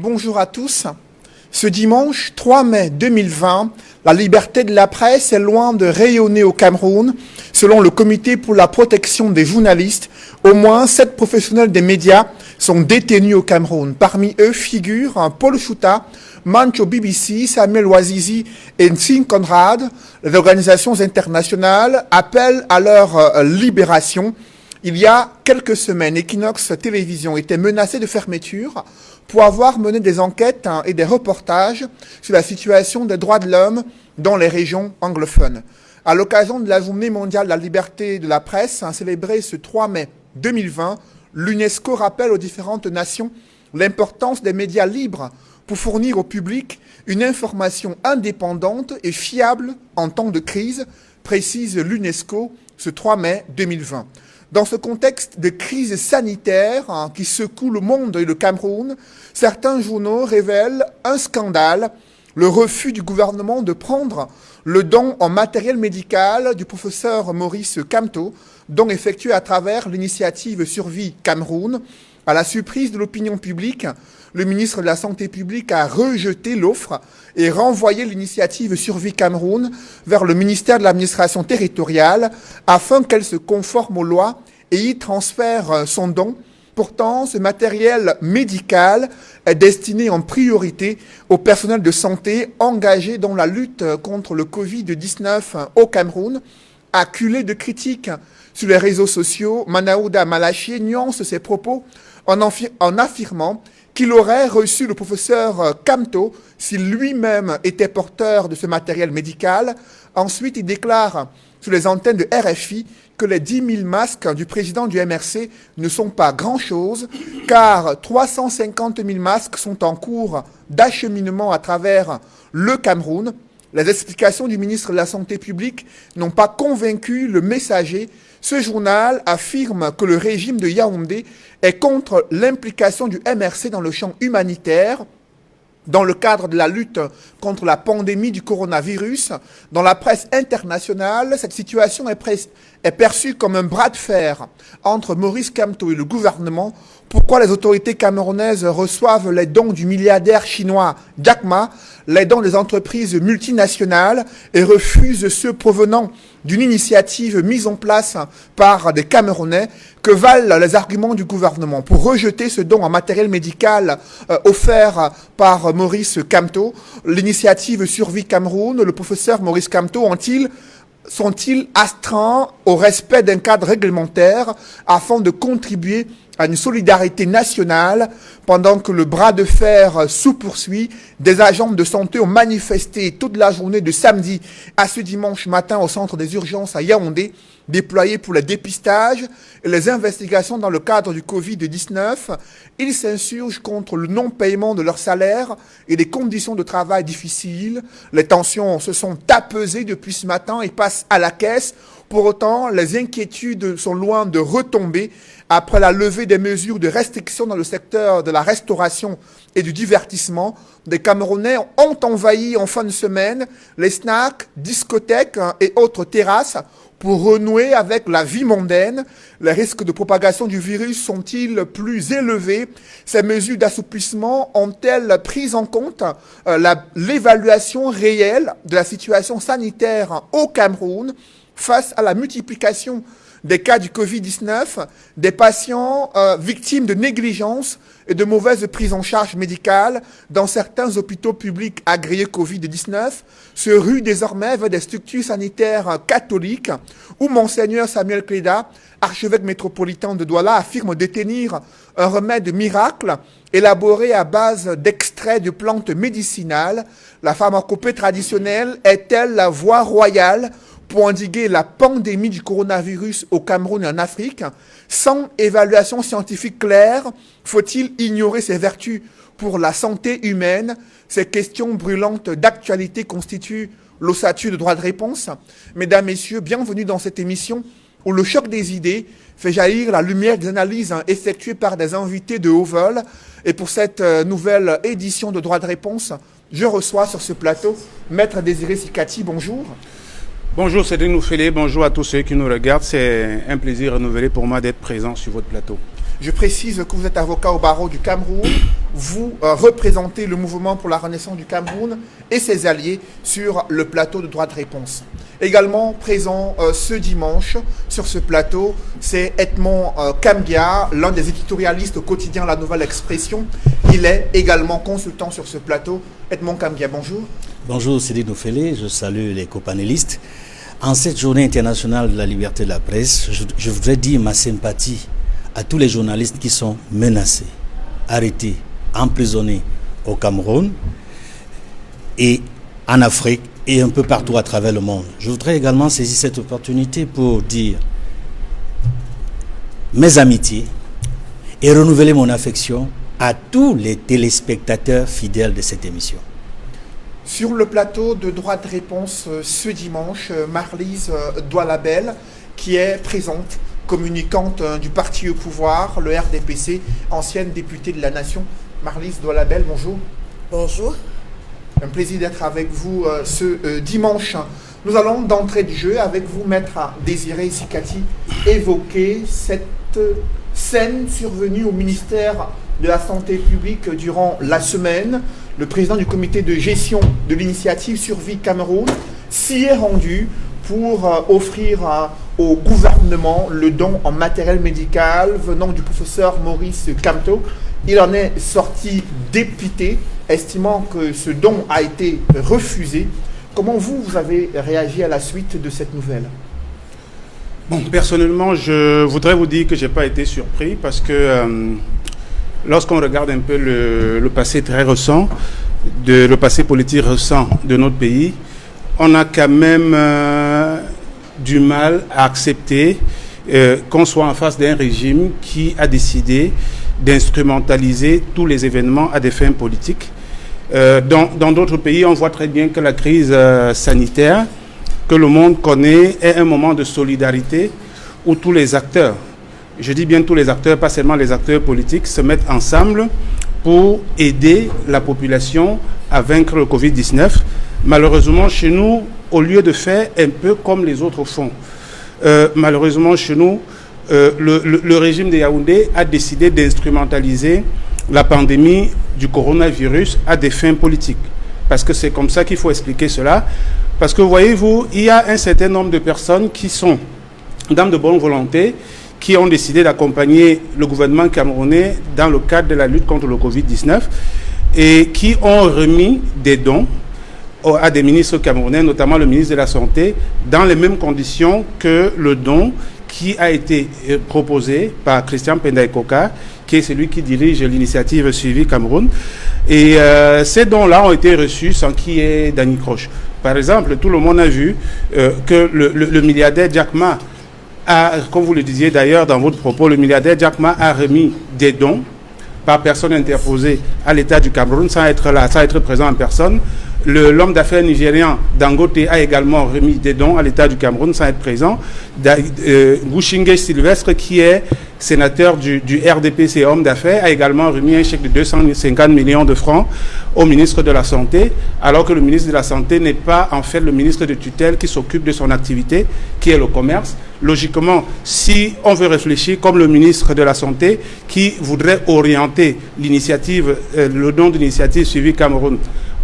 bonjour à tous. Ce dimanche 3 mai 2020, la liberté de la presse est loin de rayonner au Cameroun. Selon le Comité pour la protection des journalistes, au moins 7 professionnels des médias sont détenus au Cameroun. Parmi eux figurent Paul Chouta, Mancho BBC, Samuel Ouazizi et Nsine Conrad. Les organisations internationales appellent à leur libération. Il y a quelques semaines, Equinox Télévision était menacée de fermeture pour avoir mené des enquêtes et des reportages sur la situation des droits de l'homme dans les régions anglophones. À l'occasion de la Journée mondiale de la liberté de la presse, célébrée ce 3 mai 2020, l'UNESCO rappelle aux différentes nations l'importance des médias libres pour fournir au public une information indépendante et fiable en temps de crise, précise l'UNESCO ce 3 mai 2020. Dans ce contexte de crise sanitaire qui secoue le monde et le Cameroun, certains journaux révèlent un scandale, le refus du gouvernement de prendre le don en matériel médical du professeur Maurice Kamto, don effectué à travers l'initiative Survie Cameroun. À la surprise de l'opinion publique, le ministre de la Santé publique a rejeté l'offre et renvoyé l'initiative Survie Cameroun vers le ministère de l'administration territoriale afin qu'elle se conforme aux lois et y transfère son don. Pourtant, ce matériel médical est destiné en priorité au personnel de santé engagé dans la lutte contre le Covid-19 au Cameroun. Acculé de critiques sur les réseaux sociaux, Manaouda Malachier nuance ses propos en affirmant qu'il aurait reçu le professeur Kamto s'il lui-même était porteur de ce matériel médical. Ensuite, il déclare sur les antennes de RFI que les 10 000 masques du président du MRC ne sont pas grand-chose, car 350 000 masques sont en cours d'acheminement à travers le Cameroun. Les explications du ministre de la Santé publique n'ont pas convaincu le messager. Ce journal affirme que le régime de Yaoundé est contre l'implication du MRC dans le champ humanitaire, dans le cadre de la lutte contre la pandémie du coronavirus. Dans la presse internationale, cette situation est perçue comme un bras de fer entre Maurice Kamto et le gouvernement. Pourquoi les autorités camerounaises reçoivent les dons du milliardaire chinois Jack Ma, les dons des entreprises multinationales, et refusent ceux provenant d'une initiative mise en place par des Camerounais? Que valent les arguments du gouvernement pour rejeter ce don en matériel médical offert par Maurice Kamto? L'initiative Survie Cameroun, le professeur Maurice Kamto sont-ils astreints au respect d'un cadre réglementaire afin de contribuer à une solidarité nationale? Pendant que le bras de fer se-poursuit, des agents de santé ont manifesté toute la journée de samedi à ce dimanche matin au centre des urgences à Yaoundé, déployés pour le dépistage et les investigations dans le cadre du Covid-19. Ils s'insurgent contre le non-paiement de leur salaire et des conditions de travail difficiles. Les tensions se sont apaisées depuis ce matin et passent à la caisse. Pour autant, les inquiétudes sont loin de retomber après la levée des mesures de restriction dans le secteur de la restauration et du divertissement. Des Camerounais ont envahi en fin de semaine les snacks, discothèques et autres terrasses pour renouer avec la vie mondaine. Les risques de propagation du virus sont-ils plus élevés? Ces mesures d'assouplissement ont-elles pris en compte l'évaluation réelle de la situation sanitaire au Cameroun face à la multiplication des cas du Covid-19, des patients victimes de négligence et de mauvaise prise en charge médicale dans certains hôpitaux publics agréés Covid-19, se rue désormais vers des structures sanitaires catholiques où Monseigneur Samuel Cléda, archevêque métropolitain de Douala, affirme détenir un remède miracle élaboré à base d'extraits de plantes médicinales. La pharmacopée traditionnelle est-elle la voie royale pour endiguer la pandémie du coronavirus au Cameroun et en Afrique? Sans évaluation scientifique claire, faut-il ignorer ses vertus pour la santé humaine? Ces questions brûlantes d'actualité constituent l'ossature de droit de réponse. Mesdames, Messieurs, bienvenue dans cette émission où le choc des idées fait jaillir la lumière des analyses effectuées par des invités de haut vol. Et pour cette nouvelle édition de droit de réponse, je reçois sur ce plateau Maître Désiré Sikati. Bonjour. Bonjour Cédric Noufélé, bonjour à tous ceux qui nous regardent. C'est un plaisir renouvelé pour moi d'être présent sur votre plateau. Je précise que vous êtes avocat au barreau du Cameroun. Vous représentez le mouvement pour la renaissance du Cameroun et ses alliés sur le plateau de droit de réponse. Également présent ce dimanche sur ce plateau, c'est Edmond Kambia, l'un des éditorialistes au quotidien La Nouvelle Expression. Il est également consultant sur ce plateau. Edmond Kambia, bonjour. Bonjour Cédric Noufélé, je salue les copanélistes. En cette journée internationale de la liberté de la presse, je voudrais dire ma sympathie à tous les journalistes qui sont menacés, arrêtés, emprisonnés au Cameroun et en Afrique et un peu partout à travers le monde. Je voudrais également saisir cette opportunité pour dire mes amitiés et renouveler mon affection à tous les téléspectateurs fidèles de cette émission. Sur le plateau de droit de réponse ce dimanche, Marlise Doualabel, qui est présente, communicante du parti au pouvoir, le RDPC, ancienne députée de la Nation. Marlise Doualabel, bonjour. Bonjour. Un plaisir d'être avec vous ce dimanche. Nous allons d'entrée de jeu avec vous, Maître Désiré Sikati, évoquer cette scène survenue au ministère de la Santé publique durant la semaine. Le président du comité de gestion de l'initiative Survie Cameroun s'y est rendu pour offrir au gouvernement le don en matériel médical venant du professeur Maurice Kamto. Il en est sorti dépité, estimant que ce don a été refusé. Comment vous avez réagi à la suite de cette nouvelle? Bon, personnellement, je voudrais vous dire que je n'ai pas été surpris parce que lorsqu'on regarde un peu le passé très récent, le passé politique récent de notre pays, on a quand même du mal à accepter qu'on soit en face d'un régime qui a décidé d'instrumentaliser tous les événements à des fins politiques. Dans d'autres pays, on voit très bien que la crise sanitaire que le monde connaît est un moment de solidarité où tous les acteurs, je dis bien tous les acteurs, pas seulement les acteurs politiques, se mettent ensemble pour aider la population à vaincre le Covid-19. Malheureusement, chez nous, au lieu de faire un peu comme les autres font, malheureusement, chez nous, le régime de Yaoundé a décidé d'instrumentaliser la pandémie du coronavirus à des fins politiques. Parce que c'est comme ça qu'il faut expliquer cela. Parce que, voyez-vous, il y a un certain nombre de personnes qui sont dans de bonne volonté, qui ont décidé d'accompagner le gouvernement camerounais dans le cadre de la lutte contre le Covid-19 et qui ont remis des dons à des ministres camerounais, notamment le ministre de la Santé, dans les mêmes conditions que le don qui a été proposé par Christian Pendaïkoka, qui est celui qui dirige l'initiative Suivi Cameroun. Et ces dons-là ont été reçus sans qu'il y ait d'anicroche. Par exemple, tout le monde a vu que le milliardaire Jack Ma, comme vous le disiez d'ailleurs dans votre propos, le milliardaire Jack Ma a remis des dons par personne interposée à l'État du Cameroun sans être là, sans être présent en personne. L'homme d'affaires nigérian Dangote a également remis des dons à l'État du Cameroun sans être présent. Gushinge Sylvestre, qui est sénateur du RDPC, homme d'affaires, a également remis un chèque de 250 millions de francs au ministre de la Santé, alors que le ministre de la Santé n'est pas en fait le ministre de tutelle qui s'occupe de son activité, qui est le commerce. Logiquement, si on veut réfléchir comme le ministre de la Santé, qui voudrait orienter l'initiative, le don de l'initiative Suivi Cameroun,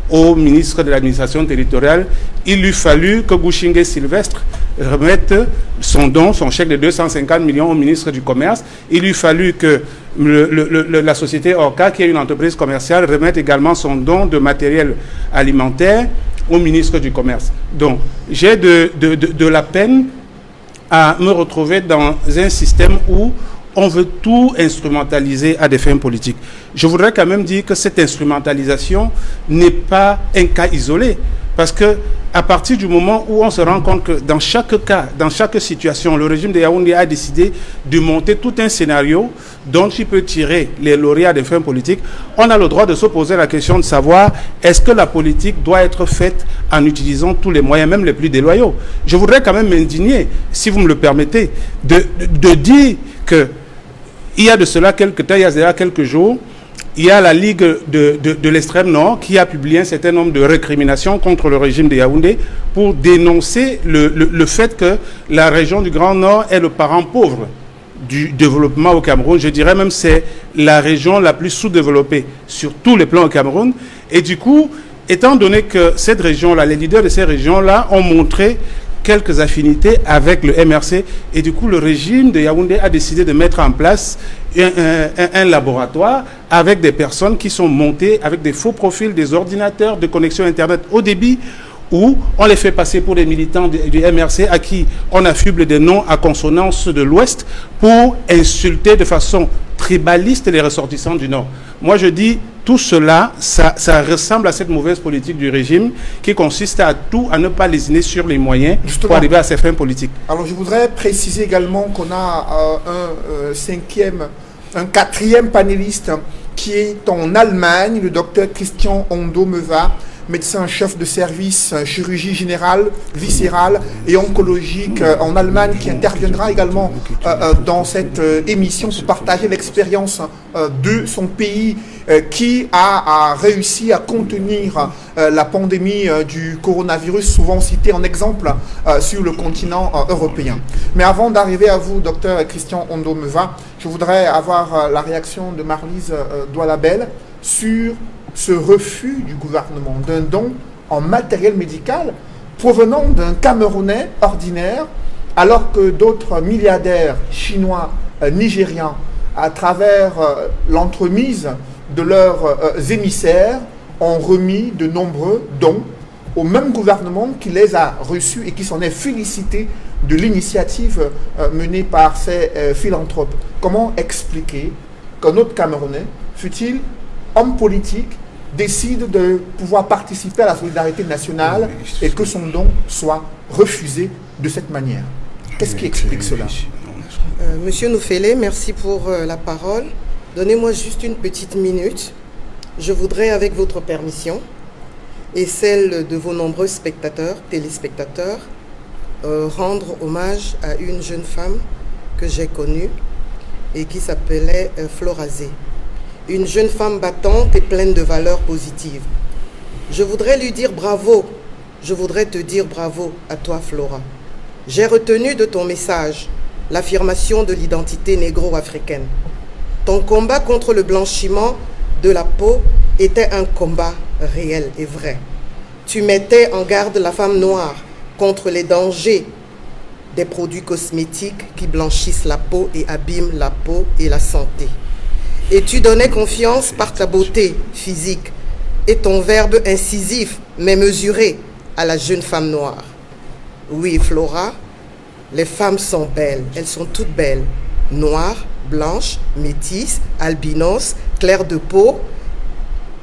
au ministre de l'administration territoriale, il lui fallu que Gushinge Sylvestre remette son don, son chèque de 250 millions au ministre du Commerce. Il lui fallu que la société Orca, qui est une entreprise commerciale, remette également son don de matériel alimentaire au ministre du Commerce. Donc, j'ai de la peine à me retrouver dans un système où on veut tout instrumentaliser à des fins politiques. Je voudrais quand même dire que cette instrumentalisation n'est pas un cas isolé. Parce que à partir du moment où on se rend compte que dans chaque cas, dans chaque situation, le régime de Yaoundé a décidé de monter tout un scénario dont il peut tirer les lauréats des fins politiques, on a le droit de se poser la question de savoir est-ce que la politique doit être faite en utilisant tous les moyens, même les plus déloyaux. Je voudrais quand même m'indigner, si vous me le permettez, de dire que il y a de cela quelques temps, il y a de cela quelques jours, il y a la Ligue de l'extrême nord qui a publié un certain nombre de récriminations contre le régime de Yaoundé pour dénoncer le fait que la région du Grand Nord est le parent pauvre du développement au Cameroun. Je dirais même c'est la région la plus sous-développée sur tous les plans au Cameroun. Et du coup, étant donné que cette région-là, les leaders de ces régions-là ont montré quelques affinités avec le MRC, et du coup le régime de Yaoundé a décidé de mettre en place un laboratoire avec des personnes qui sont montées avec des faux profils, des ordinateurs de connexion Internet haut débit, où on les fait passer pour des militants du MRC à qui on affuble des noms à consonance de l'Ouest pour insulter de façon tribaliste les ressortissants du Nord. Moi je dis, tout cela, ça ressemble à cette mauvaise politique du régime qui consiste à ne pas lésiner sur les moyens Justement, pour arriver à ses fins politiques. Alors je voudrais préciser également qu'on a un quatrième panéliste qui est en Allemagne, le docteur Christian Ondo-Meva, médecin-chef de service chirurgie générale, viscérale et oncologique en Allemagne, qui interviendra également dans cette émission pour partager l'expérience de son pays qui a réussi à contenir la pandémie du coronavirus, souvent citée en exemple sur le continent européen. Mais avant d'arriver à vous, docteur Christian Ondo-Meva, je voudrais avoir la réaction de Marlise Doualabel sur ce refus du gouvernement d'un don en matériel médical provenant d'un Camerounais ordinaire, alors que d'autres milliardaires chinois, nigérians, à travers l'entremise de leurs émissaires, ont remis de nombreux dons au même gouvernement qui les a reçus et qui s'en est félicité de l'initiative menée par ces philanthropes. Comment expliquer qu'un autre Camerounais, fut-il homme politique, décide de pouvoir participer à la solidarité nationale et que son don soit refusé de cette manière? Qu'est-ce qui explique cela? Monsieur Noufélé, merci pour la parole. Donnez-moi juste une petite minute. Je voudrais, avec votre permission et celle de vos nombreux spectateurs, téléspectateurs, rendre hommage à une jeune femme que j'ai connue et qui s'appelait Flora Zé. Une jeune femme battante et pleine de valeurs positives. Je voudrais lui dire bravo. Je voudrais te dire bravo à toi, Flora. J'ai retenu de ton message l'affirmation de l'identité négro-africaine. Ton combat contre le blanchiment de la peau était un combat réel et vrai. Tu mettais en garde la femme noire contre les dangers des produits cosmétiques qui blanchissent la peau et abîment la peau et la santé. Et tu donnais confiance par ta beauté physique et ton verbe incisif mais mesuré à la jeune femme noire. Oui, Flora, les femmes sont belles, elles sont toutes belles, noires, blanches, métisses, albinos, claires de peau,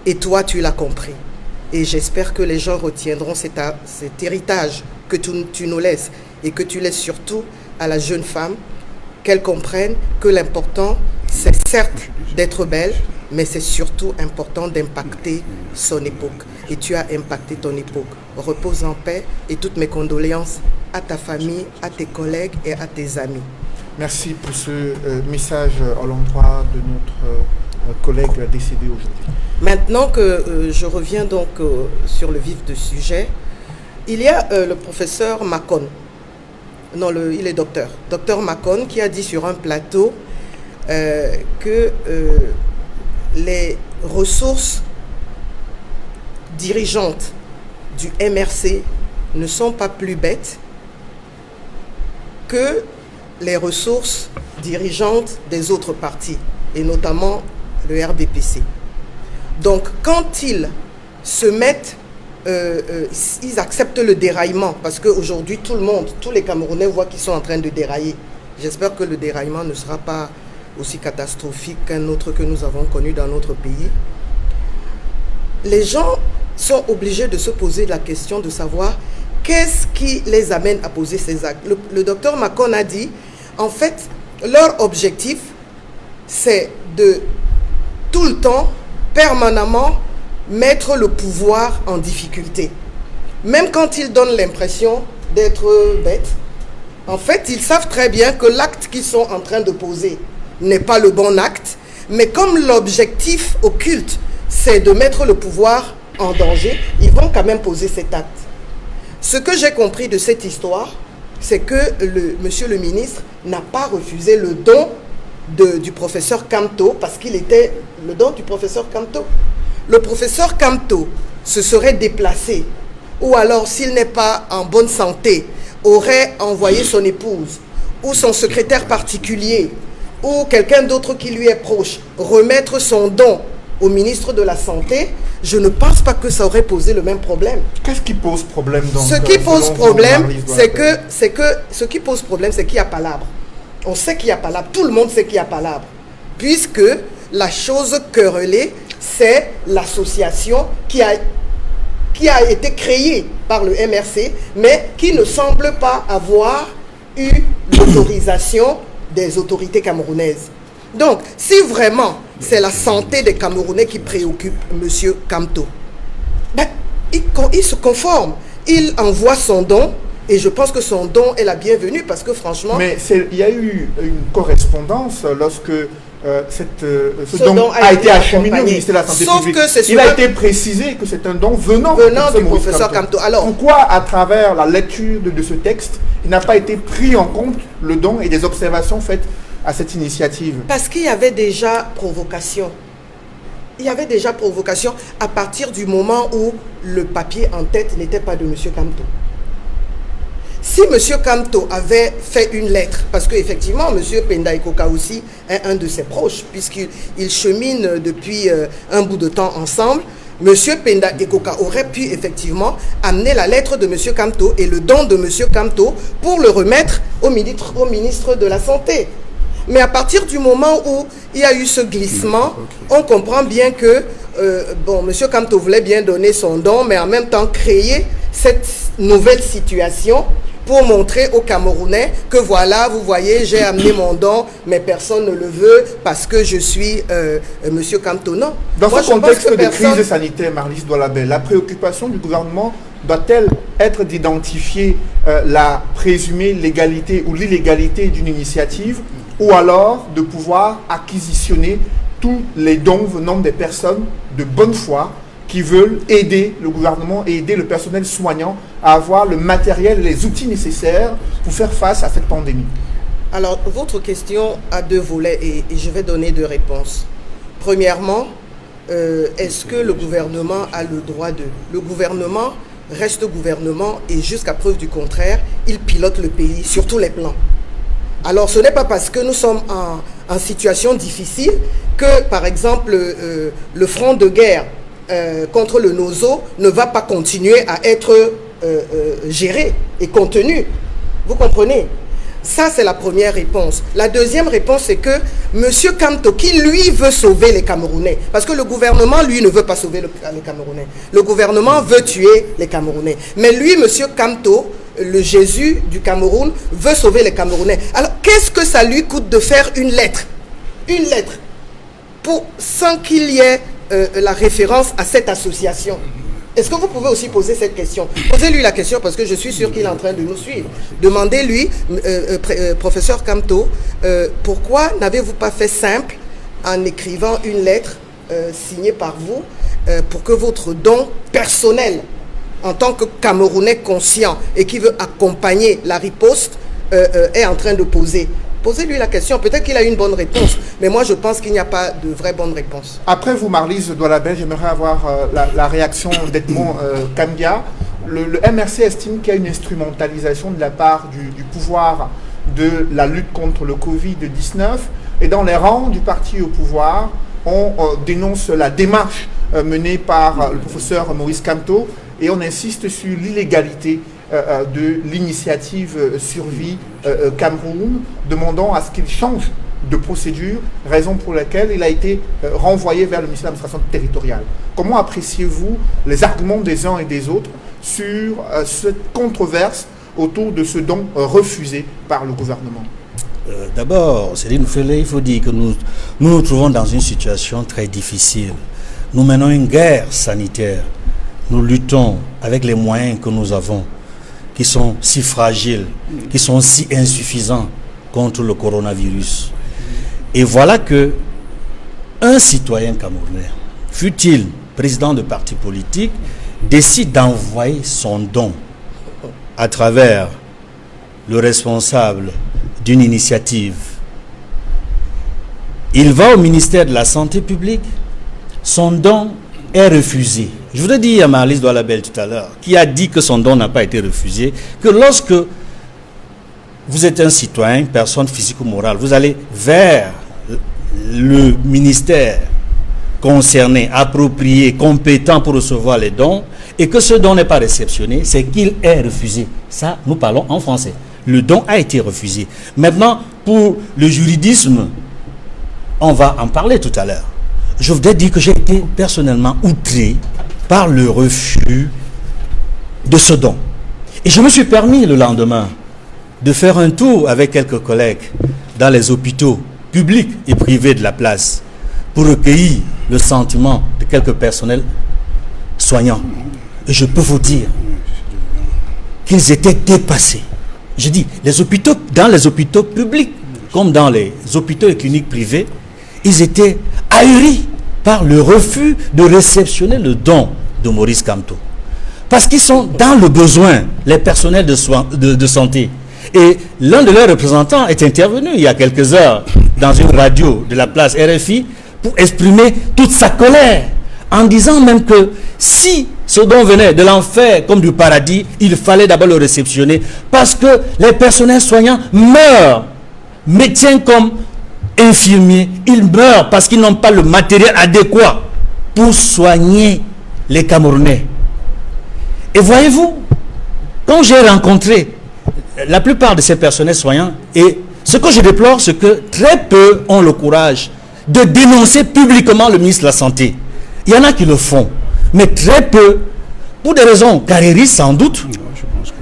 et toi tu l'as compris. Et j'espère que les gens retiendront cet héritage que tu nous laisses et que tu laisses surtout à la jeune femme, qu'elle comprenne que l'important, c'est certes d'être belle, mais c'est surtout important d'impacter son époque. Et tu as impacté ton époque. Repose en paix et toutes mes condoléances à ta famille, à tes collègues et à tes amis. Merci pour ce message à l'endroit de notre collègue décédé aujourd'hui. Maintenant que je reviens donc sur le vif du sujet, il y a le professeur Macon. Non, il est docteur. Docteur Macon qui a dit sur un plateau que les ressources dirigeantes du MRC ne sont pas plus bêtes que les ressources dirigeantes des autres partis, et notamment le RDPC. Donc, quand ils se mettent, ils acceptent le déraillement, parce qu'aujourd'hui, tout le monde, tous les Camerounais voient qu'ils sont en train de dérailler. J'espère que le déraillement ne sera pas aussi catastrophique qu'un autre que nous avons connu dans notre pays. Les gens sont obligés de se poser la question de savoir qu'est-ce qui les amène à poser ces actes. Le docteur Macon a dit, en fait, leur objectif, c'est de tout le temps, permanemment, mettre le pouvoir en difficulté. Même quand ils donnent l'impression d'être bêtes, en fait, ils savent très bien que l'acte qu'ils sont en train de poser n'est pas le bon acte, mais comme l'objectif occulte, c'est de mettre le pouvoir en danger, ils vont quand même poser cet acte. Ce que j'ai compris de cette histoire, c'est que monsieur le ministre n'a pas refusé le don du professeur Kamto parce qu'il était le don du professeur Kamto. Le professeur Kamto se serait déplacé ou alors s'il n'est pas en bonne santé, aurait envoyé son épouse ou son secrétaire particulier ou quelqu'un d'autre qui lui est proche remettre son don au ministre de la Santé, je ne pense pas que ça aurait posé le même problème. Qu'est-ce qui pose problème donc? Ce qui pose problème, c'est qu'il n'y a pas l'arbre. On sait qu'il n'y a pas l'arbre. Tout le monde sait qu'il n'y a pas l'arbre. Puisque la chose querellée, c'est l'association qui a été créée par le MRC, mais qui ne semble pas avoir eu l'autorisation des autorités camerounaises. Donc, si vraiment c'est la santé des Camerounais qui préoccupe M. Kamto, ben, il se conforme. Il envoie son don et je pense que son don est la bienvenue parce que franchement... Mais il y a eu une correspondance lorsque ce don a été acheminé au ministère de la Santé publique. Il a été précisé que c'est un don venant du professeur Kamto. Alors, pourquoi, à travers la lecture de ce texte, il n'a pas été pris en compte le don et des observations faites à cette initiative? Parce qu'il y avait déjà provocation. Il y avait déjà provocation à partir du moment où le papier en tête n'était pas de M. Kamto. Si M. Kamto avait fait une lettre, parce qu'effectivement, M. Penda Ikoka aussi est un de ses proches, puisqu'il chemine depuis un bout de temps ensemble, M. Penda Ikoka aurait pu effectivement amener la lettre de M. Kamto et le don de M. Kamto pour le remettre au ministre de la Santé. Mais à partir du moment où il y a eu ce glissement, on comprend bien que M. Kamto voulait bien donner son don, mais en même temps créer cette nouvelle situation pour montrer aux Camerounais que voilà, vous voyez, j'ai amené mon don, mais personne ne le veut parce que je suis M. Kamto. Non. Dans ce contexte de crise sanitaire, Marlys Doualabé, la préoccupation du gouvernement doit-elle être d'identifier la présumée légalité ou l'illégalité d'une initiative, ou alors de pouvoir acquisitionner tous les dons venant des personnes de bonne foi qui veulent aider le gouvernement et aider le personnel soignant à avoir le matériel et les outils nécessaires pour faire face à cette pandémie? Alors, votre question a deux volets et je vais donner deux réponses. Premièrement, est-ce que le gouvernement a le droit de... Le gouvernement reste gouvernement et jusqu'à preuve du contraire, il pilote le pays sur tous les plans. Alors, ce n'est pas parce que nous sommes en situation difficile que, par exemple, le front de guerre contre le Nozo ne va pas continuer à être géré et contenu. Vous comprenez? Ça, c'est la première réponse. La deuxième réponse, c'est que M. Kamto, qui lui veut sauver les Camerounais, parce que le gouvernement, lui, ne veut pas sauver les Camerounais. Le gouvernement veut tuer les Camerounais. Mais lui, M. Kamto, le Jésus du Cameroun, veut sauver les Camerounais. Alors, qu'est-ce que ça lui coûte de faire une lettre? Une lettre, sans qu'il y ait la référence à cette association. Est-ce que vous pouvez aussi poser cette question? Posez-lui la question parce que je suis sûr qu'il est en train de nous suivre. Demandez-lui, professeur Kamto, pourquoi n'avez-vous pas fait simple en écrivant une lettre signée par vous pour que votre don personnel, en tant que Camerounais conscient et qui veut accompagner la riposte, est en train de poser? Posez-lui la question, peut-être qu'il a une bonne réponse, mais moi je pense qu'il n'y a pas de vraie bonne réponse. Après vous, Marlys Doualabé, j'aimerais avoir la réaction d'Edmond Kambia. Le MRC estime qu'il y a une instrumentalisation de la part du pouvoir de la lutte contre le Covid-19, et dans les rangs du parti au pouvoir, on dénonce la démarche menée par le professeur Maurice Kamto, et on insiste sur l'illégalité de l'initiative Survie Cameroun, demandant à ce qu'il change de procédure, raison pour laquelle il a été renvoyé vers le ministère de l'administration territoriale. Comment appréciez-vous les arguments des uns et des autres sur cette controverse autour de ce don refusé par le gouvernement? D'abord, Céline Fellé, il faut dire que nous trouvons dans une situation très difficile. Nous menons une guerre sanitaire. Nous luttons avec les moyens que nous avons, qui sont si fragiles, qui sont si insuffisants contre le coronavirus. Et voilà que un citoyen camerounais, fût-il président de parti politique, décide d'envoyer son don à travers le responsable d'une initiative, il va au ministère de la Santé publique, son don est refusé. Je voudrais dire à Marlise Doualabel tout à l'heure, qui a dit que son don n'a pas été refusé, que lorsque vous êtes un citoyen, personne physique ou morale, vous allez vers le ministère concerné, approprié, compétent pour recevoir les dons, et que ce don n'est pas réceptionné, c'est qu'il est refusé. Ça, nous parlons en français. Le don a été refusé. Maintenant, pour le juridisme, on va en parler tout à l'heure. Je voudrais dire que j'ai été personnellement outré par le refus de ce don. Et je me suis permis le lendemain de faire un tour avec quelques collègues dans les hôpitaux publics et privés de la place pour recueillir le sentiment de quelques personnels soignants. Et je peux vous dire qu'ils étaient dépassés. Je dis, dans les hôpitaux publics, comme dans les hôpitaux et cliniques privés, ils étaient ahuris par le refus de réceptionner le don de Maurice Kamto. Parce qu'ils sont dans le besoin, les personnels de santé. Et l'un de leurs représentants est intervenu il y a quelques heures dans une radio de la place RFI pour exprimer toute sa colère, en disant même que si ce don venait de l'enfer comme du paradis, il fallait d'abord le réceptionner, parce que les personnels soignants meurent. Médecins comme infirmiers, ils meurent parce qu'ils n'ont pas le matériel adéquat pour soigner les Camerounais. Et voyez-vous, quand j'ai rencontré la plupart de ces personnels soignants, et ce que je déplore, c'est que très peu ont le courage de dénoncer publiquement le ministre de la Santé. Il y en a qui le font, mais très peu, pour des raisons carriéristes sans doute,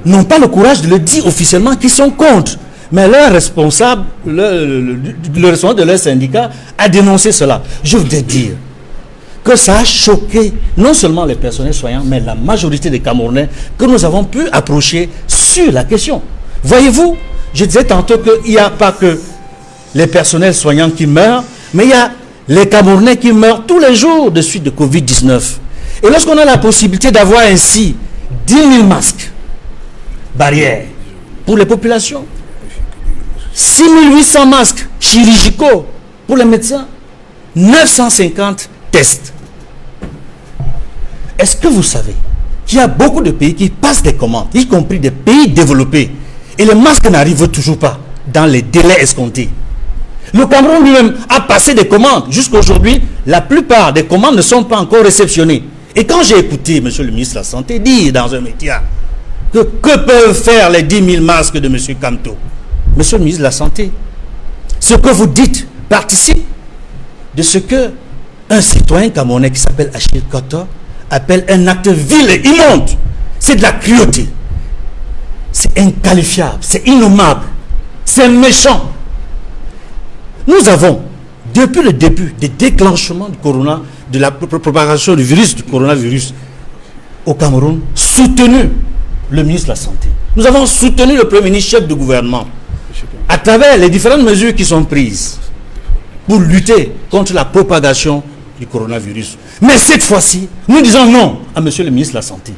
n'ont pas le courage de le dire officiellement qu'ils sont contre. Mais leur responsable, le responsable de leur syndicat a dénoncé cela. Je voudrais dire que ça a choqué non seulement les personnels soignants, mais la majorité des Camerounais que nous avons pu approcher sur la question. Voyez-vous, je disais tantôt qu'il n'y a pas que les personnels soignants qui meurent, mais il y a les Camerounais qui meurent tous les jours de suite de Covid-19. Et lorsqu'on a la possibilité d'avoir ainsi 10 000 masques barrières pour les populations, 6 800 masques chirurgicaux pour les médecins, 950 tests. Est-ce que vous savez qu'il y a beaucoup de pays qui passent des commandes, y compris des pays développés, et les masques n'arrivent toujours pas dans les délais escomptés? Le Cameroun lui-même a passé des commandes. Jusqu'à aujourd'hui, la plupart des commandes ne sont pas encore réceptionnées. Et quand j'ai écouté M. le ministre de la Santé dire dans un média que peuvent faire les 10 000 masques de M. Kamto, Monsieur le ministre de la Santé, ce que vous dites participe de ce que un citoyen camerounais qui s'appelle Achille Koto appelle un acte vil et immonde. C'est de la cruauté. C'est inqualifiable, c'est innommable, c'est méchant. Nous avons, depuis le début des déclenchements de la propagation du virus, du coronavirus au Cameroun, soutenu le ministre de la Santé. Nous avons soutenu le Premier ministre, chef du gouvernement, à travers les différentes mesures qui sont prises pour lutter contre la propagation du coronavirus. Mais cette fois-ci, nous disons non à monsieur le ministre de la Santé.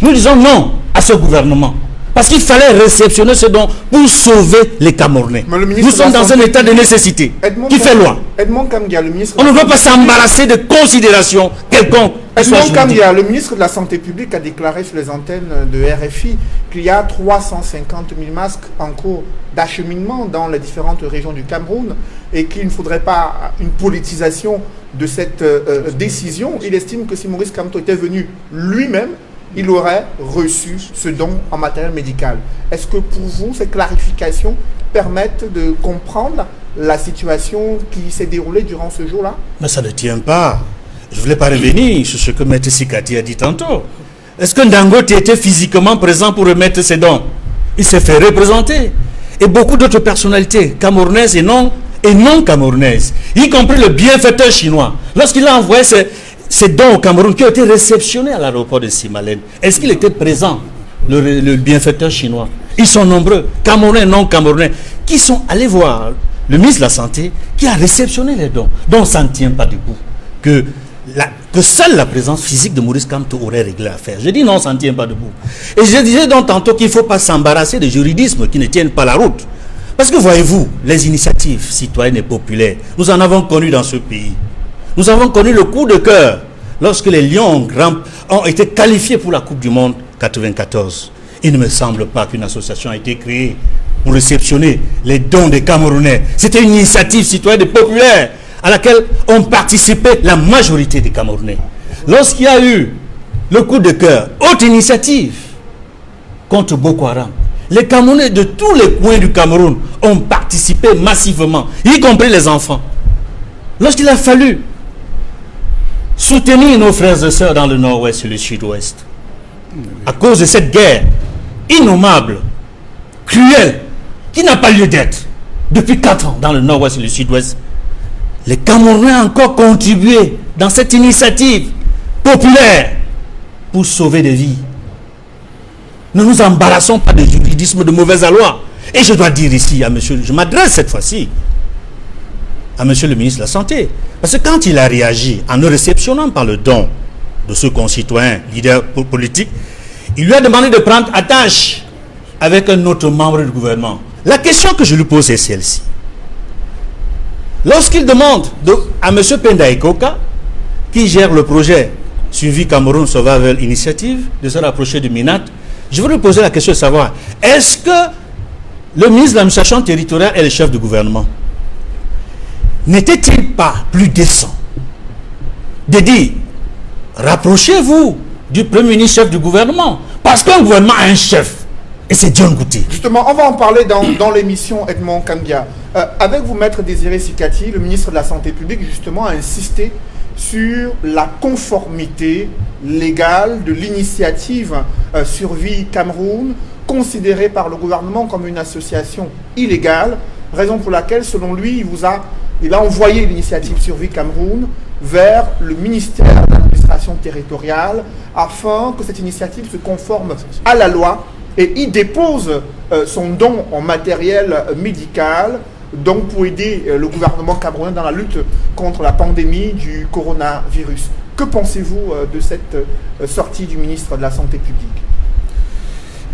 Nous disons non à ce gouvernement. Parce qu'il fallait réceptionner ce don pour sauver les Camerounais. Nous sommes dans un état de nécessité qui fait loi. Edmond Kamgia, le ministre... On ne doit pas s'embarrasser de considérations quelconques. Edmond Kamgia, le ministre de la Santé publique, a déclaré sur les antennes de RFI qu'il y a 350 000 masques en cours d'acheminement dans les différentes régions du Cameroun et qu'il ne faudrait pas une politisation de cette décision. Il estime que si Maurice Kamto était venu lui-même, il aurait reçu ce don en matériel médical. Est-ce que pour vous, ces clarifications permettent de comprendre la situation qui s'est déroulée durant ce jour-là? Mais ça ne tient pas. Je ne voulais pas revenir sur ce que M. Sikati a dit tantôt. Est-ce que Dangote était physiquement présent pour remettre ses dons? Il s'est fait représenter. Et beaucoup d'autres personnalités camerounaises et non camerounaises, y compris le bienfaiteur chinois, lorsqu'il a envoyé ces dons au Cameroun qui ont été réceptionnés à l'aéroport de Simalène, est-ce qu'il était présent, le bienfaiteur chinois? Ils sont nombreux, Camerounais, non Camerounais, qui sont allés voir le ministre de la Santé qui a réceptionné les dons. Donc ça ne tient pas debout que que seule la présence physique de Maurice Kamto aurait réglé l'affaire. Je dis non, ça ne tient pas debout. Et je disais donc tantôt qu'il ne faut pas s'embarrasser de juridismes qui ne tiennent pas la route. Parce que voyez-vous, les initiatives citoyennes et populaires, nous en avons connu dans ce pays. Nous avons connu le coup de cœur lorsque les Lions ont été qualifiés pour la Coupe du Monde 94. Il ne me semble pas qu'une association a été créée pour réceptionner les dons des Camerounais. C'était une initiative citoyenne et populaire à laquelle ont participé la majorité des Camerounais. Lorsqu'il y a eu le coup de cœur, haute initiative contre Boko Haram, les Camerounais de tous les coins du Cameroun ont participé massivement, y compris les enfants. Lorsqu'il a fallu soutenir nos frères et sœurs dans le nord-ouest et le sud-ouest, à cause de cette guerre innommable, cruelle, qui n'a pas lieu d'être depuis 4 ans dans le nord-ouest et le sud-ouest, les Camerounais ont encore contribué dans cette initiative populaire pour sauver des vies. Ne nous embarrassons pas de juridisme de mauvaise loi. Et je dois dire ici à monsieur, je m'adresse cette fois-ci à monsieur le ministre de la Santé. Parce que quand il a réagi en ne réceptionnant pas le don de ce concitoyen, leader politique, il lui a demandé de prendre attache avec un autre membre du gouvernement. La question que je lui pose est celle-ci. Lorsqu'il demande à M. Penda Ekoka, qui gère le projet Suivi Cameroun Survival Initiative, de se rapprocher du MINAT, je veux lui poser la question de savoir, est-ce que le ministre de l'administration territoriale et le chef du gouvernement n'était-il pas plus décent de dire, rapprochez-vous du premier ministre chef du gouvernement, parce qu'un gouvernement a un chef, et c'est John Gouté. Justement, on va en parler dans l'émission Edmond Kambia. Avec vous, Maître Désiré Sikati, le ministre de la Santé publique, justement, a insisté sur la conformité légale de l'initiative Survie Cameroun, considérée par le gouvernement comme une association illégale, raison pour laquelle, selon lui, il a envoyé l'initiative Survie Cameroun vers le ministère de l'administration territoriale afin que cette initiative se conforme à la loi et y dépose son don en matériel médical, donc pour aider le gouvernement camerounais dans la lutte contre la pandémie du coronavirus. Que pensez-vous de cette sortie du ministre de la Santé publique?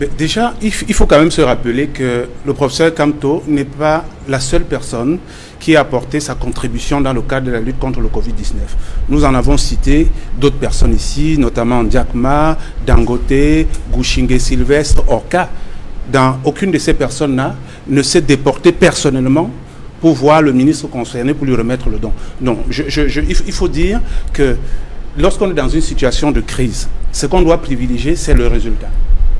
Mais déjà, il faut quand même se rappeler que le professeur Kamto n'est pas la seule personne qui a apporté sa contribution dans le cadre de la lutte contre le Covid-19. Nous en avons cité d'autres personnes ici, notamment Diakma, Dangote, Gouchingue Sylvestre, Orca. Dans aucune de ces personnes-là ne s'est déporté personnellement pour voir le ministre concerné pour lui remettre le don. Non, il faut dire que lorsqu'on est dans une situation de crise, ce qu'on doit privilégier, c'est le résultat.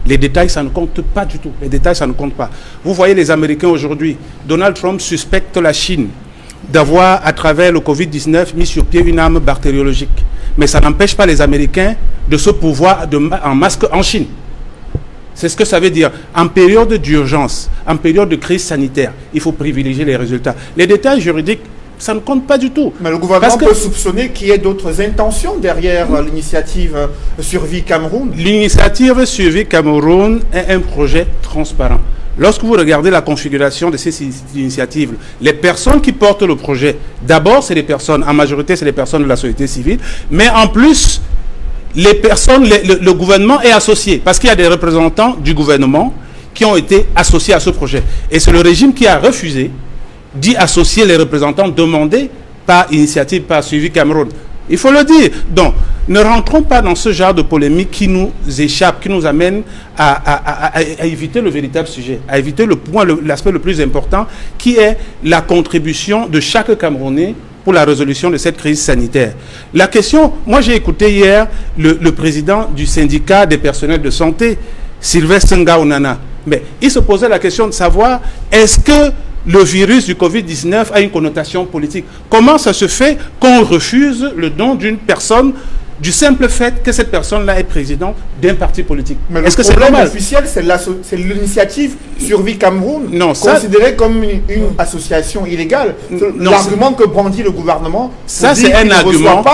Les détails, ça ne compte pas du tout. Les détails, ça ne compte pas. Vous voyez les Américains aujourd'hui. Donald Trump suspecte la Chine d'avoir, à travers le Covid-19, mis sur pied une arme bactériologique. Mais ça n'empêche pas les Américains de se pourvoir en masque en Chine. C'est ce que ça veut dire. En période d'urgence, en période de crise sanitaire, il faut privilégier les résultats. Les détails juridiques, ça ne compte pas du tout. Mais le gouvernement peut soupçonner qu'il y ait d'autres intentions derrière l'initiative Survie Cameroun. L'initiative Survie Cameroun est un projet transparent. Lorsque vous regardez la configuration de ces initiatives, les personnes qui portent le projet, d'abord, c'est des personnes, en majorité, c'est des personnes de la société civile, mais en plus, les personnes, le gouvernement est associé, parce qu'il y a des représentants du gouvernement qui ont été associés à ce projet. Et c'est le régime qui a refusé d'y associer les représentants demandés par initiative, par Suivi Cameroun. Il faut le dire. Donc, ne rentrons pas dans ce genre de polémique qui nous échappe, qui nous amène à éviter le véritable sujet, à éviter le point, l'aspect le plus important, qui est la contribution de chaque Camerounais pour la résolution de cette crise sanitaire. La question, moi j'ai écouté hier le président du syndicat des personnels de santé, Sylvestre Ngaonana, mais il se posait la question de savoir, est-ce que le virus du Covid-19 a une connotation politique? Comment ça se fait qu'on refuse le don d'une personne du simple fait que cette personne-là est présidente d'un parti politique? Mais le problème officiel, c'est l'initiative Survie Cameroun, considérée comme une association illégale. L'argument que brandit le gouvernement, ça c'est un argument.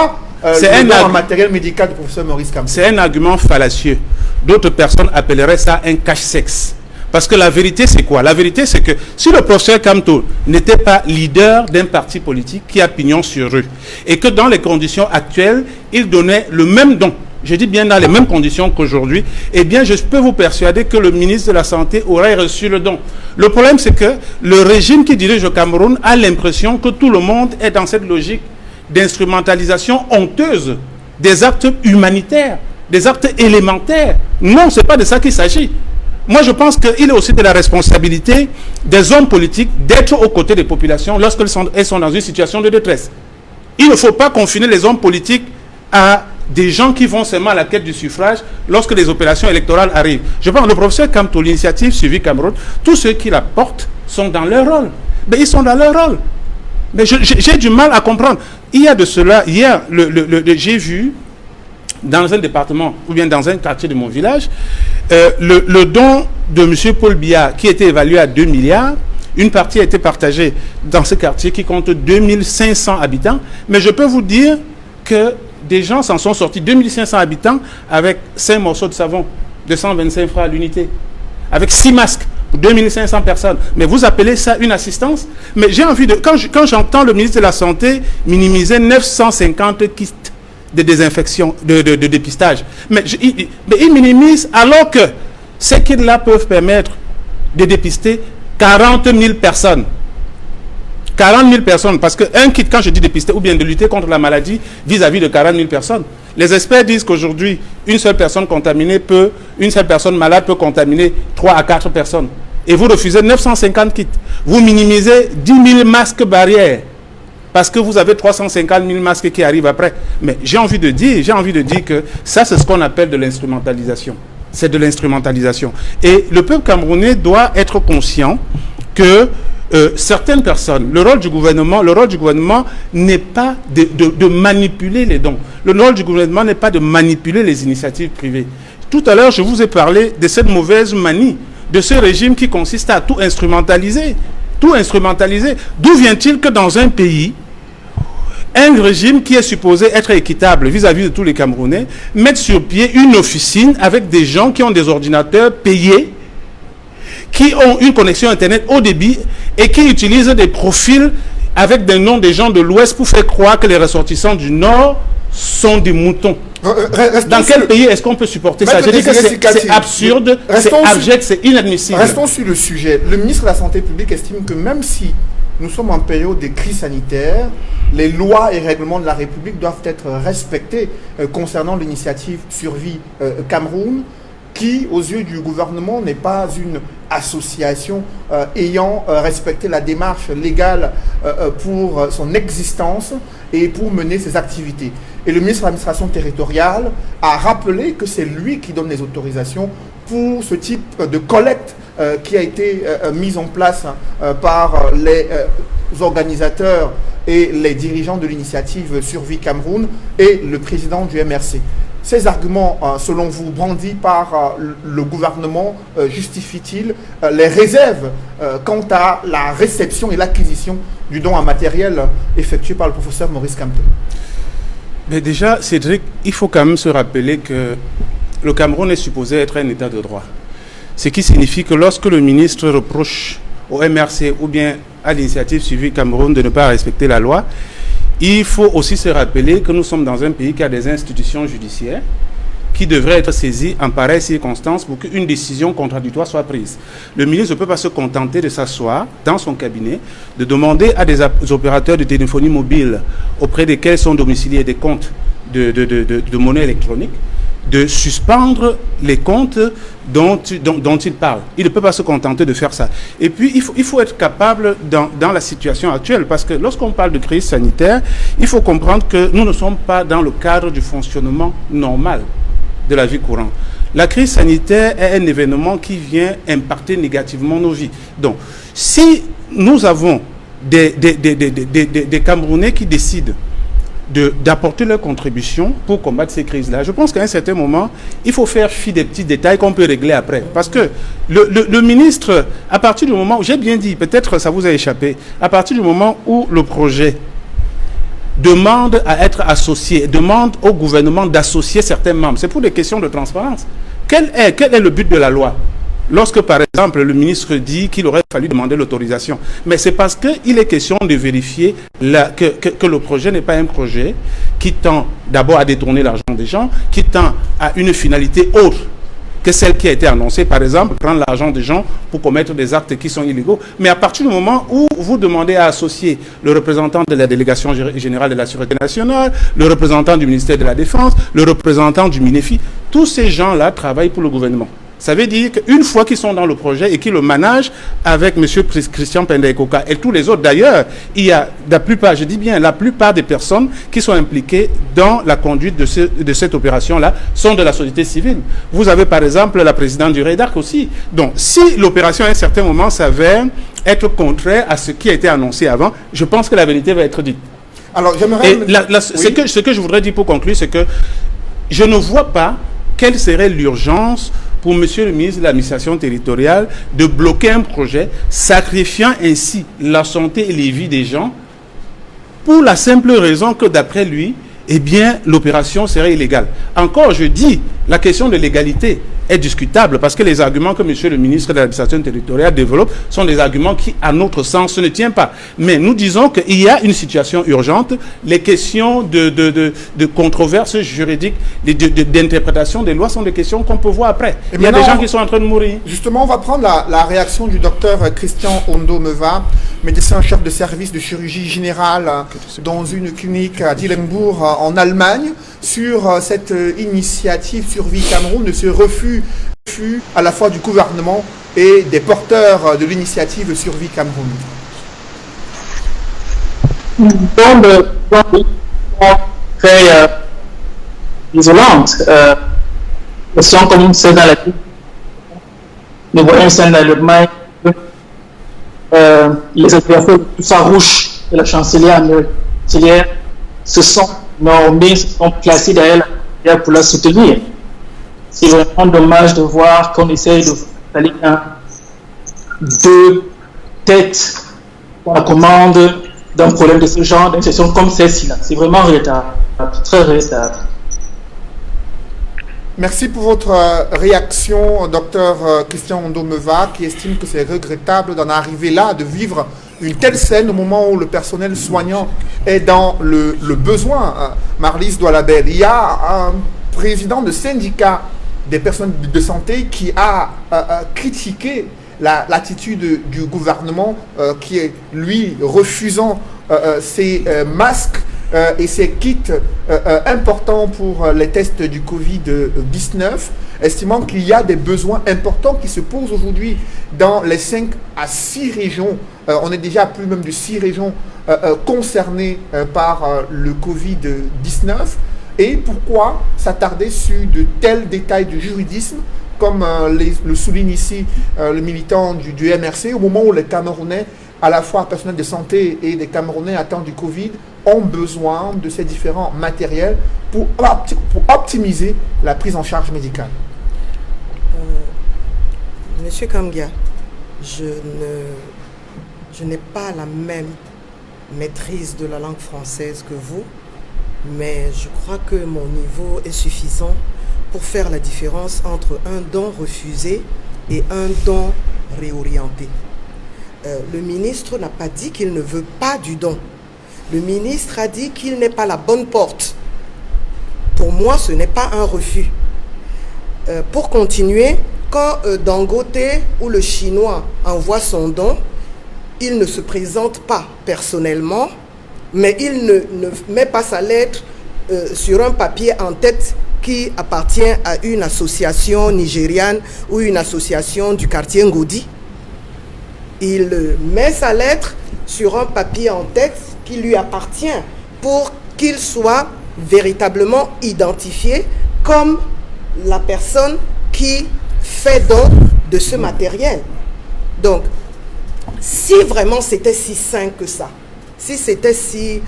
C'est un argument matériel médical du professeur Maurice Kamto. C'est un argument fallacieux. D'autres personnes appelleraient ça un cache-sexe. Parce que la vérité, c'est quoi? La vérité, c'est que si le professeur Kamto n'était pas leader d'un parti politique qui a pignon sur rue, et que dans les conditions actuelles, il donnait le même don, je dis bien dans les mêmes conditions qu'aujourd'hui, eh bien, je peux vous persuader que le ministre de la Santé aurait reçu le don. Le problème, c'est que le régime qui dirige le Cameroun a l'impression que tout le monde est dans cette logique d'instrumentalisation honteuse des actes humanitaires, des actes élémentaires. Non, ce n'est pas de ça qu'il s'agit. Moi, je pense qu'il est aussi de la responsabilité des hommes politiques d'être aux côtés des populations lorsqu'elles sont dans une situation de détresse. Il ne faut pas confiner les hommes politiques à des gens qui vont seulement à la quête du suffrage lorsque les opérations électorales arrivent. Je pense que le professeur Kamto, l'initiative Suivi Cameroun, tous ceux qui la portent sont dans leur rôle. Mais ils sont dans leur rôle. Mais j'ai du mal à comprendre. Il y a de cela, hier, j'ai vu dans un département ou bien dans un quartier de mon village, le don de M. Paul Biya qui était évalué à 2 milliards, une partie a été partagée dans ce quartier qui compte 2500 habitants. Mais je peux vous dire que des gens s'en sont sortis, 2500 habitants, avec 5 morceaux de savon, 225 francs à l'unité, avec 6 masques, pour 2500 personnes. Mais vous appelez ça une assistance? Mais j'ai envie de... Quand j'entends le ministre de la Santé minimiser 950 kits de désinfection, de dépistage, mais il minimise alors que ces kits-là peuvent permettre de dépister 40 000 personnes. 40 000 personnes, parce qu'un kit, quand je dis dépister, ou bien de lutter contre la maladie, vis-à-vis de 40 000 personnes. Les experts disent qu'aujourd'hui, une seule personne malade peut contaminer 3 à 4 personnes. Et vous refusez 950 kits. Vous minimisez 10 000 masques barrières, parce que vous avez 350 000 masques qui arrivent après. Mais j'ai envie de dire que ça, c'est ce qu'on appelle de l'instrumentalisation. C'est de l'instrumentalisation. Et le peuple camerounais doit être conscient que certaines personnes, le rôle du gouvernement n'est pas de manipuler les dons. Le rôle du gouvernement n'est pas de manipuler les initiatives privées. Tout à l'heure, je vous ai parlé de cette mauvaise manie, de ce régime qui consiste à tout instrumentaliser. Tout instrumentaliser. D'où vient-il que dans un pays, un régime qui est supposé être équitable vis-à-vis de tous les Camerounais, mette sur pied une officine avec des gens qui ont des ordinateurs payés, qui ont une connexion Internet haut débit et qui utilisent des profils avec des noms des gens de l'Ouest pour faire croire que les ressortissants du Nord sont des moutons. Dans quel pays est-ce qu'on peut supporter ça? Je dis que c'est absurde, c'est abject, c'est inadmissible. Restons sur le sujet. Le ministre de la Santé publique estime que même si nous sommes en période de crise sanitaire, les lois et règlements de la République doivent être respectés concernant l'initiative Survie Cameroun, qui, aux yeux du gouvernement, n'est pas une association ayant respecté la démarche légale pour son existence et pour mener ses activités. Et le ministre de l'administration territoriale a rappelé que c'est lui qui donne les autorisations pour ce type de collecte qui a été mise en place par les organisateurs et les dirigeants de l'initiative Survie Cameroun et le président du MRC. Ces arguments, selon vous, brandis par le gouvernement, justifient-ils les réserves quant à la réception et l'acquisition du don en matériel effectué par le professeur Maurice Kamto? Mais déjà, Cédric, il faut quand même se rappeler que le Cameroun est supposé être un État de droit. Ce qui signifie que lorsque le ministre reproche au MRC ou bien à l'initiative Suivi Cameroun de ne pas respecter la loi, il faut aussi se rappeler que nous sommes dans un pays qui a des institutions judiciaires qui devraient être saisies en pareille circonstance pour qu'une décision contradictoire soit prise. Le ministre ne peut pas se contenter de s'asseoir dans son cabinet, de demander à des opérateurs de téléphonie mobile auprès desquels sont domiciliés des comptes de monnaie électronique, de suspendre les comptes dont il parle. Il ne peut pas se contenter de faire ça. Et puis, il faut être capable dans la situation actuelle, parce que lorsqu'on parle de crise sanitaire, il faut comprendre que nous ne sommes pas dans le cadre du fonctionnement normal de la vie courante. La crise sanitaire est un événement qui vient impacter négativement nos vies. Donc, si nous avons des Camerounais qui décident d'apporter leur contribution pour combattre ces crises-là, je pense qu'à un certain moment, il faut faire fi des petits détails qu'on peut régler après. Parce que le ministre, à partir du moment où, j'ai bien dit, peut-être ça vous a échappé, à partir du moment où le projet demande à être associé, demande au gouvernement d'associer certains membres, c'est pour des questions de transparence. Quel est le but de la loi? lorsque, par exemple, le ministre dit qu'il aurait fallu demander l'autorisation. Mais c'est parce qu'il est question de vérifier que le projet n'est pas un projet qui tend d'abord à détourner l'argent des gens, qui tend à une finalité autre que celle qui a été annoncée, par exemple, prendre l'argent des gens pour commettre des actes qui sont illégaux. Mais à partir du moment où vous demandez à associer le représentant de la délégation générale de la Sûreté nationale, le représentant du ministère de la Défense, le représentant du MINEFI, tous ces gens-là travaillent pour le gouvernement. Ça veut dire qu'une fois qu'ils sont dans le projet et qu'ils le managent avec M. Christian Pendaykoka et tous les autres, d'ailleurs, il y a la plupart, je dis bien, la plupart des personnes qui sont impliquées dans la conduite de cette opération-là sont de la société civile. Vous avez par exemple la présidente du REDAC aussi. Donc, si l'opération à un certain moment s'avère être contraire à ce qui a été annoncé avant, je pense que la vérité va être dite. Alors, j'aimerais... Ce que je voudrais dire pour conclure, c'est que je ne vois pas quelle serait l'urgence pour monsieur le ministre de l'administration territoriale de bloquer un projet, sacrifiant ainsi la santé et les vies des gens, pour la simple raison que d'après lui, eh bien, l'opération serait illégale. Encore, je dis, la question de l'égalité est discutable parce que les arguments que monsieur le ministre de l'administration territoriale développe sont des arguments qui, à notre sens, ne tiennent pas. Mais nous disons qu'il y a une situation urgente. Les questions de controverses juridiques, d'interprétation des lois sont des questions qu'on peut voir après. Il y a des gens qui sont en train de mourir. Justement, on va prendre la réaction du docteur Christian Ondo-Meva, médecin-chef de service de chirurgie générale dans une clinique à Dillenburg en Allemagne, sur cette initiative Survie Cameroun, de ce refus à la fois du gouvernement et des porteurs de l'initiative Survie Cameroun. Très isolante. Question comme c'est dans la vie. Nous voyons ça dans l'Allemagne. Les adversaires tout farouches de la chancelière américaine se sont normés, se sont placés derrière pour la soutenir. C'est vraiment dommage de voir qu'on essaye de faire deux têtes dans la commande d'un problème de ce genre, d'une situation comme celle-ci-là. C'est vraiment regrettable, très regrettable. Merci pour votre réaction, docteur Christian Ondo-Meva, qui estime que c'est regrettable d'en arriver là, de vivre une telle scène au moment où le personnel soignant est dans le besoin. Marlise Doualabel, il y a un président de syndicat des personnes de santé qui a critiqué l'attitude du gouvernement qui est, lui, refusant ces masques et ces kits importants pour les tests du Covid-19, estimant qu'il y a des besoins importants qui se posent aujourd'hui dans les 5 à 6 régions. On est déjà à plus même de 6 régions concernées par le Covid-19. Et pourquoi s'attarder sur de tels détails du juridisme, comme le souligne ici le militant du MRC, au moment où les Camerounais, à la fois personnels de santé et des Camerounais atteints du Covid, ont besoin de ces différents matériels pour optimiser la prise en charge médicale. Monsieur Kamgia, je n'ai pas la même maîtrise de la langue française que vous, mais je crois que mon niveau est suffisant pour faire la différence entre un don refusé et un don réorienté. Le ministre n'a pas dit qu'il ne veut pas du don. Le ministre a dit qu'il n'est pas la bonne porte. Pour moi, ce n'est pas un refus. Pour continuer, quand Dangote ou le Chinois envoie son don, il ne se présente pas personnellement, mais il ne met pas sa lettre sur un papier en tête qui appartient à une association nigériane ou une association du quartier Ngodi. Il met sa lettre sur un papier en tête qui lui appartient pour qu'il soit véritablement identifié comme la personne qui fait don de ce matériel. Donc, si vraiment c'était si sain que ça, si c'était si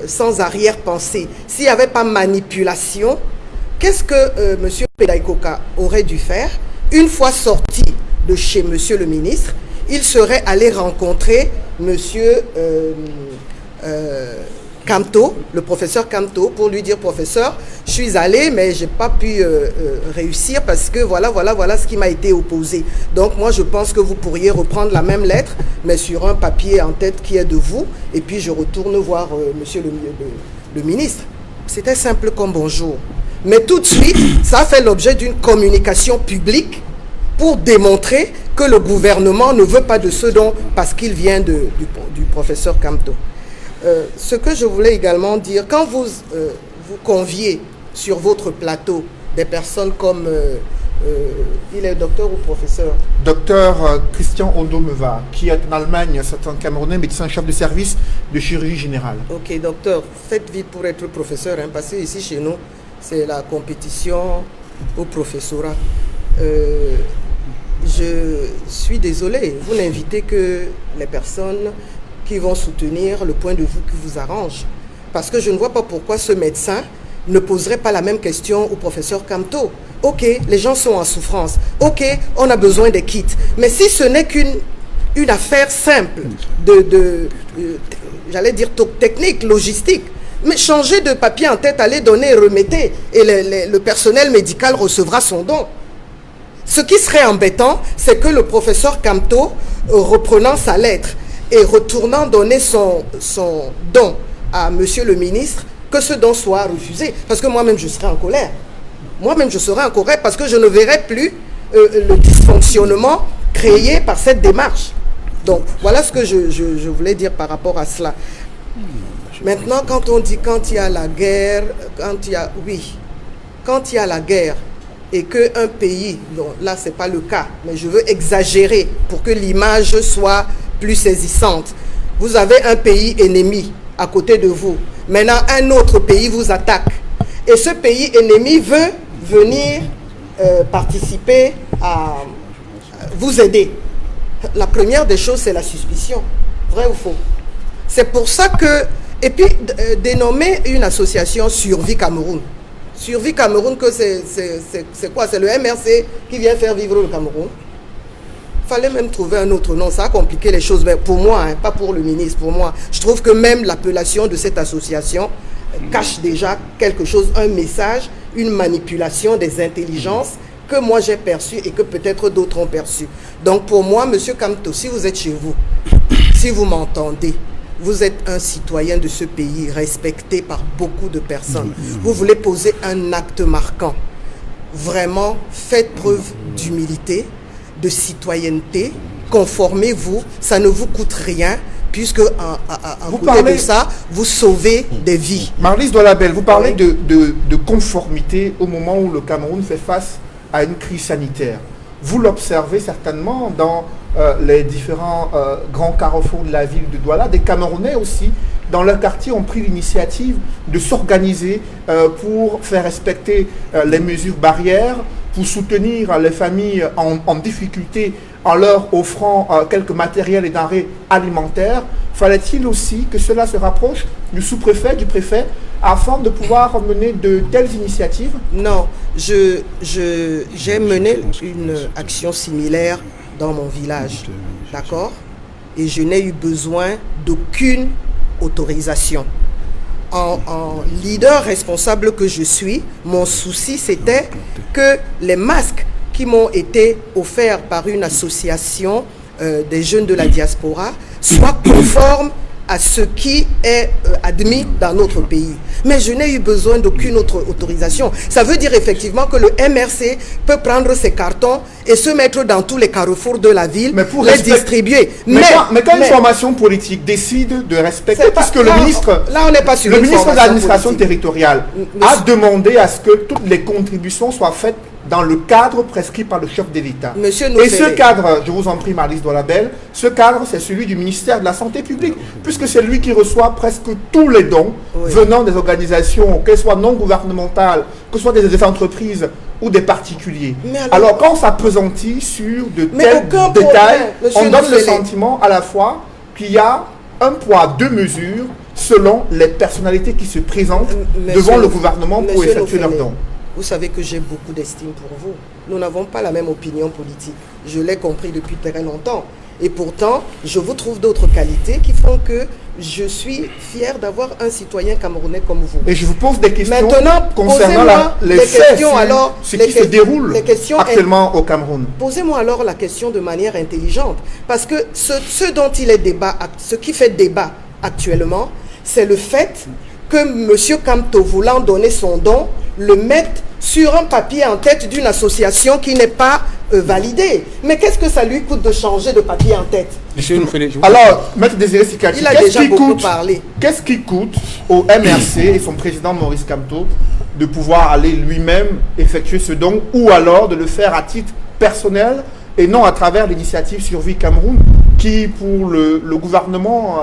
sans arrière-pensée, s'il n'y avait pas manipulation, qu'est-ce que M. Pendaykoka aurait dû faire? Une fois sorti de chez M. le ministre, il serait allé rencontrer M. Kamto, le professeur Kamto, pour lui dire, professeur, je suis allé, mais je n'ai pas pu réussir parce que voilà ce qui m'a été opposé. Donc moi, je pense que vous pourriez reprendre la même lettre, mais sur un papier en tête qui est de vous, et puis je retourne voir monsieur le ministre. C'était simple comme bonjour. Mais tout de suite, ça a fait l'objet d'une communication publique pour démontrer que le gouvernement ne veut pas de ce don parce qu'il vient du professeur Kamto. Ce que je voulais également dire, quand vous conviez sur votre plateau des personnes comme, il est docteur ou professeur? Docteur Christian Ondomeva, qui est en Allemagne, c'est un Camerounais, médecin-chef de service de chirurgie générale. Ok, docteur, faites vite pour être professeur, hein, parce que ici chez nous, c'est la compétition au professorat. Je suis désolé, vous n'invitez que les personnes qui vont soutenir le point de vue qui vous arrange. Parce que je ne vois pas pourquoi ce médecin ne poserait pas la même question au professeur Kamto. Ok, les gens sont en souffrance. Ok, on a besoin des kits. Mais si ce n'est qu'une affaire simple j'allais dire technique, logistique, mais changer de papier en tête, aller donner et remettez, et le personnel médical recevra son don. Ce qui serait embêtant, c'est que le professeur Kamto, reprenant sa lettre et retournant donner son don à monsieur le ministre, que ce don soit refusé. Parce que moi-même, je serais en colère. Moi-même, je serais en colère parce que je ne verrai plus le dysfonctionnement créé par cette démarche. Donc, voilà ce que je voulais dire par rapport à cela. Maintenant, quand on dit quand il y a la guerre, quand il y a la guerre, et qu'un pays, bon, là ce n'est pas le cas, mais je veux exagérer pour que l'image soit plus saisissante. Vous avez un pays ennemi à côté de vous. Maintenant, un autre pays vous attaque. Et ce pays ennemi veut venir participer à vous aider. La première des choses, c'est la suspicion. Vrai ou faux? C'est pour ça que... Et puis, dénommer une association Survie Cameroun. Survie Cameroun, que c'est quoi? C'est le MRC qui vient faire vivre le Cameroun. Il fallait même trouver un autre nom. Ça a compliqué les choses. Mais pour moi, hein, pas pour le ministre, pour moi. Je trouve que même l'appellation de cette association cache déjà quelque chose, un message, une manipulation des intelligences que moi j'ai perçu et que peut-être d'autres ont perçu. Donc pour moi, monsieur Kamto, si vous êtes chez vous, si vous m'entendez, vous êtes un citoyen de ce pays respecté par beaucoup de personnes. Vous voulez poser un acte marquant. Vraiment, faites preuve d'humilité, de citoyenneté, conformez-vous, ça ne vous coûte rien, puisque en côté de ça, vous sauvez des vies. Marlise Dolabel, vous parlez de conformité au moment où le Cameroun fait face à une crise sanitaire. Vous l'observez certainement dans les différents grands carrefours de la ville de Douala. Des Camerounais aussi, dans leur quartier, ont pris l'initiative de s'organiser pour faire respecter les mesures barrières, pour soutenir les familles en difficulté en leur offrant quelques matériels et denrées alimentaires. Fallait-il aussi que cela se rapproche du sous-préfet, du préfet, afin de pouvoir mener de telles initiatives? Non, j'ai mené une action similaire dans mon village, d'accord? Et je n'ai eu besoin d'aucune autorisation. En leader responsable que je suis, mon souci c'était que les masques qui m'ont été offerts par une association des jeunes de la diaspora soient conformes à ce qui est admis dans notre pays. Mais je n'ai eu besoin d'aucune autre autorisation. Ça veut dire effectivement que le MRC peut prendre ses cartons et se mettre dans tous les carrefours de la ville, les distribuer. Mais quand une formation politique décide de respecter, puisque le ministre, là, on n'est pas sur le ministre de l'administration territoriale a demandé à ce que toutes les contributions soient faites dans le cadre prescrit par le chef de l'État. Et ce cadre, je vous en prie, Marlise Dolabel, ce cadre, c'est celui du ministère de la Santé publique, puisque c'est lui qui reçoit presque tous les dons venant des organisations, qu'elles soient non gouvernementales, que ce soit des entreprises ou des particuliers. Alors, quand on s'appesantit sur de tels détails, on donne le sentiment à la fois qu'il y a un poids, deux mesures, selon les personnalités qui se présentent devant le gouvernement pour effectuer leurs dons. Vous savez que j'ai beaucoup d'estime pour vous. Nous n'avons pas la même opinion politique. Je l'ai compris depuis très longtemps. Et pourtant, je vous trouve d'autres qualités qui font que je suis fier d'avoir un citoyen camerounais comme vous. Et je vous pose des questions Maintenant, concernant les faits, questions, alors, ce qui se déroule actuellement au Cameroun. Posez-moi alors la question de manière intelligente. Parce que ce dont il est débat, ce qui fait débat actuellement, c'est le fait que M. Kamto, voulant donner son don, le mette sur un papier en tête d'une association qui n'est pas validée. Mais qu'est-ce que ça lui coûte de changer de papier en tête? Alors, Maître Désiré Sikaki, il a déjà beaucoup parlé. Qu'est-ce qui coûte au MRC et son président Maurice Kamto de pouvoir aller lui-même effectuer ce don, ou alors de le faire à titre personnel et non à travers l'initiative Survie Cameroun, qui pour le gouvernement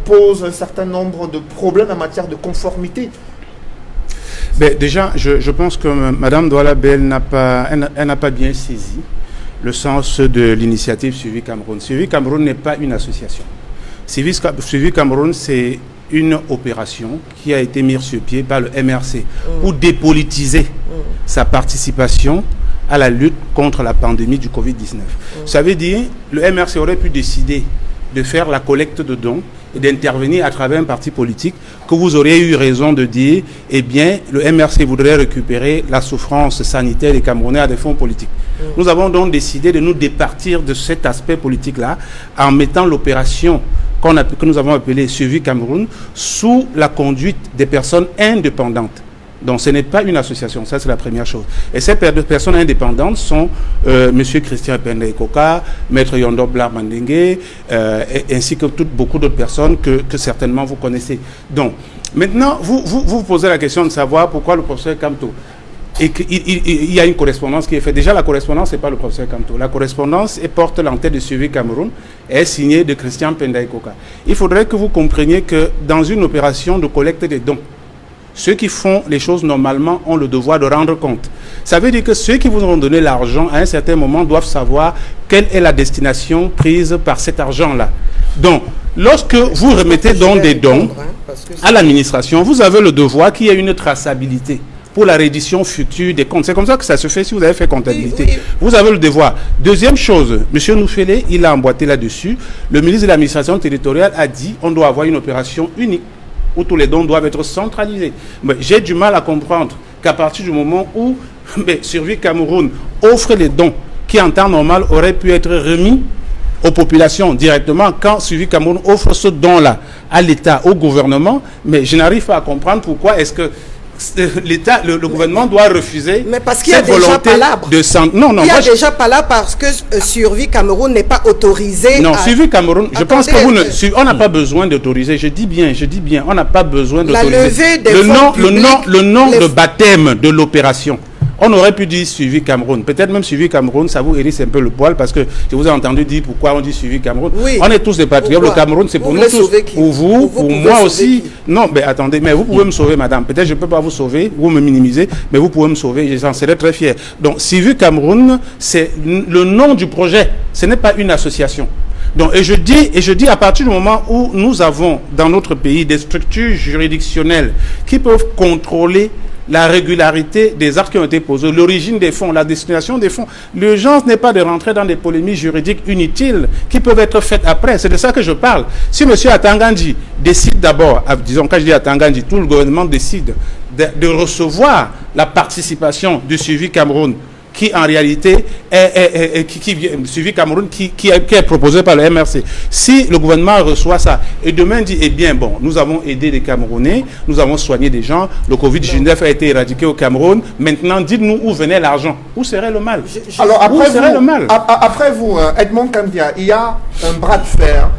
pose un certain nombre de problèmes en matière de conformité? Ben, déjà, je pense que Mme Douala Bell n'a pas bien saisi le sens de l'initiative Suivi Cameroun. Suivi Cameroun n'est pas une association. Suivi Cameroun, c'est une opération qui a été mise sur pied par le MRC pour dépolitiser sa participation à la lutte contre la pandémie du Covid-19. Ça veut dire que le MRC aurait pu décider de faire la collecte de dons et d'intervenir à travers un parti politique, que vous auriez eu raison de dire, eh bien, le MRC voudrait récupérer la souffrance sanitaire des Camerounais à des fonds politiques. Nous avons donc décidé de nous départir de cet aspect politique-là en mettant l'opération que nous avons appelée Suivi Cameroun sous la conduite des personnes indépendantes. Donc ce n'est pas une association, ça c'est la première chose. Et ces personnes indépendantes sont M. Christian Pendaïkoka, Maître Yondo Blar Mandenge, ainsi que beaucoup d'autres personnes que certainement vous connaissez. Donc maintenant, vous posez la question de savoir pourquoi le professeur Kamto. Et qu'il y a une correspondance qui est faite. Déjà, la correspondance, ce n'est pas le professeur Kamto. La correspondance porte l'entête de Suivi Cameroun et est signée de Christian Pendaïkoka. Il faudrait que vous compreniez que dans une opération de collecte des dons, ceux qui font les choses normalement ont le devoir de rendre compte. Ça veut dire que ceux qui vous ont donné l'argent à un certain moment doivent savoir quelle est la destination prise par cet argent-là. Donc, lorsque vous remettez donc des dons à l'administration, vous avez le devoir qu'il y ait une traçabilité pour la reddition future des comptes. C'est comme ça que ça se fait si vous avez fait comptabilité. Oui. Vous avez le devoir. Deuxième chose, M. Noufélé, il a emboîté là-dessus. Le ministre de l'administration territoriale a dit qu'on doit avoir une opération unique, où tous les dons doivent être centralisés. Mais j'ai du mal à comprendre qu'à partir du moment où Survie Cameroun offre les dons qui en temps normal auraient pu être remis aux populations directement, quand Suivi Cameroun offre ce don-là à l'État, au gouvernement, mais je n'arrive pas à comprendre pourquoi est-ce que l'État, le gouvernement doit refuser. Mais parce qu'il y a déjà palabre. Il y a déjà palabre parce que Survie Cameroun n'est pas autorisé. Non, Suivi Cameroun, je pense que on n'a pas besoin d'autoriser. Je dis bien, on n'a pas besoin d'autoriser. La levée des fonds publics, le nom de baptême de l'opération. On aurait pu dire Suivi Cameroun. Peut-être même Suivi Cameroun, ça vous hérisse un peu le poil parce que je vous ai entendu dire pourquoi on dit Suivi Cameroun. Oui. On est tous des patriotes. Le Cameroun, c'est pour nous tous. Pour vous, pour moi aussi. Non, mais attendez, mais vous pouvez me sauver, madame. Peut-être je ne peux pas vous sauver, vous me minimisez, mais vous pouvez me sauver. J'en serais très fier. Donc, Suivi Cameroun, c'est le nom du projet. Ce n'est pas une association. Donc, et je dis à partir du moment où nous avons dans notre pays des structures juridictionnelles qui peuvent contrôler la régularité des actes qui ont été posés, l'origine des fonds, la destination des fonds. L'urgence n'est pas de rentrer dans des polémiques juridiques inutiles qui peuvent être faites après. C'est de ça que je parle. Si M. Atangandji décide d'abord, disons quand je dis Atangandji, tout le gouvernement décide de recevoir la participation du Suivi Cameroun, qui en réalité Suivi Cameroun qui est proposé par le MRC. Si le gouvernement reçoit ça et demain dit, eh bien bon, nous avons aidé les Camerounais, nous avons soigné des gens, le Covid-19 a été éradiqué au Cameroun, maintenant dites-nous où venait l'argent, où serait le mal? Alors après vous, Edmond Kandia, il y a un bras de fer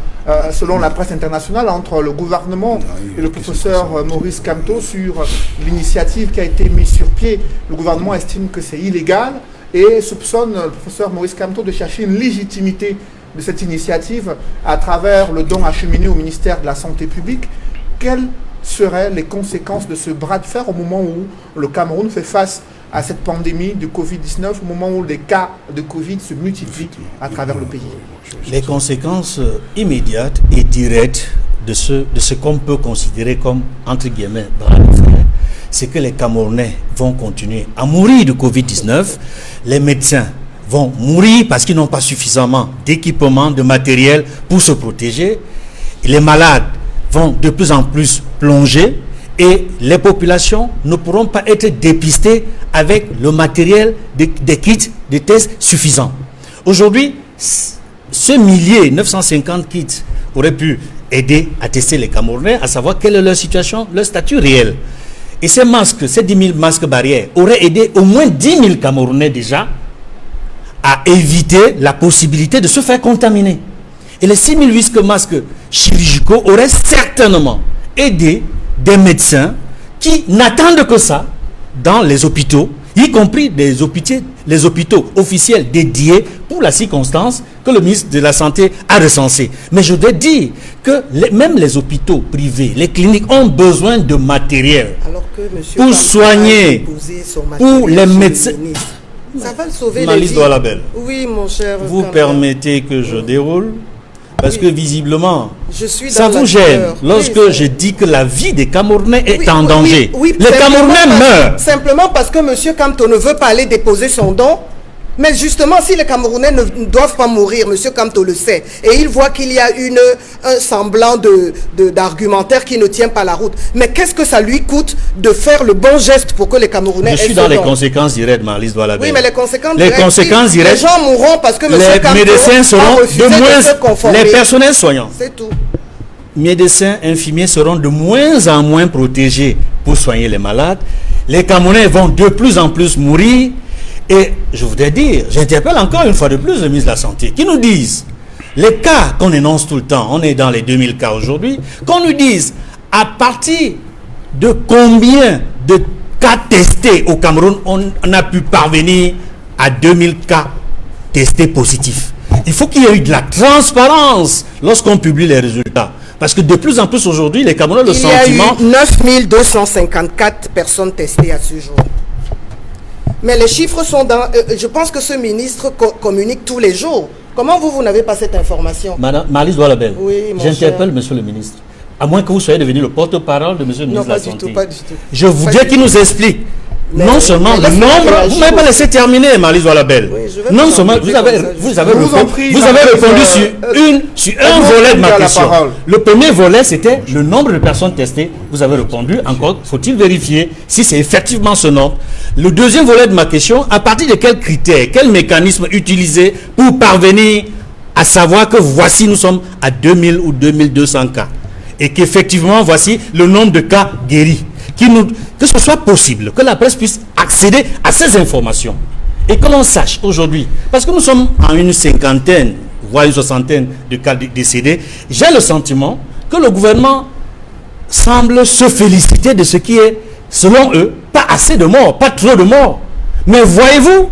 selon la presse internationale, entre le gouvernement et le professeur Maurice Kamto sur l'initiative qui a été mise sur pied. Le gouvernement estime que c'est illégal et soupçonne le professeur Maurice Kamto de chercher une légitimité de cette initiative à travers le don acheminé au ministère de la Santé publique. Quelles seraient les conséquences de ce bras de fer au moment où le Cameroun fait face à cette pandémie de Covid-19, au moment où les cas de Covid se multiplient à travers le pays? Les conséquences immédiates et directes de ce qu'on peut considérer comme, entre guillemets, bras de fer, c'est que les Camerounais vont continuer à mourir de Covid-19. Les médecins vont mourir parce qu'ils n'ont pas suffisamment d'équipement, de matériel pour se protéger. Les malades vont de plus en plus plonger et les populations ne pourront pas être dépistées avec le matériel des kits de tests suffisants. Aujourd'hui, ce millier, 950 kits, aurait pu aider à tester les Camerounais, à savoir quelle est leur situation, leur statut réel. Et ces masques, ces 10 000 masques barrières, auraient aidé au moins 10 000 Camerounais déjà à éviter la possibilité de se faire contaminer. Et les 6 800 masques chirurgicaux auraient certainement aidé des médecins qui n'attendent que ça dans les hôpitaux, y compris les hôpitaux officiels dédiés pour la circonstance que le ministre de la Santé a recensé. Mais je dois dire que même les hôpitaux privés, les cliniques ont besoin de matériel pour soigner, pour les médecins. Ça va le sauver. Malice Doualabel. Oui, mon cher. Vous permettez que je déroule? Parce que visiblement, ça vous gêne lorsque je dis que la vie des Camerounais est en danger. Les Camerounais meurent. Simplement parce que M. Kamto ne veut pas aller déposer son don. Mais justement, si les Camerounais ne doivent pas mourir, M. Kamto le sait, et il voit qu'il y a un semblant d'argumentaire qui ne tient pas la route. Mais qu'est-ce que ça lui coûte de faire le bon geste pour que les Camerounais Je suis dans les conséquences directes, Malice Doualabel. Oui, mais les conséquences directes, les gens mourront parce que M. Kamto les médecins seront de moins, les personnels soignants. C'est tout. Médecins, infirmiers seront de moins en moins protégés pour soigner les malades. Les Camerounais vont de plus en plus mourir. Et je voudrais dire, j'interpelle encore une fois de plus le ministre de la Santé, qui nous dise, les cas qu'on énonce tout le temps, on est dans les 2000 cas aujourd'hui, qu'on nous dise à partir de combien de cas testés au Cameroun on a pu parvenir à 2000 cas testés positifs. Il faut qu'il y ait eu de la transparence lorsqu'on publie les résultats. Parce que de plus en plus aujourd'hui, les Camerounais, le sentiment... Il y a eu 9254 personnes testées à ce jour. Mais les chiffres sont dans... je pense que ce ministre communique tous les jours. Comment vous n'avez pas cette information? Madame Malice Doualabel, oui, j'interpelle monsieur le ministre. À moins que vous soyez devenu le porte-parole de monsieur le ministre de la Santé. Non, pas du tout. Je voudrais qu'il nous explique. Non seulement le nombre, vous ne m'avez pas laissé terminer, Malice Doualabel. Non seulement, vous avez répondu sur un volet de ma question. Le premier volet, c'était le nombre de personnes testées. Vous avez répondu, encore faut-il vérifier si c'est effectivement ce nombre. Le deuxième volet de ma question, à partir de quels critères, quels mécanismes utiliser pour parvenir à savoir que voici, nous sommes à 2000 ou 2200 cas. Et qu'effectivement, voici le nombre de cas guéris. Que ce soit possible, que la presse puisse accéder à ces informations et que l'on sache aujourd'hui, parce que nous sommes en une cinquantaine, voire une soixantaine de cas décédés, j'ai le sentiment que le gouvernement semble se féliciter de ce qui est, selon eux, pas assez de morts, pas trop de morts. Mais voyez-vous,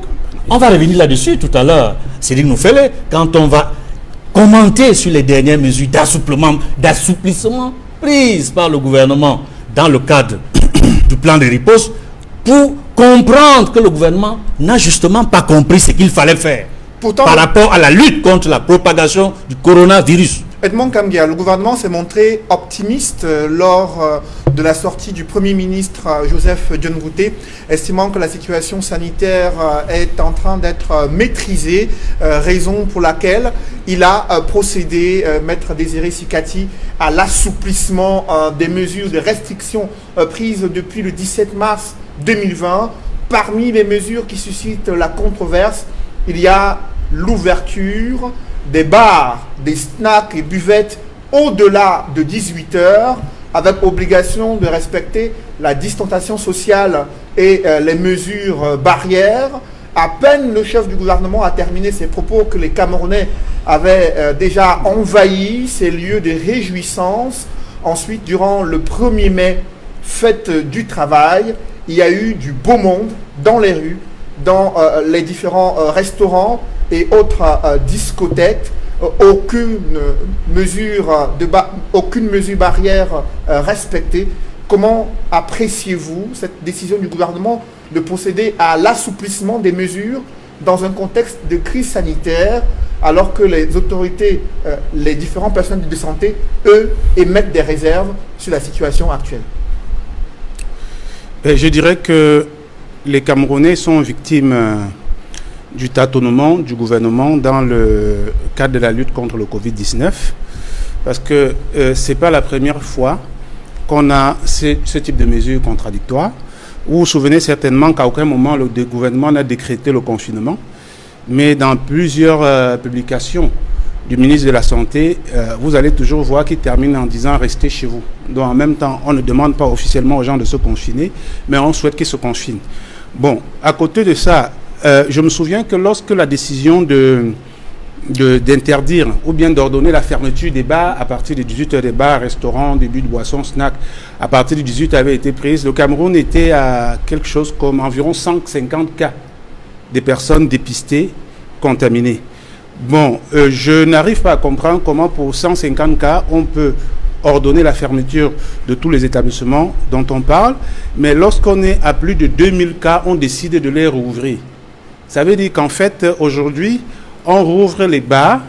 on va revenir là-dessus tout à l'heure, Cédric Noufellet, quand on va commenter sur les dernières mesures d'assouplissement prises par le gouvernement dans le cadre du plan de riposte, pour comprendre que le gouvernement n'a justement pas compris ce qu'il fallait faire par rapport à la lutte contre la propagation du coronavirus. Edmond Kamgia, le gouvernement s'est montré optimiste lors de la sortie du Premier ministre Joseph John Routé, estimant que la situation sanitaire est en train d'être maîtrisée, raison pour laquelle il a procédé, Maître Désiré Sikati, à l'assouplissement des mesures de restriction prises depuis le 17 mars 2020. Parmi les mesures qui suscitent la controverse, il y a l'ouverture des bars, des snacks et buvettes au-delà de 18 heures, avec obligation de respecter la distanciation sociale et les mesures barrières. À peine le chef du gouvernement a terminé ses propos que les Camerounais avaient déjà envahi ces lieux de réjouissance. Ensuite, durant le 1er mai, fête du travail, il y a eu du beau monde dans les rues, dans les différents restaurants et autres discothèques. Aucune mesure barrière respectée. Comment appréciez-vous cette décision du gouvernement de procéder à l'assouplissement des mesures dans un contexte de crise sanitaire, alors que les autorités, les différents personnels de santé, eux, émettent des réserves sur la situation actuelle? Je dirais que les Camerounais sont victimes du tâtonnement du gouvernement dans le cadre de la lutte contre le Covid-19, parce que ce n'est pas la première fois qu'on a ce type de mesures contradictoires. Vous vous souvenez certainement qu'à aucun moment le gouvernement n'a décrété le confinement, mais dans plusieurs publications du ministre de la Santé, vous allez toujours voir qu'il termine en disant « restez chez vous ». Donc en même temps, on ne demande pas officiellement aux gens de se confiner, mais on souhaite qu'ils se confinent. Bon, à côté de ça, je me souviens que lorsque la décision d'interdire ou bien d'ordonner la fermeture des bars à partir de 18h, des bars, restaurants, début de boissons, snacks, à partir de 18h avait été prise, le Cameroun était à quelque chose comme environ 150 cas des personnes dépistées, contaminées. Bon, je n'arrive pas à comprendre comment pour 150 cas, on peut ordonner la fermeture de tous les établissements dont on parle, mais lorsqu'on est à plus de 2000 cas, on décide de les rouvrir. Ça veut dire qu'en fait, aujourd'hui, on rouvre les bars,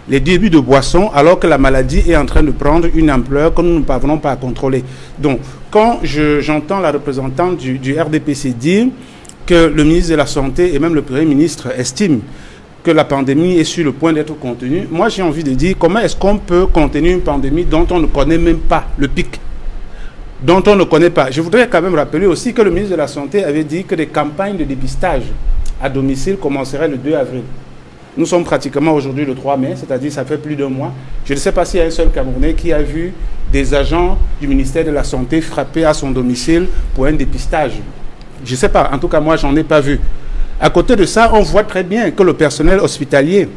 les débits de boissons, alors que la maladie est en train de prendre une ampleur que nous ne parvenons pas à contrôler. Donc, quand j'entends la représentante du RDPC dire que le ministre de la Santé et même le Premier ministre estiment que la pandémie est sur le point d'être contenue, moi j'ai envie de dire comment est-ce qu'on peut contenir une pandémie dont on ne connaît même pas le pic, dont on ne connaît pas. Je voudrais quand même rappeler aussi que le ministre de la Santé avait dit que des campagnes de dépistage à domicile commenceraient le 2 avril. Nous sommes pratiquement aujourd'hui le 3 mai, c'est-à-dire ça fait plus d'un mois. Je ne sais pas s'il y a un seul Camerounais qui a vu des agents du ministère de la Santé frapper à son domicile pour un dépistage. Je ne sais pas, en tout cas moi j'en ai pas vu. À côté de ça, on voit très bien que le personnel hospitalier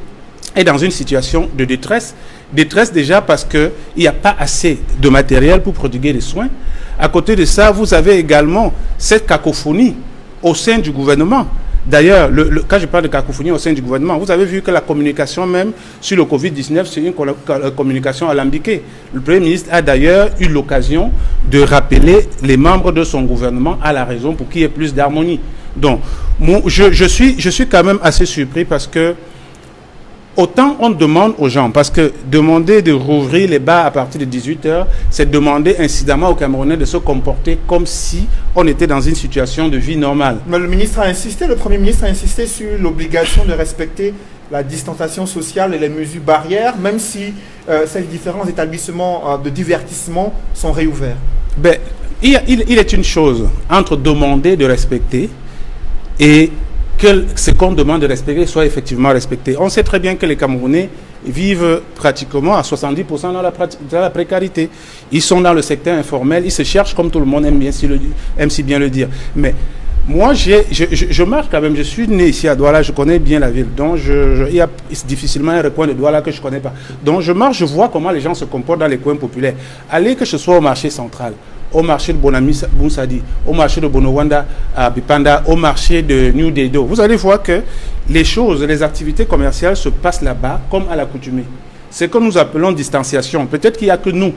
est dans une situation de détresse. Détresse déjà parce qu'il n'y a pas assez de matériel pour prodiguer des soins. À côté de ça, vous avez également cette cacophonie au sein du gouvernement. D'ailleurs, quand je parle de cacophonie au sein du gouvernement, vous avez vu que la communication même sur le Covid-19, c'est une communication alambiquée. Le Premier ministre a d'ailleurs eu l'occasion de rappeler les membres de son gouvernement à la raison pour qu'il y ait plus d'harmonie. Donc, je suis quand même assez surpris parce que autant on demande aux gens, parce que demander de rouvrir les bars à partir de 18h, c'est demander incidemment aux Camerounais de se comporter comme si on était dans une situation de vie normale. Mais le ministre a insisté, le Premier ministre a insisté sur l'obligation de respecter la distanciation sociale et les mesures barrières, même si ces différents établissements de divertissement sont réouverts. Ben, il est une chose entre demander de respecter et que ce qu'on demande de respecter soit effectivement respecté. On sait très bien que les Camerounais vivent pratiquement à 70% dans la précarité. Ils sont dans le secteur informel, ils se cherchent comme tout le monde aime si bien le dire. Mais moi, je marche quand même, je suis né ici à Douala, je connais bien la ville, donc il y a difficilement un recoin de Douala que je ne connais pas. Donc je marche, je vois comment les gens se comportent dans les coins populaires. Allez que ce soit au marché central, au marché de Bonami Bounsadi, au marché de Bonowanda à Bipanda, au marché de New Dedo. Vous allez voir que les activités commerciales se passent là-bas comme à l'accoutumée. C'est que nous appelons distanciation. Peut-être qu'il n'y a que nous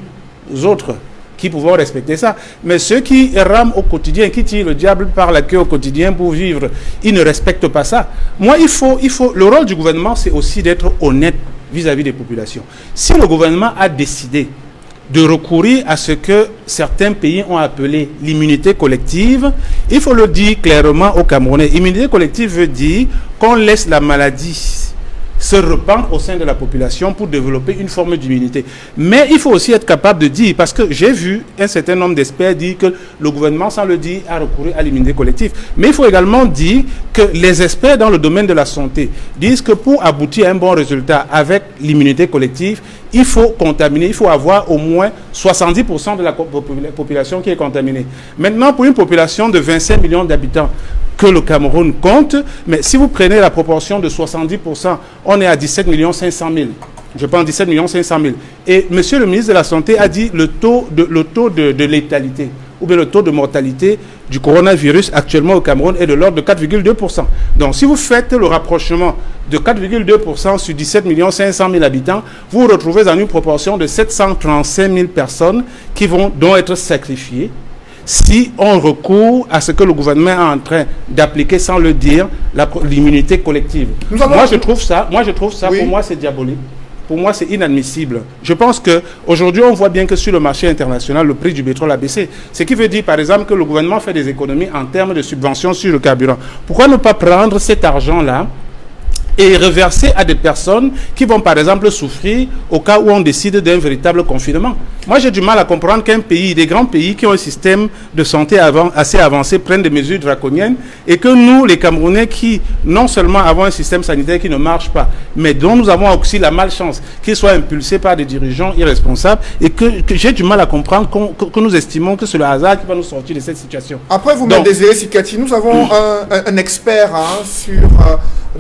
autres qui pouvons respecter ça. Mais ceux qui rament au quotidien, qui tirent le diable par la queue au quotidien pour vivre, ils ne respectent pas ça. Moi, le rôle du gouvernement, c'est aussi d'être honnête vis-à-vis des populations. Si le gouvernement a décidé de recourir à ce que certains pays ont appelé l'immunité collective, il faut le dire clairement aux Camerounais. Immunité collective veut dire qu'on laisse la maladie se répandre au sein de la population pour développer une forme d'immunité. Mais il faut aussi être capable de dire, parce que j'ai vu un certain nombre d'experts dire que le gouvernement, sans le dire, a recouru à l'immunité collective. Mais il faut également dire que les experts dans le domaine de la santé disent que pour aboutir à un bon résultat avec l'immunité collective, il faut contaminer, il faut avoir au moins 70% de la population qui est contaminée. Maintenant, pour une population de 25 millions d'habitants, que le Cameroun compte, mais si vous prenez la proportion de 70%, on est à 17 500 000. Je prends 17 500 000. Et monsieur le ministre de la Santé a dit le taux de létalité, ou bien le taux de mortalité du coronavirus actuellement au Cameroun est de l'ordre de 4,2%. Donc si vous faites le rapprochement de 4,2% sur 17 500 000 habitants, vous vous retrouvez dans une proportion de 735 000 personnes qui vont donc être sacrifiées si on recourt à ce que le gouvernement est en train d'appliquer sans le dire, l'immunité collective. Moi, je trouve ça, oui. Pour moi, c'est diabolique. Pour moi, c'est inadmissible. Je pense qu'aujourd'hui, on voit bien que sur le marché international, le prix du pétrole a baissé. Ce qui veut dire, par exemple, que le gouvernement fait des économies en termes de subventions sur le carburant. Pourquoi ne pas prendre cet argent-là et reverser à des personnes qui vont par exemple souffrir au cas où on décide d'un véritable confinement. Moi j'ai du mal à comprendre qu'un pays, des grands pays qui ont un système de santé assez avancé prennent des mesures draconiennes et que nous les Camerounais qui non seulement avons un système sanitaire qui ne marche pas, mais dont nous avons aussi la malchance qu'il soit impulsé par des dirigeants irresponsables et que j'ai du mal à comprendre que nous estimons que c'est le hasard qui va nous sortir de cette situation. Après vous me désirez Sikati, nous avons un expert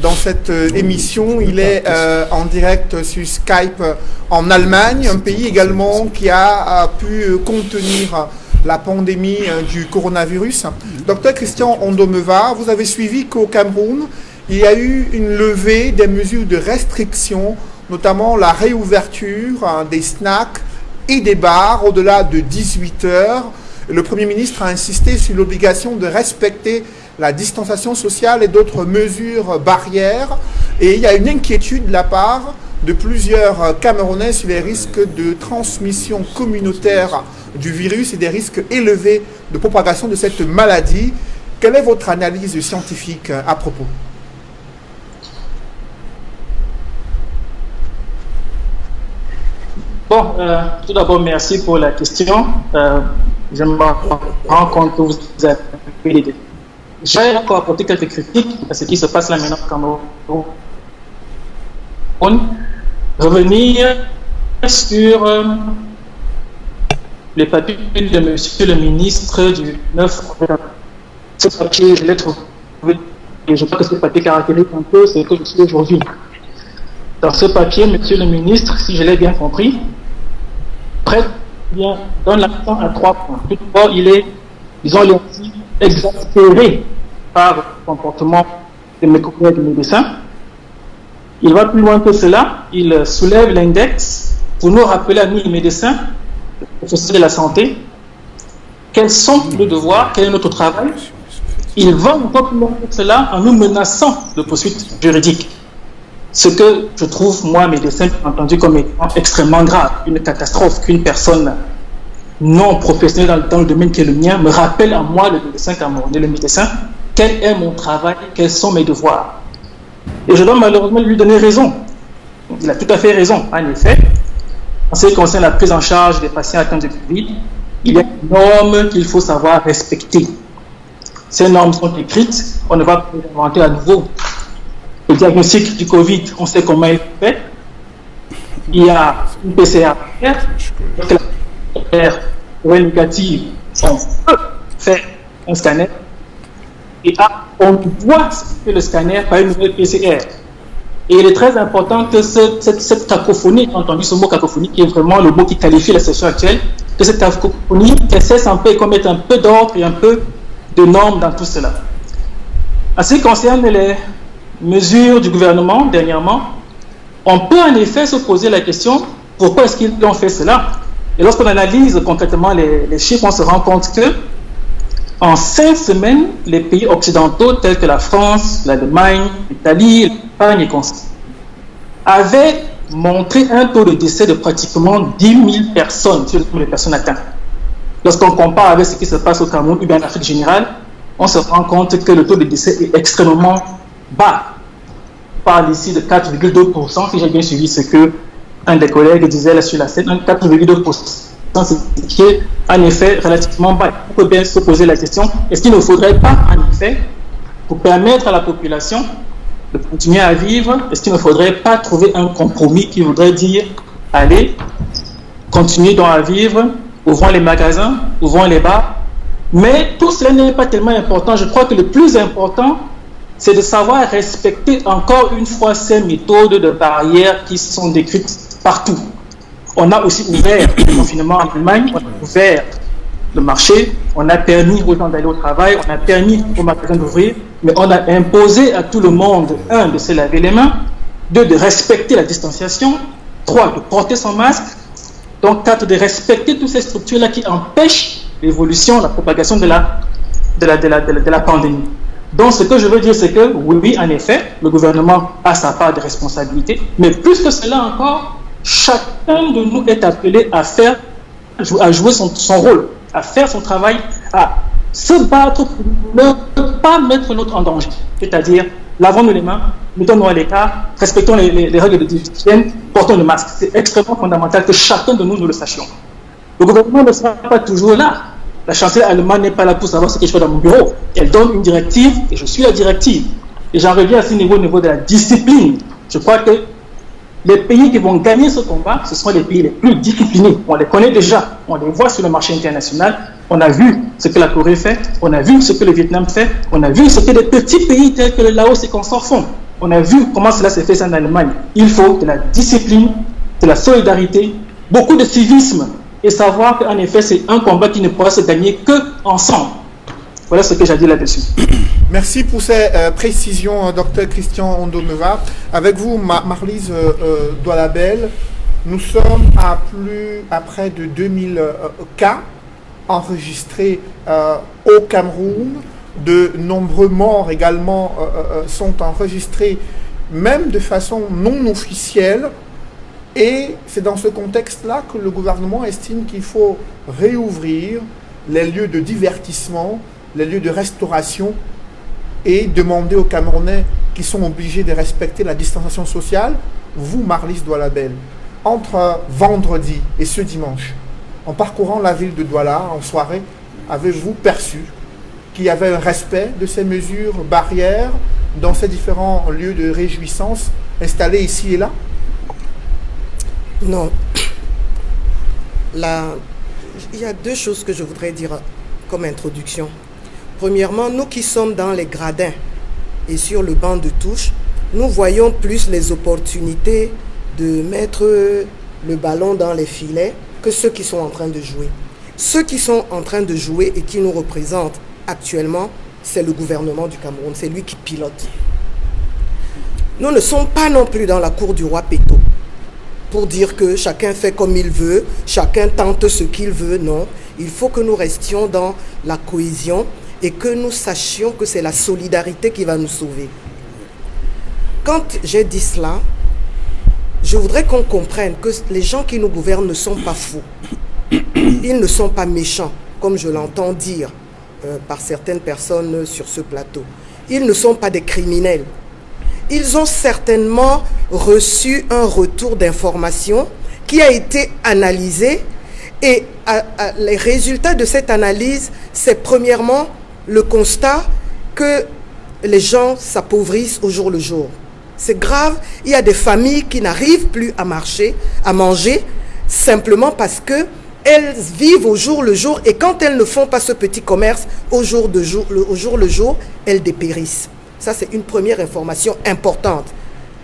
dans cette émission. Il est en direct sur Skype en Allemagne, un pays également qui a pu contenir la pandémie du coronavirus. Docteur Christian Ondomeva, vous avez suivi qu'au Cameroun, il y a eu une levée des mesures de restriction, notamment la réouverture des snacks et des bars au-delà de 18 heures. Le Premier ministre a insisté sur l'obligation de respecter la distanciation sociale et d'autres mesures barrières. Et il y a une inquiétude de la part de plusieurs Camerounais sur les risques de transmission communautaire du virus et des risques élevés de propagation de cette maladie. Quelle est votre analyse scientifique à propos ? Bon, tout d'abord, merci pour la question. Je me rends compte que vous avez l'idée. Je vais encore apporter quelques critiques à ce qui se passe là maintenant au Cameroun. Revenir sur les papiers de monsieur le ministre du 9 avril. Ce papier, je l'ai trouvé et je crois que ce papier caractérise un peu ce que je suis aujourd'hui. Dans ce papier, monsieur le ministre, si je l'ai bien compris, donne l'accent à 3 points. Tout d'abord, il est, disons, exaspéré par le comportement de mes collègues médecins. Il va plus loin que cela, il soulève l'index pour nous rappeler à nous, les médecins, les professionnels de la santé, quels sont nos devoirs, quel est notre travail. Il va encore plus loin que cela en nous menaçant de poursuites juridiques. Ce que je trouve, moi, médecin, entendu comme étant extrêmement grave, une catastrophe qu'une personne non professionnelle dans le domaine qui est le mien me rappelle à moi, le médecin camerounais, le médecin, quel est mon travail, quels sont mes devoirs. Et je dois malheureusement lui donner raison. Il a tout à fait raison, en effet. En ce qui concerne la prise en charge des patients atteints de Covid, il y a des normes qu'il faut savoir respecter. Ces normes sont écrites, on ne va pas les inventer à nouveau. Le diagnostic du Covid, on sait comment il est fait. Il y a une PCR à faire. La PCR négative, on peut faire un scanner. Et on doit faire le scanner par une nouvelle PCR. Et il est très important que cette cacophonie, entendu ce mot cacophonie, qui est vraiment le mot qui qualifie la situation actuelle, que cette cacophonie, qu'elle cesse un peu et qu'on mette un peu d'ordre et un peu de normes dans tout cela. En ce qui concerne les mesures du gouvernement dernièrement, on peut en effet se poser la question pourquoi est-ce qu'ils ont fait cela. Et lorsqu'on analyse concrètement les chiffres, on se rend compte que en 5 semaines, les pays occidentaux tels que la France, l'Allemagne, l'Italie, l'Espagne et consorts avaient montré un taux de décès de pratiquement 10 000 personnes sur les personnes atteintes. Lorsqu'on compare avec ce qui se passe au Cameroun ou bien en Afrique générale, on se rend compte que le taux de décès est extrêmement bas. On parle ici de 4,2%, si j'ai bien suivi ce que un des collègues disait là sur la scène, 4,2%. C'est qui est en effet relativement bas. On peut bien se poser la question, est-ce qu'il ne faudrait pas, en effet, pour permettre à la population de continuer à vivre, est-ce qu'il ne faudrait pas trouver un compromis qui voudrait dire, allez, continuez donc à vivre, ouvrons les magasins, ouvrons les bars, mais tout cela n'est pas tellement important. Je crois que le plus important, c'est de savoir respecter encore une fois ces méthodes de barrières qui sont décrites partout. On a aussi ouvert le confinement en Allemagne, on a ouvert le marché, on a permis aux gens d'aller au travail, on a permis aux magasins d'ouvrir, mais on a imposé à tout le monde, 1, de se laver les mains, 2, de respecter la distanciation, 3, de porter son masque, donc 4, de respecter toutes ces structures-là qui empêchent l'évolution, la propagation de la pandémie. Donc ce que je veux dire, c'est que oui, en effet, le gouvernement a sa part de responsabilité, mais plus que cela encore, chacun de nous est appelé à jouer son rôle, à faire son travail, à se battre pour ne pas mettre l'autre en danger. C'est-à-dire lavons-nous les mains, mettons-nous à l'écart, respectons les règles d'hygiène, portons le masque. C'est extrêmement fondamental que chacun de nous le sachions. Le gouvernement ne sera pas toujours là. La chancelière allemande n'est pas là pour savoir ce que je fais dans mon bureau. Elle donne une directive et je suis la directive. Et j'en reviens à ce niveau, au niveau de la discipline. Je crois que les pays qui vont gagner ce combat, ce sont les pays les plus disciplinés. On les connaît déjà, on les voit sur le marché international. On a vu ce que la Corée fait, on a vu ce que le Vietnam fait, on a vu ce que des petits pays tels que le Laos et consorts font. On a vu comment cela s'est fait en Allemagne. Il faut de la discipline, de la solidarité, beaucoup de civisme et savoir qu'en effet, c'est un combat qui ne pourra se gagner qu'ensemble. Voilà ce que j'ai dit là-dessus. Merci pour ces précisions, Dr Christian Ondomeva. Avec vous, Marlise Doualabel, nous sommes à près de 2000 cas enregistrés au Cameroun. De nombreux morts également sont enregistrés, même de façon non officielle. Et c'est dans ce contexte-là que le gouvernement estime qu'il faut réouvrir les lieux de divertissement, les lieux de restauration et demander aux Camerounais qui sont obligés de respecter la distanciation sociale. Vous, Marlise Doualabel, entre vendredi et ce dimanche, en parcourant la ville de Douala en soirée, avez-vous perçu qu'il y avait un respect de ces mesures barrières dans ces différents lieux de réjouissance installés ici et là? Non. Il y a deux choses que je voudrais dire comme introduction. Premièrement, nous qui sommes dans les gradins et sur le banc de touche, nous voyons plus les opportunités de mettre le ballon dans les filets que ceux qui sont en train de jouer. Ceux qui sont en train de jouer et qui nous représentent actuellement, c'est le gouvernement du Cameroun, c'est lui qui pilote. Nous ne sommes pas non plus dans la cour du roi Péto pour dire que chacun fait comme il veut, chacun tente ce qu'il veut. Non, il faut que nous restions dans la cohésion et que nous sachions que c'est la solidarité qui va nous sauver. Quand j'ai dit cela, je voudrais qu'on comprenne que les gens qui nous gouvernent ne sont pas fous. Ils ne sont pas méchants, comme je l'entends dire par certaines personnes sur ce plateau. Ils ne sont pas des criminels. Ils ont certainement reçu un retour d'information qui a été analysé et les résultats de cette analyse, c'est premièrement le constat que les gens s'appauvrissent au jour le jour. C'est grave, il y a des familles qui n'arrivent plus à manger, simplement parce que elles vivent au jour le jour et quand elles ne font pas ce petit commerce au jour le jour, elles dépérissent. Ça, c'est une première information importante.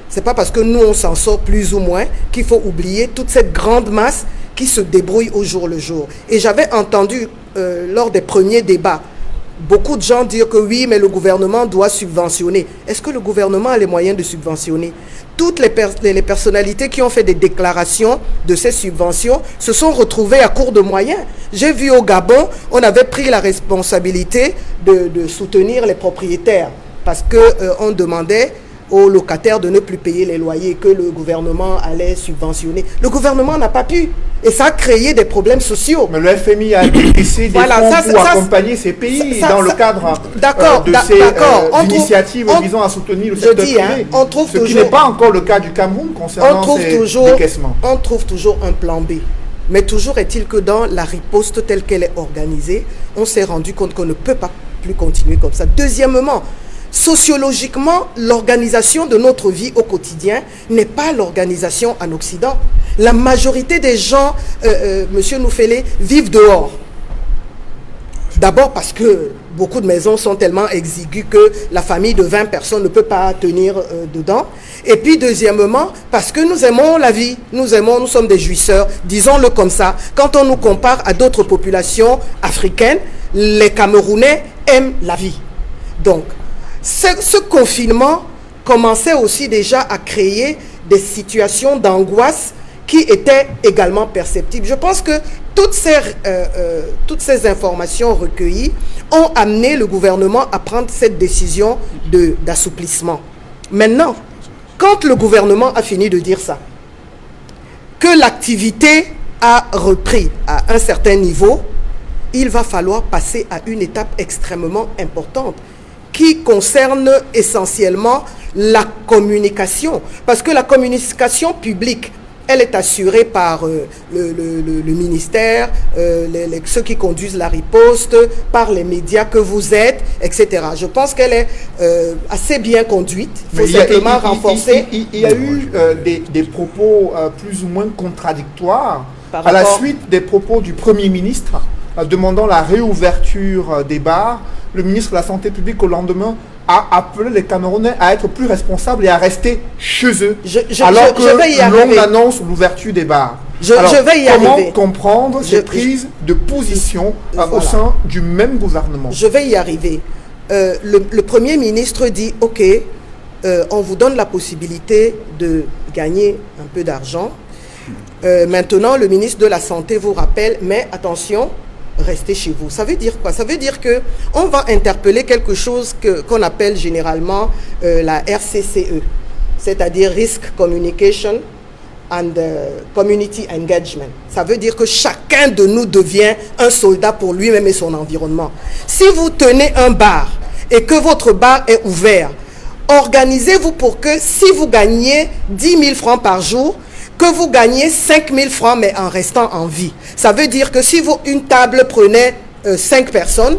Ce n'est pas parce que nous, on s'en sort plus ou moins qu'il faut oublier toute cette grande masse qui se débrouille au jour le jour. Et j'avais entendu, lors des premiers débats, beaucoup de gens dire que oui, mais le gouvernement doit subventionner. Est-ce que le gouvernement a les moyens de subventionner? Toutes les personnalités qui ont fait des déclarations de ces subventions se sont retrouvées à court de moyens. J'ai vu au Gabon, on avait pris la responsabilité de soutenir les propriétaires parce qu'on demandait aux locataires de ne plus payer les loyers que le gouvernement allait subventionner. Le gouvernement n'a pas pu. Et ça a créé des problèmes sociaux. Mais le FMI a décaissé des fonds pour accompagner ces pays dans le cadre de ces initiatives visant à soutenir le secteur privé. Ce qui n'est pas encore le cas du Cameroun concernant ces décaissements. On trouve toujours un plan B. Mais toujours est-il que dans la riposte telle qu'elle est organisée, on s'est rendu compte qu'on ne peut pas plus continuer comme ça. Deuxièmement, sociologiquement, l'organisation de notre vie au quotidien n'est pas l'organisation en Occident. La majorité des gens, Monsieur Noufélé, vivent dehors. D'abord parce que beaucoup de maisons sont tellement exiguës que la famille de 20 personnes ne peut pas tenir dedans. Et puis deuxièmement, parce que nous aimons la vie, nous sommes des jouisseurs, disons-le comme ça. Quand on nous compare à d'autres populations africaines, les Camerounais aiment la vie. Donc, ce confinement commençait aussi déjà à créer des situations d'angoisse qui étaient également perceptibles. Je pense que toutes ces informations recueillies ont amené le gouvernement à prendre cette décision d'assouplissement. Maintenant, quand le gouvernement a fini de dire ça, que l'activité a repris à un certain niveau, il va falloir passer à une étape extrêmement importante, qui concerne essentiellement la communication. Parce que la communication publique, elle est assurée par le ministère, ceux qui conduisent la riposte, par les médias que vous êtes, etc. Je pense qu'elle est assez bien conduite. Il faut simplement renforcer. Il y a eu des propos plus ou moins contradictoires Par à la rapport- suite des propos du Premier ministre demandant la réouverture des bars. Le ministre de la Santé publique, au lendemain, a appelé les Camerounais à être plus responsables et à rester chez eux. Alors je vais y que arriver. l'on annonce l'ouverture des bars. Je vais y comment arriver. comprendre cette Je- prise de position au Voilà. sein du même gouvernement? Je vais y arriver. Le Premier ministre dit, OK, on vous donne la possibilité de gagner un peu d'argent. Maintenant, le ministre de la Santé vous rappelle, mais attention, restez chez vous. Ça veut dire quoi? Ça veut dire que on va interpeller quelque chose qu'on appelle généralement la RCCE, c'est-à-dire Risk Communication and Community Engagement. Ça veut dire que chacun de nous devient un soldat pour lui-même et son environnement. Si vous tenez un bar et que votre bar est ouvert, organisez-vous pour que si vous gagnez 10 000 francs par jour, que vous gagnez 5 000 francs, mais en restant en vie. Ça veut dire que si une table prenait 5 personnes,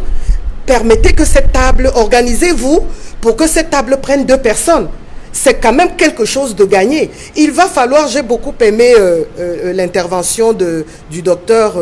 permettez que cette table, organisez-vous pour que cette table prenne 2 personnes. C'est quand même quelque chose de gagné. Il va falloir, j'ai beaucoup aimé l'intervention du docteur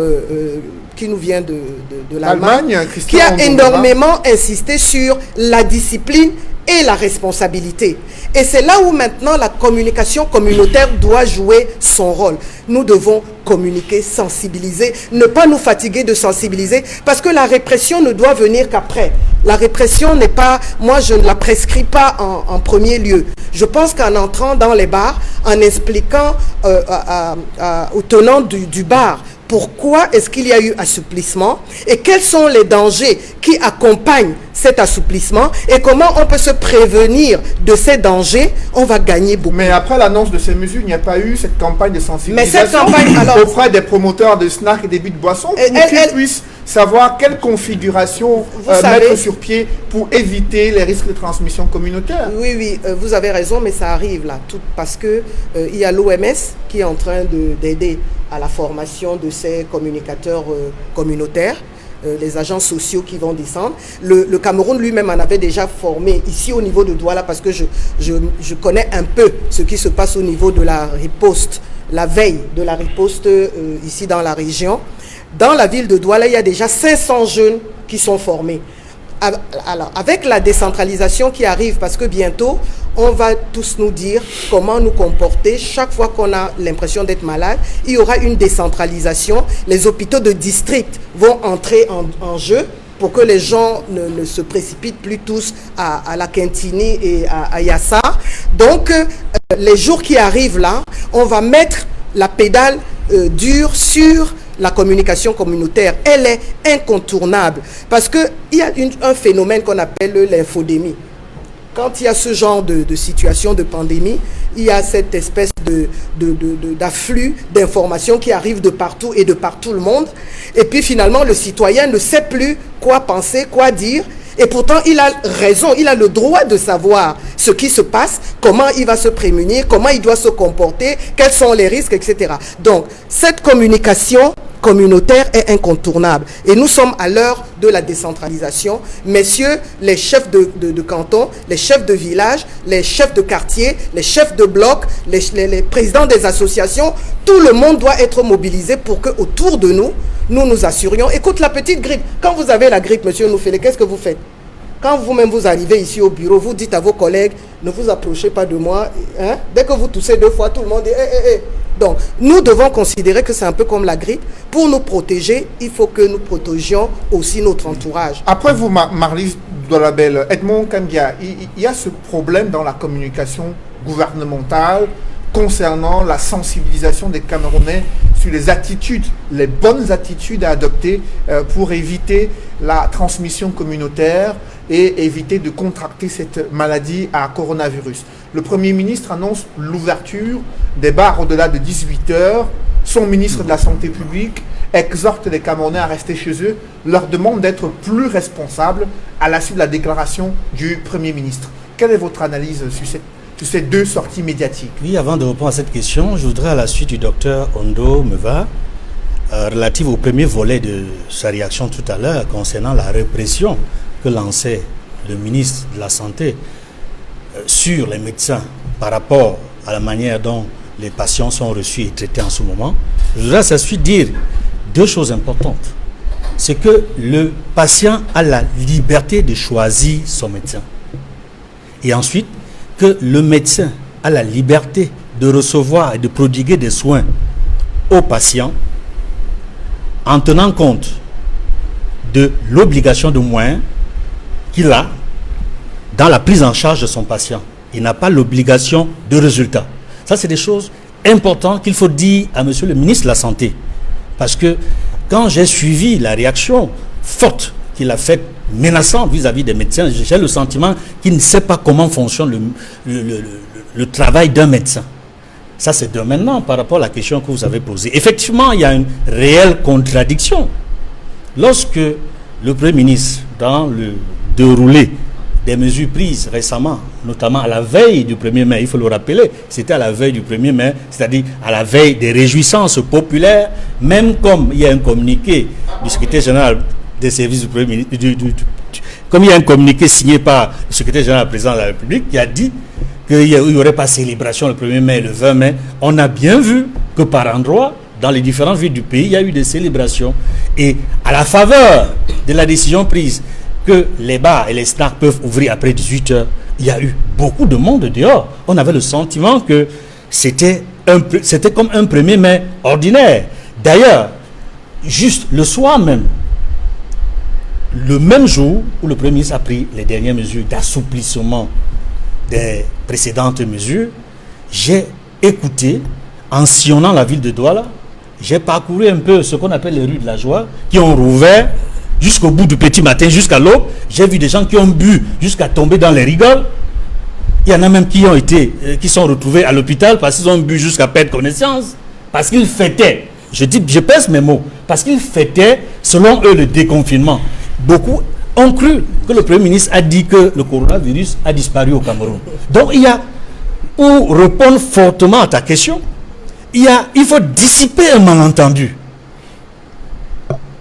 qui nous vient de l'Allemagne, qui a énormément insisté sur la discipline et la responsabilité. Et c'est là où maintenant la communication communautaire doit jouer son rôle. Nous devons communiquer, sensibiliser, ne pas nous fatiguer de sensibiliser, parce que la répression ne doit venir qu'après. La répression n'est pas, moi je ne la prescris pas en premier lieu. Je pense qu'en entrant dans les bars, en expliquant aux tenants du bar, pourquoi est-ce qu'il y a eu assouplissement et quels sont les dangers qui accompagnent cet assouplissement et comment on peut se prévenir de ces dangers, on va gagner beaucoup. Mais après l'annonce de ces mesures, il n'y a pas eu cette campagne de sensibilisation Mais cette campagne, alors, auprès des promoteurs de snacks et des débits de boissons pour qu'ils puissent savoir quelle configuration mettre sur pied pour éviter les risques de transmission communautaire. Oui, vous avez raison, mais ça arrive là, parce que il y a l'OMS qui est en train d'aider à la formation de ces communicateurs communautaires, les agents sociaux qui vont descendre. Le Cameroun lui-même en avait déjà formé ici au niveau de Douala, parce que je connais un peu ce qui se passe au niveau de la riposte, la veille de la riposte ici dans la région. Dans la ville de Douala, il y a déjà 500 jeunes qui sont formés. Alors, avec la décentralisation qui arrive, parce que bientôt, on va tous nous dire comment nous comporter. Chaque fois qu'on a l'impression d'être malade, il y aura une décentralisation. Les hôpitaux de district vont entrer en jeu pour que les gens ne se précipitent plus tous à la Quintini et à Yassa. Donc, les jours qui arrivent là, on va mettre la pédale dure sur la communication communautaire. Elle est incontournable parce qu'il y a un phénomène qu'on appelle l'infodémie. Quand il y a ce genre de situation de pandémie, il y a cette espèce d'afflux d'informations qui arrivent de partout et de par tout le monde. Et puis finalement, le citoyen ne sait plus quoi penser, quoi dire. Et pourtant, il a raison, il a le droit de savoir ce qui se passe, comment il va se prémunir, comment il doit se comporter, quels sont les risques, etc. Donc, cette communication communautaire est incontournable. Et nous sommes à l'heure de la décentralisation. Messieurs, les chefs de canton, les chefs de village, les chefs de quartier, les chefs de bloc, les présidents des associations, tout le monde doit être mobilisé pour que autour de nous, nous assurions. Écoute, la petite grippe, quand vous avez la grippe, monsieur Noufele, qu'est-ce que vous faites? Quand vous-même vous arrivez ici au bureau, vous dites à vos collègues, ne vous approchez pas de moi. Hein? Dès que vous toussez 2 fois, tout le monde dit, Donc, nous devons considérer que c'est un peu comme la grippe. Pour nous protéger, il faut que nous protégions aussi notre entourage. Après vous, Marlise Dolabel, Edmond Kambia, il y a ce problème dans la communication gouvernementale concernant la sensibilisation des Camerounais sur les attitudes, les bonnes attitudes à adopter pour éviter la transmission communautaire et éviter de contracter cette maladie à coronavirus. Le Premier ministre annonce l'ouverture des bars au-delà de 18 heures. Son ministre de la Santé publique exhorte les Camerounais à rester chez eux, leur demande d'être plus responsables à la suite de la déclaration du Premier ministre. Quelle est votre analyse sur ces deux sorties médiatiques? Oui, avant de répondre à cette question, je voudrais à la suite du docteur Ondo Meva, relative au premier volet de sa réaction tout à l'heure concernant la répression que lançait le ministre de la Santé sur les médecins par rapport à la manière dont les patients sont reçus et traités en ce moment. Je voudrais à sa suite dire deux choses importantes. C'est que le patient a la liberté de choisir son médecin. Et ensuite, que le médecin a la liberté de recevoir et de prodiguer des soins aux patients en tenant compte de l'obligation de moyens qu'il a dans la prise en charge de son patient. Il n'a pas l'obligation de résultat. Ça, c'est des choses importantes qu'il faut dire à monsieur le ministre de la Santé. Parce que quand j'ai suivi la réaction forte qu'il a faite, menaçante vis-à-vis des médecins, j'ai le sentiment qu'il ne sait pas comment fonctionne le travail d'un médecin. Ça, c'est de maintenant par rapport à la question que vous avez posée. Effectivement, il y a une réelle contradiction. Lorsque le Premier ministre, dans le déroulé des mesures prises récemment, notamment à la veille du 1er mai, il faut le rappeler, c'était à la veille du 1er mai, c'est-à-dire à la veille des réjouissances populaires, même comme il y a un communiqué du secrétaire général des services du Premier ministre, comme il y a un communiqué signé par le secrétaire général président de la République qui a dit qu'il n'y aurait pas célébration le 1er mai et le 20 mai, on a bien vu que par endroits, dans les différentes villes du pays, il y a eu des célébrations. Et à la faveur de la décision prise que les bars et les snacks peuvent ouvrir après 18 heures, il y a eu beaucoup de monde dehors. On avait le sentiment que c'était comme un 1er mai ordinaire. D'ailleurs, juste le soir même, le même jour où le Premier ministre a pris les dernières mesures d'assouplissement des précédentes mesures, j'ai écouté, en sillonnant la ville de Douala, j'ai parcouru un peu ce qu'on appelle les rues de la joie, qui ont rouvert jusqu'au bout du petit matin, jusqu'à l'aube. J'ai vu des gens qui ont bu jusqu'à tomber dans les rigoles. Il y en a même qui sont retrouvés à l'hôpital parce qu'ils ont bu jusqu'à perdre connaissance, parce qu'ils fêtaient, je pèse mes mots, parce qu'ils fêtaient, selon eux, le déconfinement. Beaucoup ont cru que le Premier ministre a dit que le coronavirus a disparu au Cameroun. Donc il y a, pour répondre fortement à ta question, il faut dissiper un malentendu.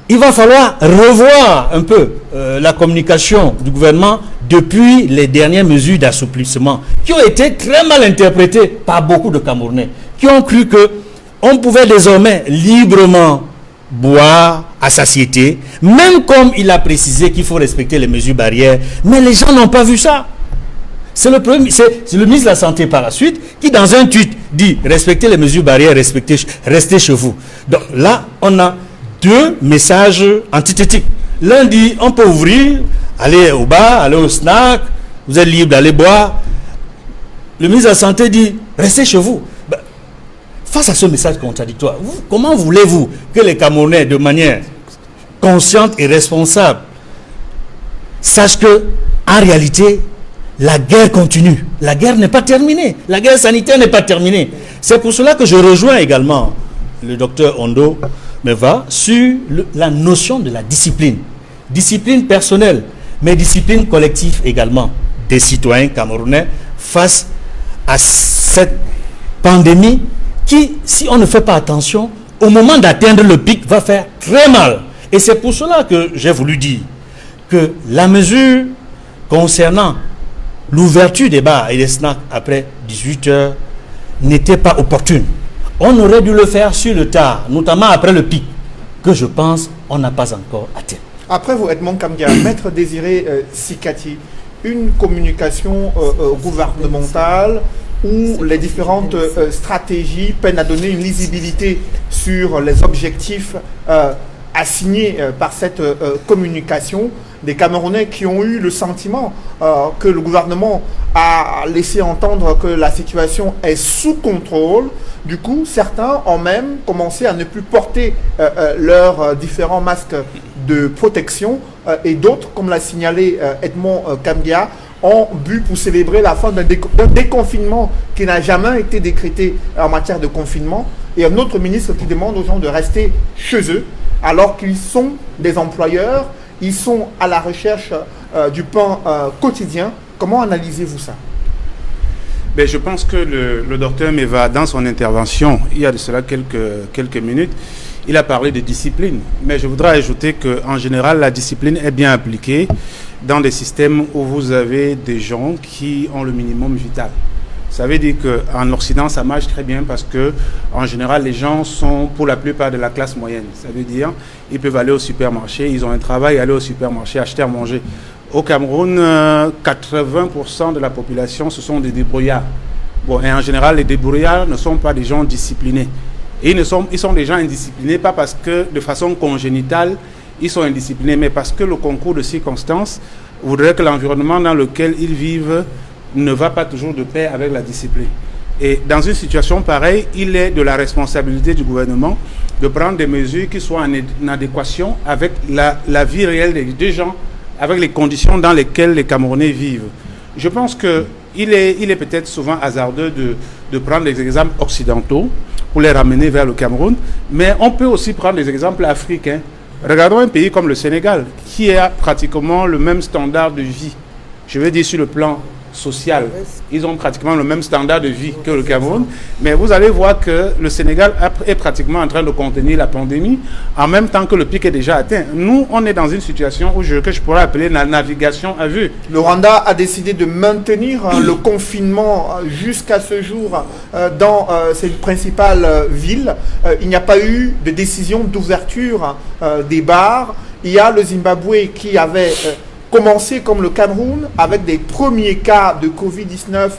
Il va falloir revoir un peu la communication du gouvernement depuis les dernières mesures d'assouplissement qui ont été très mal interprétées par beaucoup de Camerounais qui ont cru qu'on pouvait désormais librement boire à satiété, même comme il a précisé qu'il faut respecter les mesures barrières, mais les gens n'ont pas vu ça. C'est le ministre de la Santé par la suite qui, dans un tweet, dit respectez les mesures barrières, restez chez vous. Donc là, on a deux messages antithétiques. L'un dit on peut ouvrir, aller au bar, aller au snack, vous êtes libre d'aller boire. Le ministre de la Santé dit restez chez vous. Face à ce message contradictoire, comment voulez-vous que les Camerounais, de manière consciente et responsable, sachent que, en réalité, la guerre continue. La guerre n'est pas terminée. La guerre sanitaire n'est pas terminée. C'est pour cela que je rejoins également le docteur Ondo Meva sur la notion de la discipline. Discipline personnelle, mais discipline collective également des citoyens camerounais face à cette pandémie qui, si on ne fait pas attention, au moment d'atteindre le pic, va faire très mal. Et c'est pour cela que j'ai voulu dire que la mesure concernant l'ouverture des bars et des snacks après 18 heures n'était pas opportune. On aurait dû le faire sur le tard, notamment après le pic, que je pense on n'a pas encore atteint. Après vous, Edmond Kamgia, Maître Désiré Sikati, une communication gouvernementale où les différentes stratégies peinent à donner une lisibilité sur les objectifs assignés par cette communication, des Camerounais qui ont eu le sentiment que le gouvernement a laissé entendre que la situation est sous contrôle. Du coup, certains ont même commencé à ne plus porter leurs différents masques de protection et d'autres, comme l'a signalé Edmond Kamgia, ont bu pour célébrer la fin d'un déconfinement qui n'a jamais été décrété en matière de confinement, et un autre ministre qui demande aux gens de rester chez eux. alors qu'ils sont des employeurs, ils sont à la recherche du pain quotidien. Comment analysez-vous ça? Ben, je pense que le docteur Meva, dans son intervention, il y a de cela quelques minutes, il a parlé de discipline. Mais je voudrais ajouter qu'en général, la discipline est bien appliquée dans des systèmes où vous avez des gens qui ont le minimum vital. Ça veut dire qu'en Occident, ça marche très bien parce que, en général, les gens sont pour la plupart de la classe moyenne. Ça veut dire ils peuvent aller au supermarché, ils ont un travail, aller au supermarché, acheter à manger. Au Cameroun, 80% de la population, ce sont des débrouillards. Bon, et en général, les débrouillards ne sont pas des gens disciplinés. Et ils sont des gens indisciplinés, pas parce que, de façon congénitale, ils sont indisciplinés, mais parce que le concours de circonstances voudrait que l'environnement dans lequel ils vivent ne va pas toujours de pair avec la discipline. Et dans une situation pareille, il est de la responsabilité du gouvernement de prendre des mesures qui soient en adéquation avec la vie réelle des gens, avec les conditions dans lesquelles les Camerounais vivent. Je pense qu'il est peut-être souvent hasardeux de prendre des exemples occidentaux pour les ramener vers le Cameroun, mais on peut aussi prendre des exemples africains. Regardons un pays comme le Sénégal, qui a pratiquement le même standard de vie. Je veux dire sur le plan social. Ils ont pratiquement le même standard de vie que le Cameroun, mais vous allez voir que le Sénégal est pratiquement en train de contenir la pandémie en même temps que le pic est déjà atteint. Nous, on est dans une situation que je pourrais appeler la navigation à vue. Le Rwanda a décidé de maintenir le confinement jusqu'à ce jour dans ses principales villes. Il n'y a pas eu de décision d'ouverture des bars. Il y a le Zimbabwe qui avait commencé comme le Cameroun avec des premiers cas de Covid-19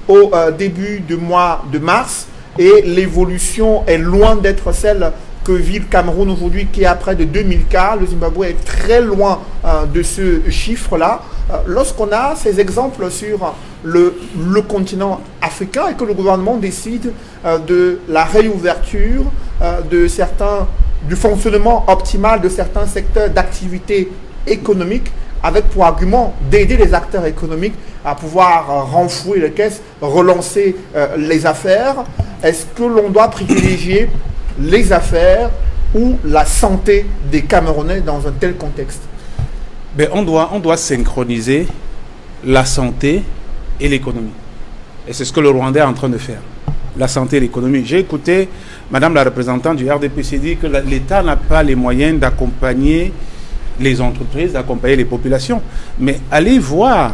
au début du mois de mars, et l'évolution est loin d'être celle que vit le Cameroun aujourd'hui, qui est à près de 2000 cas. Le Zimbabwe est très loin de ce chiffre-là. Lorsqu'on a ces exemples sur le continent africain et que le gouvernement décide de la réouverture du fonctionnement optimal de certains secteurs d'activité économique, avec pour argument d'aider les acteurs économiques à pouvoir renflouer les caisses, relancer les affaires, est-ce que l'on doit privilégier les affaires ou la santé des Camerounais dans un tel contexte? Ben, on doit synchroniser la santé et l'économie. Et c'est ce que le Rwandais est en train de faire. La santé et l'économie. J'ai écouté Madame la représentante du RDPC dire que l'État n'a pas les moyens d'accompagner les entreprises, d'accompagner les populations. Mais allez voir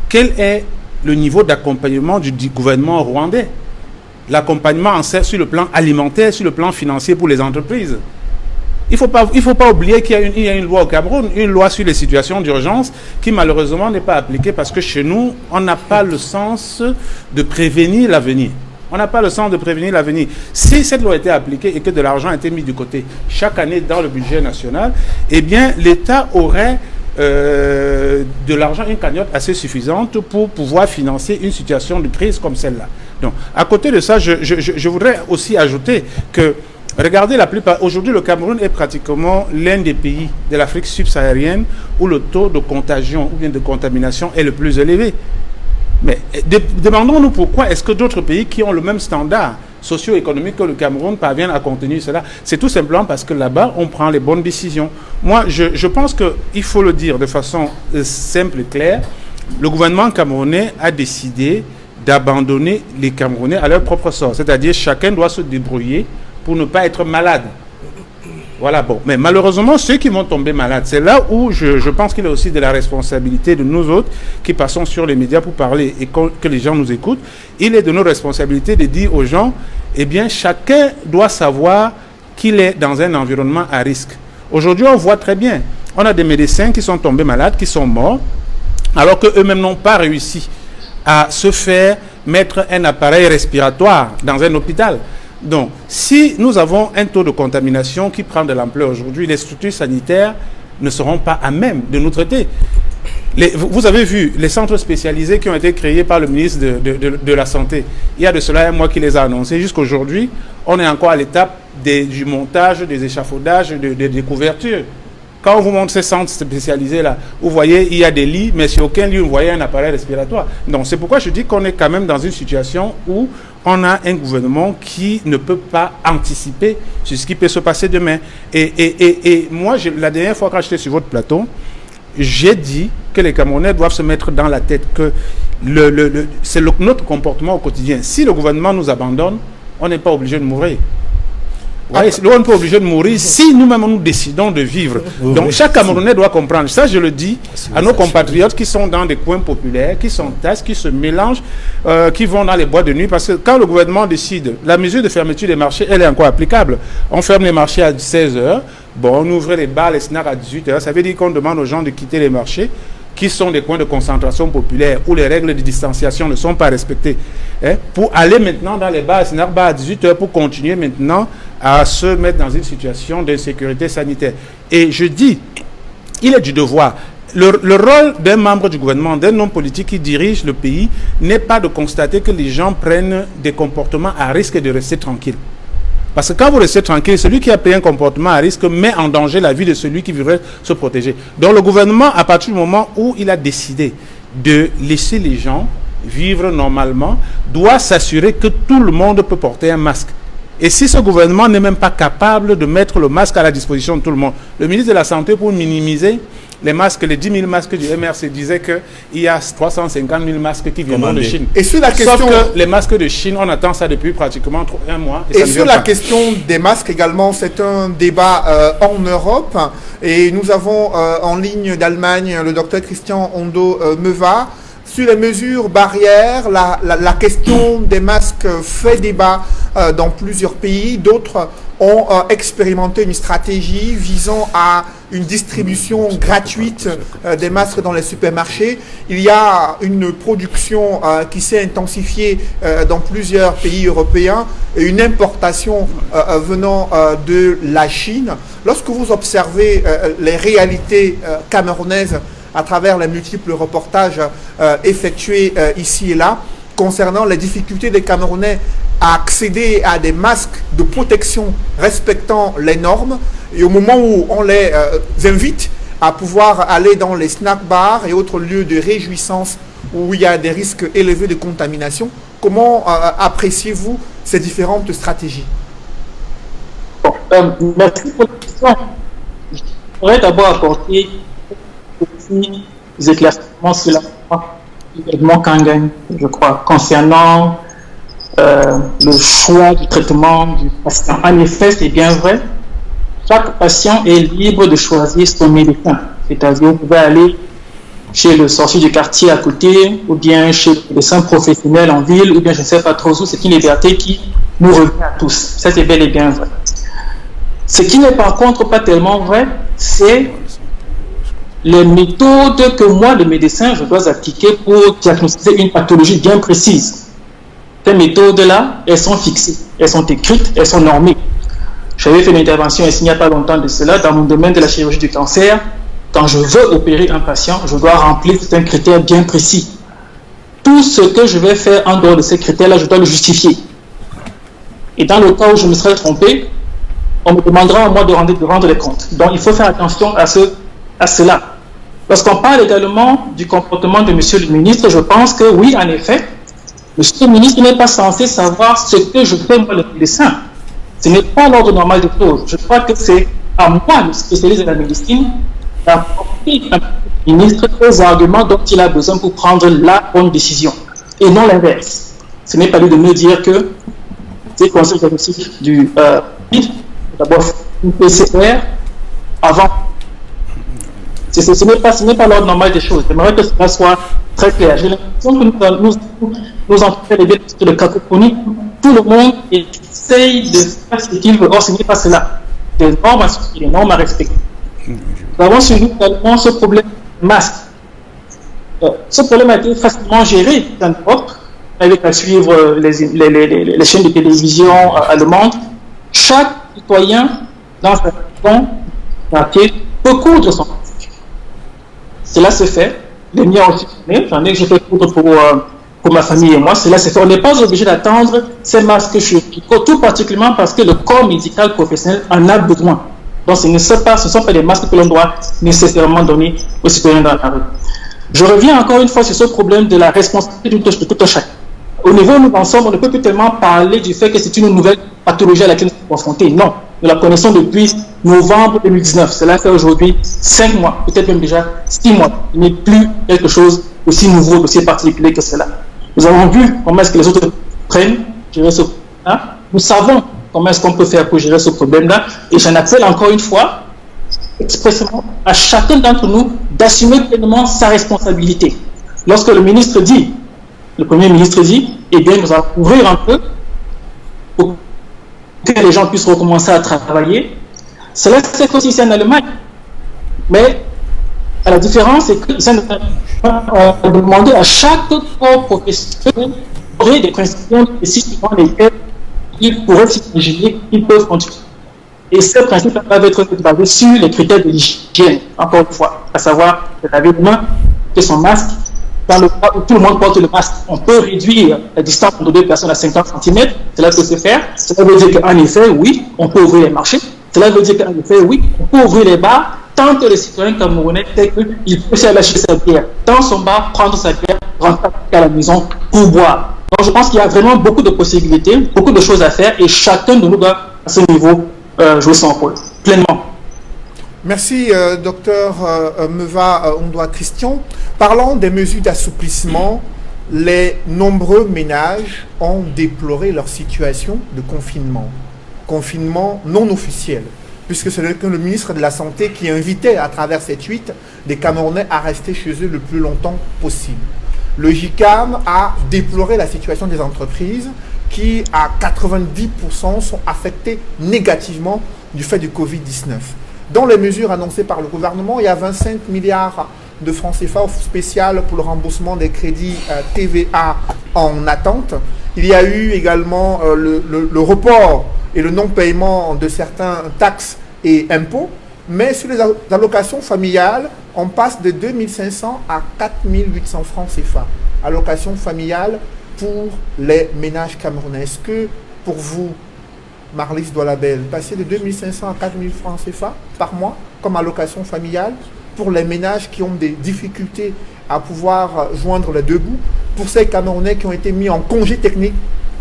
quel est le niveau d'accompagnement du gouvernement rwandais. L'accompagnement sur le plan alimentaire, sur le plan financier pour les entreprises. Il faut pas oublier qu'il y a une loi au Cameroun, une loi sur les situations d'urgence qui malheureusement n'est pas appliquée parce que chez nous, on n'a pas le sens de prévenir l'avenir. On n'a pas le sens de prévenir l'avenir. Si cette loi était appliquée et que de l'argent était mis de côté chaque année dans le budget national, eh bien l'État aurait de l'argent, une cagnotte assez suffisante pour pouvoir financer une situation de crise comme celle-là. Donc, à côté de ça, je voudrais aussi ajouter que, regardez, aujourd'hui, le Cameroun est pratiquement l'un des pays de l'Afrique subsaharienne où le taux de contagion ou bien de contamination est le plus élevé. Mais demandons-nous pourquoi est-ce que d'autres pays qui ont le même standard socio-économique que le Cameroun parviennent à contenir cela. C'est tout simplement parce que là-bas, on prend les bonnes décisions. Moi, je pense qu'il faut le dire de façon simple et claire, le gouvernement camerounais a décidé d'abandonner les Camerounais à leur propre sort. C'est-à-dire chacun doit se débrouiller pour ne pas être malade. Voilà, bon. Mais malheureusement, ceux qui vont tomber malades, c'est là où je pense qu'il est aussi de la responsabilité de nous autres qui passons sur les médias pour parler et que les gens nous écoutent. Il est de nos responsabilités de dire aux gens, eh bien, chacun doit savoir qu'il est dans un environnement à risque. Aujourd'hui, on voit très bien, on a des médecins qui sont tombés malades, qui sont morts, alors qu'eux-mêmes n'ont pas réussi à se faire mettre un appareil respiratoire dans un hôpital. Donc, si nous avons un taux de contamination qui prend de l'ampleur aujourd'hui, les structures sanitaires ne seront pas à même de nous traiter. Vous avez vu les centres spécialisés qui ont été créés par le ministre de la Santé. Il y a de cela un mois qui les a annoncés. Jusqu'aujourd'hui, on est encore à l'étape du montage, des échafaudages, des couvertures. Quand on vous montre ces centres spécialisés-là, vous voyez, il y a des lits, mais sur aucun lit, vous voyez un appareil respiratoire. Donc, c'est pourquoi je dis qu'on est quand même dans une situation où on a un gouvernement qui ne peut pas anticiper sur ce qui peut se passer demain. Et moi, la dernière fois quand j'étais sur votre plateau, j'ai dit que les Camerounais doivent se mettre dans la tête que c'est notre comportement au quotidien. Si le gouvernement nous abandonne, on n'est pas obligé de mourir. On n'est pas obligé de mourir si nous-mêmes nous décidons de vivre. Donc chaque Camerounais doit comprendre. Ça, je le dis à nos compatriotes qui sont dans des coins populaires, qui s'entassent, qui se mélangent, qui vont dans les boîtes de nuit. Parce que quand le gouvernement décide, la mesure de fermeture des marchés, elle est encore applicable. On ferme les marchés à 16h. Bon, on ouvre les bars, les snacks à 18h. Ça veut dire qu'on demande aux gens de quitter les marchés qui sont des coins de concentration populaire où les règles de distanciation ne sont pas respectées, pour aller maintenant dans les bars, snack bars à 18h pour continuer maintenant à se mettre dans une situation d'insécurité sanitaire. Et je dis, il est du devoir. Le rôle d'un membre du gouvernement, d'un homme politique qui dirige le pays, n'est pas de constater que les gens prennent des comportements à risque de rester tranquilles. Parce que quand vous restez tranquille, celui qui a pris un comportement à risque met en danger la vie de celui qui voudrait se protéger. Donc le gouvernement, à partir du moment où il a décidé de laisser les gens vivre normalement, doit s'assurer que tout le monde peut porter un masque. Et si ce gouvernement n'est même pas capable de mettre le masque à la disposition de tout le monde, le ministre de la Santé, pour minimiser les masques, les 10 000 masques du MRC, disait qu'il y a 350 000 masques qui viendront de Chine. Et sur la question... Sauf que les masques de Chine, on attend ça depuis pratiquement un mois. Et sur la question des masques également, c'est un débat en Europe. Et nous avons en ligne d'Allemagne le docteur Christian Ondo Meva. Sur les mesures barrières, la question des masques fait débat dans plusieurs pays. D'autres ont expérimenté une stratégie visant à une distribution gratuite des masques dans les supermarchés. Il y a une production qui s'est intensifiée dans plusieurs pays européens et une importation venant de la Chine. Lorsque vous observez les réalités camerounaises à travers les multiples reportages effectués ici et là, concernant les difficultés des Camerounais à accéder à des masques de protection respectant les normes, et au moment où on les invite à pouvoir aller dans les snack bars et autres lieux de réjouissance où il y a des risques élevés de contamination, comment appréciez-vous ces différentes stratégies? Merci pour la question. Je voudrais d'abord apporter des éclaircissements sur l'événement Kangan, je crois, concernant le choix du traitement du patient. En effet, c'est bien vrai, chaque patient est libre de choisir son médecin. C'est-à-dire, vous pouvez aller chez le sorcier du quartier à côté, ou bien chez le médecin professionnel en ville, ou bien je ne sais pas trop où. C'est une liberté qui nous revient à tous. Ça, c'est bel et bien vrai. Ce qui n'est par contre pas tellement vrai, c'est les méthodes que moi, le médecin, je dois appliquer pour diagnostiquer une pathologie bien précise. Ces méthodes-là, elles sont fixées, elles sont écrites, elles sont normées. J'avais fait une intervention ici il n'y a pas longtemps de cela dans mon domaine de la chirurgie du cancer. Quand je veux opérer un patient, je dois remplir certains critères bien précis. Tout ce que je vais faire en dehors de ces critères-là, je dois le justifier. Et dans le cas où je me serais trompé, on me demandera à moi de rendre les comptes. Donc il faut faire attention à cela. Lorsqu'on parle également du comportement de monsieur le ministre, je pense que oui, en effet, monsieur le ministre n'est pas censé savoir ce que je fais moi le médecin. Ce n'est pas l'ordre normal des choses. Je crois que c'est à moi, le spécialiste de la médecine, d'apporter un ministre aux arguments dont il a besoin pour prendre la bonne décision, et non l'inverse. Ce n'est pas lui de me dire que c'est conseil diagnostic du d'abord une PCR avant. Ce n'est pas l'ordre normal des choses. J'aimerais que cela soit très clair. J'ai l'impression que nous en faisons le cacophonie. Tout le monde essaye de faire ce qu'il veut. Or, ce n'est pas cela. Des normes à suivre, des normes à respecter. Nous avons suivi également ce problème de masque. Ce problème a été facilement géré en Europe, avec à suivre les chaînes de télévision allemandes. Chaque citoyen, dans sa région, peut coudre son masque. Cela se fait. Les miens aussi, j'ai fait coudre pour ma famille et moi. Cela se fait. On n'est pas obligé d'attendre ces masques chirurgicaux, tout particulièrement parce que le corps médical professionnel en a besoin. Donc ce ne sont pas des masques que l'on doit nécessairement donner aux citoyens dans la rue. Je reviens encore une fois sur ce problème de la responsabilité de tout un chacun. au niveau où nous en sommes, on ne peut plus tellement parler du fait que c'est une nouvelle pathologie à laquelle nous sommes confrontés. Non, nous la connaissons depuis novembre 2019. Cela fait aujourd'hui 5 mois, peut-être même déjà 6 mois. Il n'est plus quelque chose aussi nouveau, aussi particulier que cela. Nous avons vu comment est-ce que les autres prennent, gérer ce problème-là. Nous savons comment est-ce qu'on peut faire pour gérer ce problème-là. Et j'en appelle encore une fois, expressément, à chacun d'entre nous d'assumer pleinement sa responsabilité. Lorsque le ministre dit, le Premier ministre dit, eh bien, nous allons ouvrir un peu pour que les gens puissent recommencer à travailler. Cela s'est fait aussi ici en Allemagne. Mais la différence, c'est que on a demandé à chaque corps professionnel des principes précis dans lesquels ils pourraient s'imaginer qu'ils peuvent continuer. Et ces principes peuvent être basés sur les critères de l'hygiène, encore une fois, à savoir laver les mains, porter son masque. Dans le cas où tout le monde porte le masque, on peut réduire la distance entre deux personnes à 50 cm. Cela peut se faire. Cela veut dire qu'en effet, oui, on peut ouvrir les marchés. Cela veut dire qu'en effet, oui, on peut ouvrir les bars tant que le citoyen camerounais sait qu'il peut aller acheter sa bière dans son bar, prendre sa bière, rentrer à la maison pour boire. Donc je pense qu'il y a vraiment beaucoup de possibilités, beaucoup de choses à faire et chacun de nous doit, à ce niveau, jouer son rôle pleinement. Merci, docteur Meva Ondoa Christian. Parlant des mesures d'assouplissement, les nombreux ménages ont déploré leur situation de confinement non officiel, puisque c'est le ministre de la Santé qui invitait à travers cette tweet des Camerounais à rester chez eux le plus longtemps possible. Le JICAM a déploré la situation des entreprises qui, à 90%, sont affectées négativement du fait du Covid-19. Dans les mesures annoncées par le gouvernement, il y a 25 milliards de francs CFA spécial pour le remboursement des crédits TVA en attente. Il y a eu également le report et le non-paiement de certains taxes et impôts. Mais sur les allocations familiales, on passe de 2500 à 4800 francs CFA. Allocation familiale pour les ménages camerounais. Est-ce que pour vous, Marlys Doualabel, passer de 2500 à 4000 francs CFA par mois comme allocation familiale pour les ménages qui ont des difficultés à pouvoir joindre les deux bouts, pour ces Camerounais qui ont été mis en congé technique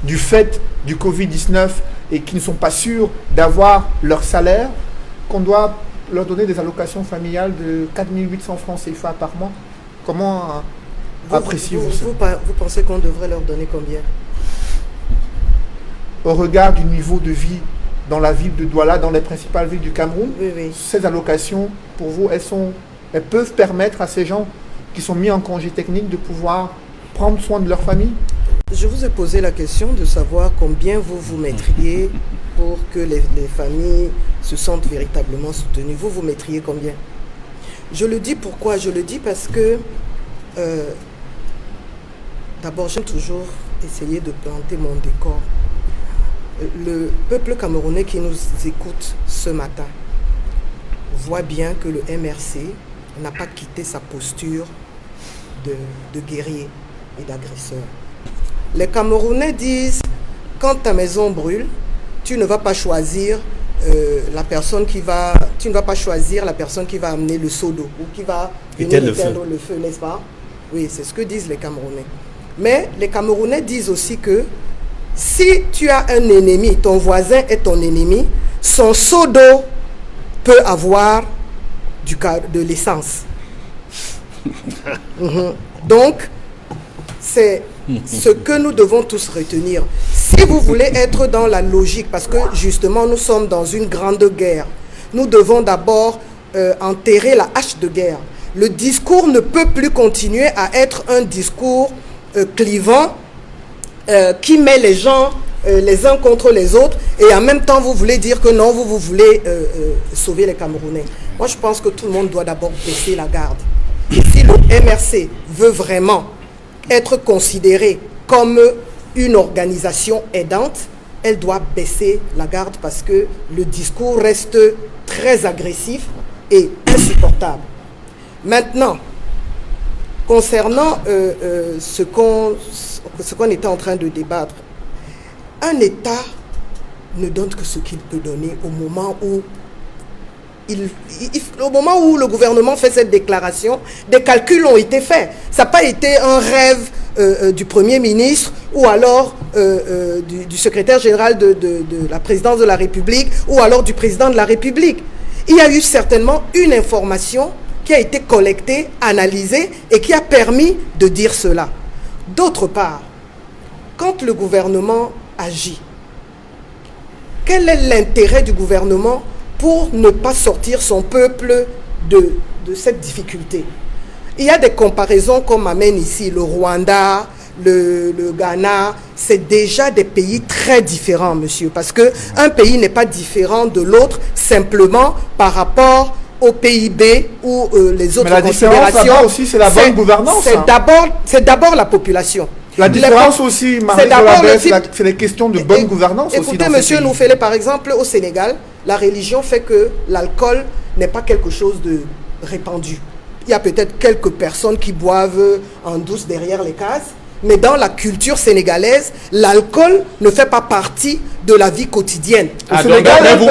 du fait du Covid-19 et qui ne sont pas sûrs d'avoir leur salaire, qu'on doit leur donner des allocations familiales de 4800 francs CFA par mois? Comment appréciez-vous ça? Vous pensez qu'on devrait leur donner combien? Au regard du niveau de vie dans la ville de Douala, dans les principales villes du Cameroun, oui. Ces allocations, pour vous, elles peuvent permettre à ces gens qui sont mis en congé technique de pouvoir prendre soin de leur famille? Je vous ai posé la question de savoir combien vous vous mettriez pour que les familles se sentent véritablement soutenues. Vous mettriez combien? Je le dis pourquoi? Je le dis parce que d'abord, j'aime toujours essayer de planter mon décor. Le peuple camerounais qui nous écoute ce matin voit bien que le MRC n'a pas quitté sa posture de guerrier et d'agresseur. Les Camerounais disent, quand ta maison brûle, tu ne vas pas choisir la personne qui va amener le seau d'eau ou qui va venir éteindre le feu, n'est-ce pas? Oui, c'est ce que disent les Camerounais. Mais les Camerounais disent aussi que si tu as un ennemi, ton voisin est ton ennemi, son seau d'eau peut avoir de l'essence. Donc, c'est ce que nous devons tous retenir. Si vous voulez être dans la logique, parce que justement nous sommes dans une grande guerre, nous devons d'abord enterrer la hache de guerre. Le discours ne peut plus continuer à être un discours clivant, qui met les gens les uns contre les autres, et en même temps vous voulez dire que non, vous voulez sauver les Camerounais. Moi je pense que tout le monde doit d'abord baisser la garde. Et si le MRC veut vraiment être considéré comme une organisation aidante, elle doit baisser la garde parce que le discours reste très agressif et insupportable. Maintenant, concernant ce qu'on était en train de débattre, un État ne donne que ce qu'il peut donner au moment où le gouvernement fait cette déclaration. Des calculs ont été faits. Ça n'a pas été un rêve du Premier ministre ou alors du secrétaire général de la présidence de la République ou alors du président de la République. Il y a eu certainement une information qui a été collectée, analysée et qui a permis de dire cela. D'autre part, quand le gouvernement agit, quel est l'intérêt du gouvernement pour ne pas sortir son peuple de cette difficulté? Il y a des comparaisons qu'on m'amène ici, le Rwanda, le Ghana, c'est déjà des pays très différents, monsieur, parce qu'un pays n'est pas différent de l'autre simplement par rapport au PIB ou les autres considérations. Mais la différence là-bas aussi, c'est la bonne gouvernance. C'est d'abord la population. La différence aussi, c'est les questions de bonne gouvernance aussi. Écoutez, monsieur Noufele, par exemple, au Sénégal, la religion fait que l'alcool n'est pas quelque chose de répandu. Il y a peut-être quelques personnes qui boivent en douce derrière les cases, mais dans la culture sénégalaise, l'alcool ne fait pas partie de la vie quotidienne. D'après vous,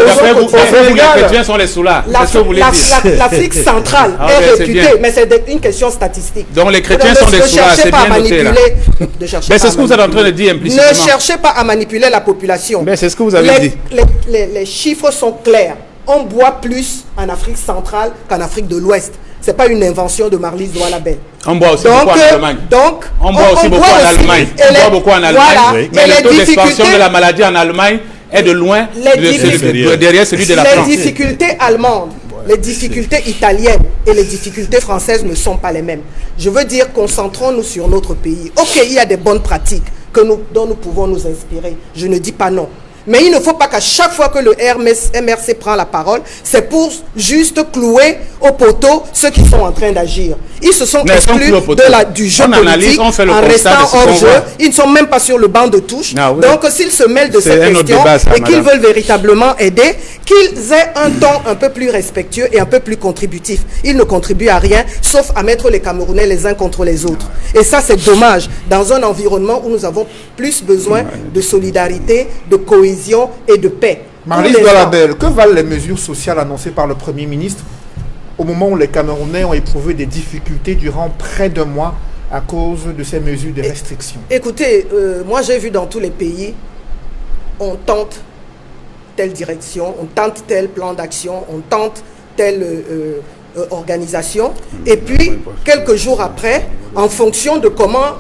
les chrétiens sont les soulards. L'Afrique centrale est réputée, mais c'est une question statistique. Donc les chrétiens sont des soulards, c'est bien noté là. Mais c'est ce que vous êtes en train de dire implicitement. Ne cherchez pas à manipuler la population. Mais c'est ce que vous avez dit. Les chiffres sont clairs. On boit plus en Afrique centrale qu'en Afrique de l'Ouest. Ce n'est pas une invention de Marlise Douala-Bel. On boit aussi beaucoup en Allemagne. On boit aussi beaucoup en Allemagne. On boit beaucoup en Allemagne. Mais le taux d'expansion de la maladie en Allemagne est de loin derrière celui de la France. Les difficultés allemandes, les difficultés italiennes et les difficultés françaises ne sont pas les mêmes. Je veux dire, concentrons-nous sur notre pays. Ok, il y a des bonnes pratiques dont nous pouvons nous inspirer. Je ne dis pas non. Mais il ne faut pas qu'à chaque fois que le MRC prend la parole, c'est pour juste clouer au poteau ceux qui sont en train d'agir. Ils se sont exclus du jeu politique en restant hors jeu. Ils ne sont même pas sur le banc de touche. Donc s'ils se mêlent de cette question et qu'ils veulent véritablement aider, qu'ils aient un ton un peu plus respectueux et un peu plus contributif. Ils ne contribuent à rien, sauf à mettre les Camerounais les uns contre les autres. Et ça, c'est dommage, dans un environnement où nous avons plus besoin de solidarité, de cohésion et de paix. Marlise Douala-Bel, que valent les mesures sociales annoncées par le Premier ministre au moment où les Camerounais ont éprouvé des difficultés durant près d'un mois à cause de ces mesures de restriction? Écoutez, moi j'ai vu dans tous les pays, on tente telle direction, on tente tel plan d'action, on tente telle organisation, et puis quelques jours après, en fonction de comment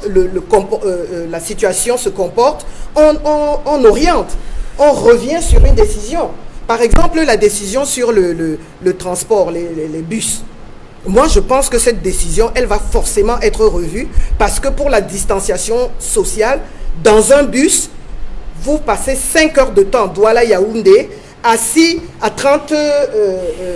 la situation se comporte, on oriente, on revient sur une décision. Par exemple, la décision sur le transport, les bus. Moi, je pense que cette décision, elle va forcément être revue parce que pour la distanciation sociale, dans un bus, vous passez 5 heures de temps, Douala-Yaoundé, assis à 30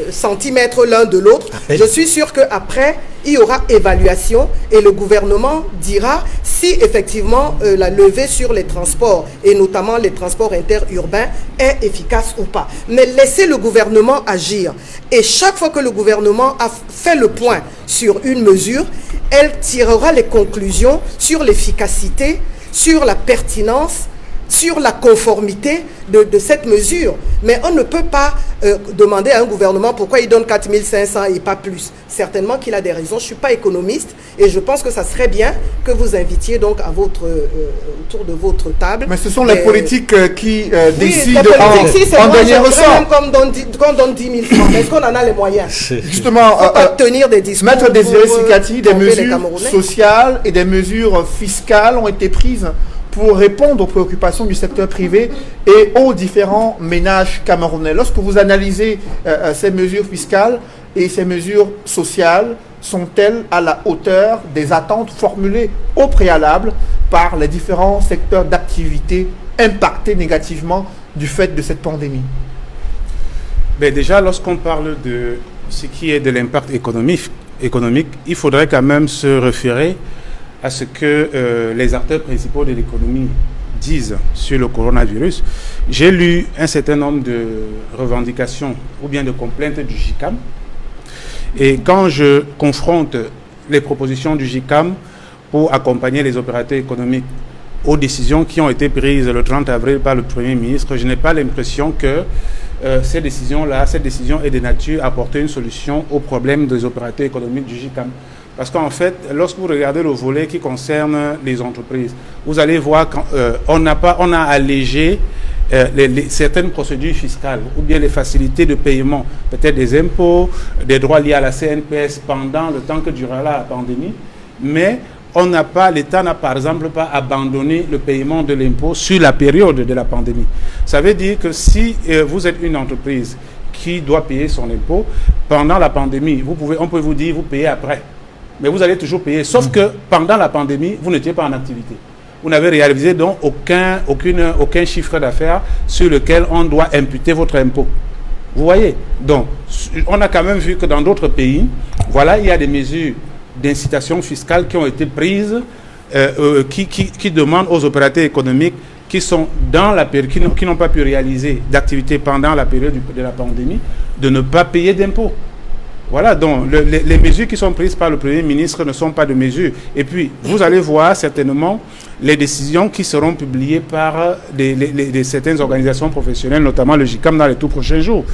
cm l'un de l'autre. Je suis sûr qu'après, il y aura évaluation et le gouvernement dira si effectivement la levée sur les transports et notamment les transports interurbains est efficace ou pas. Mais laissez le gouvernement agir. Et chaque fois que le gouvernement a fait le point sur une mesure, elle tirera les conclusions sur l'efficacité, sur la pertinence, sur la conformité de cette mesure. Mais on ne peut pas demander à un gouvernement pourquoi il donne 4500 et pas plus. Certainement qu'il a des raisons. Je ne suis pas économiste et je pense que ça serait bien que vous invitiez donc à autour de votre table. Mais ce sont les politiques qui décident en dernier ressort. Même qu'on donne 10 000 francs. Est-ce qu'on en a les moyens? Justement, tenir des discours. Maître Désiré Sikati, des mesures sociales et des mesures fiscales ont été prises pour répondre aux préoccupations du secteur privé et aux différents ménages camerounais. Lorsque vous analysez ces mesures fiscales et ces mesures sociales, sont-elles à la hauteur des attentes formulées au préalable par les différents secteurs d'activité impactés négativement du fait de cette pandémie? Mais déjà, lorsqu'on parle de ce qui est de l'impact économique, il faudrait quand même se référer à ce que les acteurs principaux de l'économie disent sur le coronavirus. J'ai lu un certain nombre de revendications ou bien de complaintes du JICAM. Et quand je confronte les propositions du JICAM pour accompagner les opérateurs économiques aux décisions qui ont été prises le 30 avril par le Premier ministre, je n'ai pas l'impression que cette décision est de nature à apporter une solution aux problèmes des opérateurs économiques du JICAM. Parce qu'en fait, lorsque vous regardez le volet qui concerne les entreprises, vous allez voir qu'on a allégé certaines procédures fiscales ou bien les facilités de paiement, peut-être des impôts, des droits liés à la CNPS pendant le temps que durera la pandémie, mais l'État n'a par exemple pas abandonné le paiement de l'impôt sur la période de la pandémie. Ça veut dire que si vous êtes une entreprise qui doit payer son impôt pendant la pandémie, on peut vous dire vous payez après, mais vous allez toujours payer, sauf que pendant la pandémie, vous n'étiez pas en activité. Vous n'avez réalisé donc aucun chiffre d'affaires sur lequel on doit imputer votre impôt. Vous voyez? Donc, on a quand même vu que dans d'autres pays, voilà, il y a des mesures d'incitation fiscale qui ont été prises, qui demandent aux opérateurs économiques qui sont qui n'ont pas pu réaliser d'activité pendant la période de la pandémie, de ne pas payer d'impôts. Voilà, donc les mesures qui sont prises par le Premier ministre ne sont pas de mesures. Et puis, vous allez voir certainement les décisions qui seront publiées par certaines organisations professionnelles, notamment le GICAM, dans les tout prochains jours.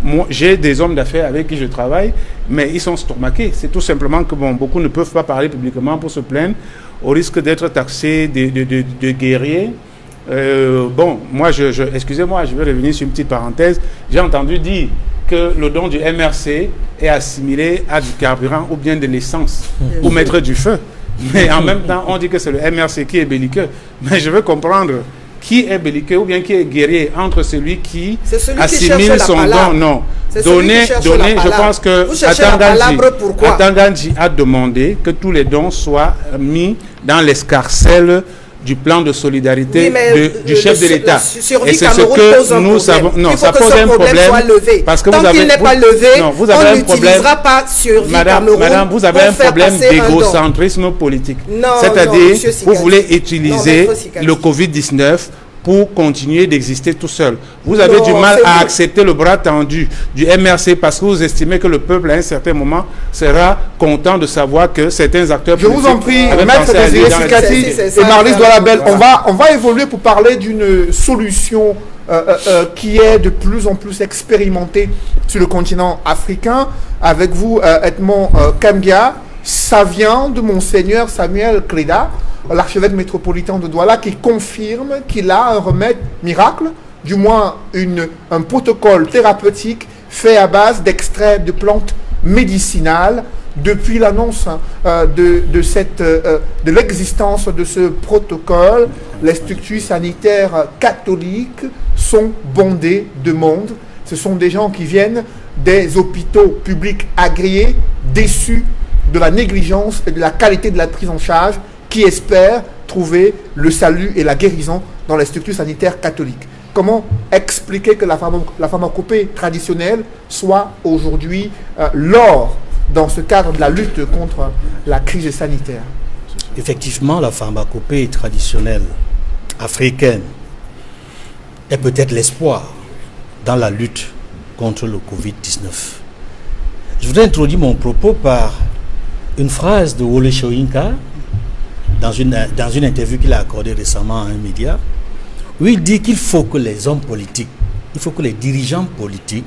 Moi, j'ai des hommes d'affaires avec qui je travaille, mais ils sont stomaqués. C'est tout simplement que beaucoup ne peuvent pas parler publiquement pour se plaindre, au risque d'être taxés de guerriers. Moi, excusez-moi, je vais revenir sur une petite parenthèse. J'ai entendu dire que le don du MRC est assimilé à du carburant ou bien de l'essence pour mettre du feu. Mais en même temps, on dit que c'est le MRC qui est belliqueux. Mais je veux comprendre qui est belliqueux ou bien qui est guerrier entre celui qui assimile son don. Non. Donner, je pense que Atangandji a demandé que tous les dons soient mis dans l'escarcelle du plan de solidarité du chef de l'État. Et c'est ce que nous savons. Non, ça pose un problème. Parce que tant qu'il n'est pas levé, vous avez on n'utilisera pas Survie Cameroun. Madame, vous avez un problème d'égocentrisme politique. C'est-à-dire, vous voulez utiliser le Covid-19 pour continuer d'exister tout seul. Vous avez du mal à accepter le bras tendu du MRC parce que vous estimez que le peuple, à un certain moment, sera content de savoir que certains acteurs... Je vous en prie, Maître Désiré Sikati et Marlise Doualabel, on va évoluer pour parler d'une solution qui est de plus en plus expérimentée sur le continent africain. Avec vous, Edmond Kambia, ça vient de Monseigneur Samuel Kleda, l'archevêque métropolitain de Douala, qui confirme qu'il a un remède miracle, du moins un protocole thérapeutique fait à base d'extraits de plantes médicinales. Depuis l'annonce de l'existence de ce protocole, les structures sanitaires catholiques sont bondées de monde. Ce sont des gens qui viennent des hôpitaux publics agréés, déçus de la négligence et de la qualité de la prise en charge, qui espèrent trouver le salut et la guérison dans les structures sanitaires catholiques. Comment expliquer que la pharmacopée traditionnelle soit aujourd'hui l'or dans ce cadre de la lutte contre la crise sanitaire? Effectivement, la pharmacopée traditionnelle africaine est peut-être l'espoir dans la lutte contre le Covid-19. Je voudrais introduire mon propos par une phrase de Wole Soyinka dans une interview qu'il a accordée récemment à un média, où il dit qu'il faut que les hommes politiques, il faut que les dirigeants politiques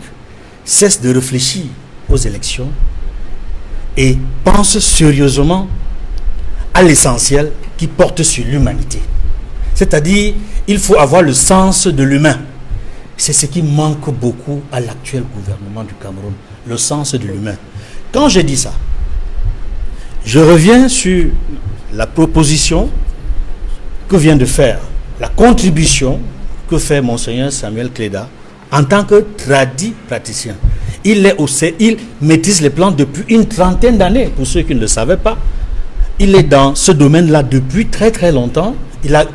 cessent de réfléchir aux élections et pensent sérieusement à l'essentiel qui porte sur l'humanité. C'est-à-dire, il faut avoir le sens de l'humain. C'est ce qui manque beaucoup à l'actuel gouvernement du Cameroun, le sens de l'humain. Quand je dis ça, je reviens sur la proposition que vient de faire, la contribution que fait Monseigneur Samuel Kleda en tant que tradit praticien. Il maîtrise les plantes depuis une trentaine d'années, pour ceux qui ne le savaient pas. Il est dans ce domaine-là depuis très très longtemps.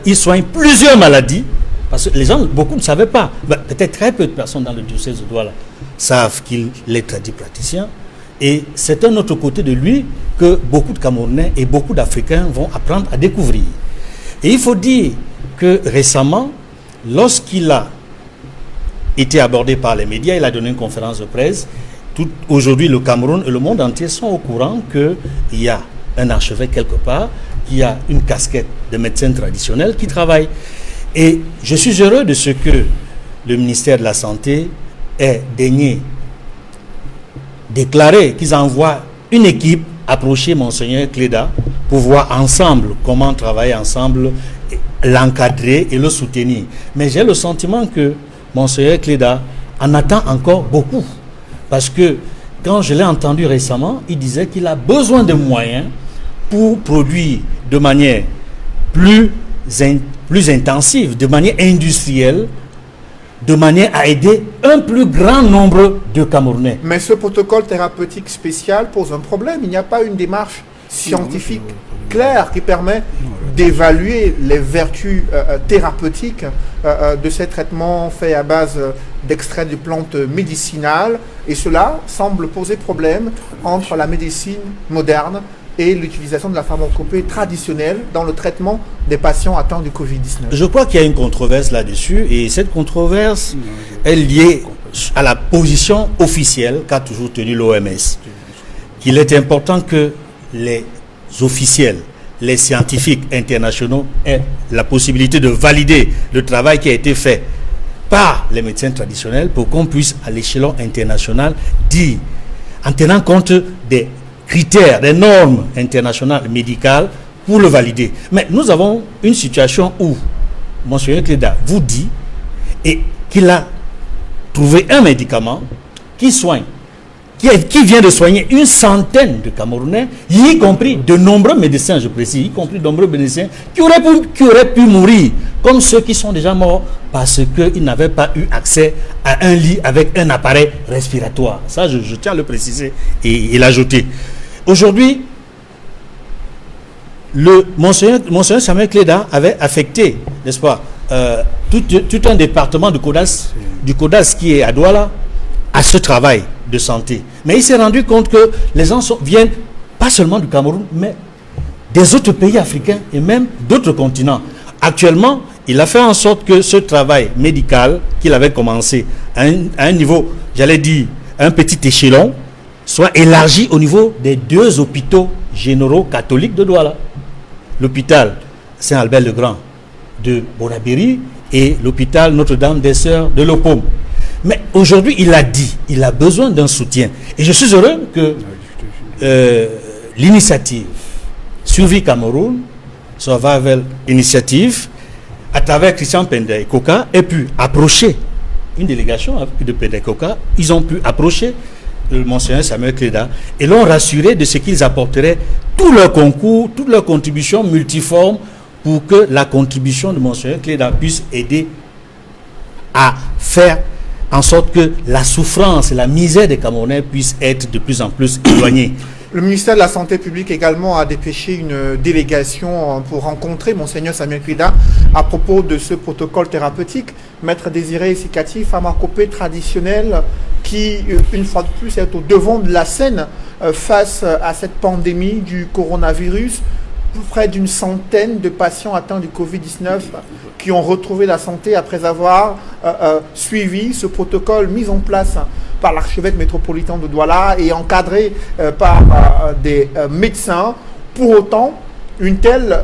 Il soigne plusieurs maladies, parce que les gens, beaucoup ne savaient pas. Peut-être très peu de personnes dans le diocèse de Douala savent qu'il est tradit praticien. Et c'est un autre côté de lui que beaucoup de Camerounais et beaucoup d'Africains vont apprendre à découvrir. Et il faut dire que récemment, lorsqu'il a été abordé par les médias, il a donné une conférence de presse. Aujourd'hui, le Cameroun et le monde entier sont au courant qu'il y a un archevêque quelque part, qui a une casquette de médecin traditionnel qui travaille. Et je suis heureux de ce que le ministère de la Santé ait daigné déclarer qu'ils envoient une équipe approché Monseigneur Cléda pour voir ensemble comment travailler ensemble, l'encadrer et le soutenir. Mais j'ai le sentiment que Monseigneur Cléda en attend encore beaucoup. Parce que quand je l'ai entendu récemment, il disait qu'il a besoin de moyens pour produire de manière plus intensive, de manière industrielle, de manière à aider un plus grand nombre de Camerounais. Mais ce protocole thérapeutique spécial pose un problème. Il n'y a pas une démarche scientifique claire qui permet d'évaluer les vertus thérapeutiques de ces traitements faits à base d'extraits de plantes médicinales. Et cela semble poser problème entre la médecine moderne et l'utilisation de la pharmacopée traditionnelle dans le traitement des patients atteints du Covid-19. Je crois qu'il y a une controverse là-dessus, et cette controverse est liée à la position officielle qu'a toujours tenue l'OMS, qu'il est important que les officiels, les scientifiques internationaux aient la possibilité de valider le travail qui a été fait par les médecins traditionnels pour qu'on puisse, à l'échelon international, dire, en tenant compte des critères, des normes internationales médicales pour le valider. Mais nous avons une situation où Monseigneur Cléda vous dit et qu'il a trouvé un médicament qui soigne, qui vient de soigner une centaine de Camerounais, y compris de nombreux médecins, je précise, y compris de nombreux médecins qui auraient pu mourir, comme ceux qui sont déjà morts parce qu'ils n'avaient pas eu accès à un lit avec un appareil respiratoire. Ça, je tiens à le préciser et l'ajouter. Aujourd'hui, le Monseigneur Samuel Cléda avait affecté, n'est-ce pas, tout un département du CODAS qui est à Douala à ce travail de santé. Mais il s'est rendu compte que les gens viennent pas seulement du Cameroun, mais des autres pays africains et même d'autres continents. Actuellement, il a fait en sorte que ce travail médical qu'il avait commencé à un niveau, j'allais dire, un petit échelon, soit élargi au niveau des 2 hôpitaux généraux catholiques de Douala. L'hôpital Saint-Albert-le-Grand de Bonabéry et l'hôpital Notre-Dame des Sœurs de Lopome. Mais aujourd'hui, il a dit, il a besoin d'un soutien. Et je suis heureux que l'initiative Survie Cameroun, Survival Initiative, à travers Christian Pendey-Koka, ait pu approcher une délégation de Pendey-Koka. Ils ont pu approcher le Monseigneur Samuel Cléda et l'ont rassuré de ce qu'ils apporteraient tout leur concours, toute leur contribution multiforme pour que la contribution de Monseigneur Cléda puisse aider à faire en sorte que la souffrance et la misère des Camerounais puissent être de plus en plus éloignées. Le ministère de la Santé publique également a dépêché une délégation pour rencontrer Monseigneur Samuel Cléda à propos de ce protocole thérapeutique. Maître Désiré Sikati, pharmacopée traditionnelle qui, une fois de plus, est au devant de la scène face à cette pandémie du coronavirus. Près d'une centaine de patients atteints du Covid-19 qui ont retrouvé la santé après avoir suivi ce protocole mis en place par l'archevêque métropolitain de Douala et encadré par des médecins. Pour autant, une telle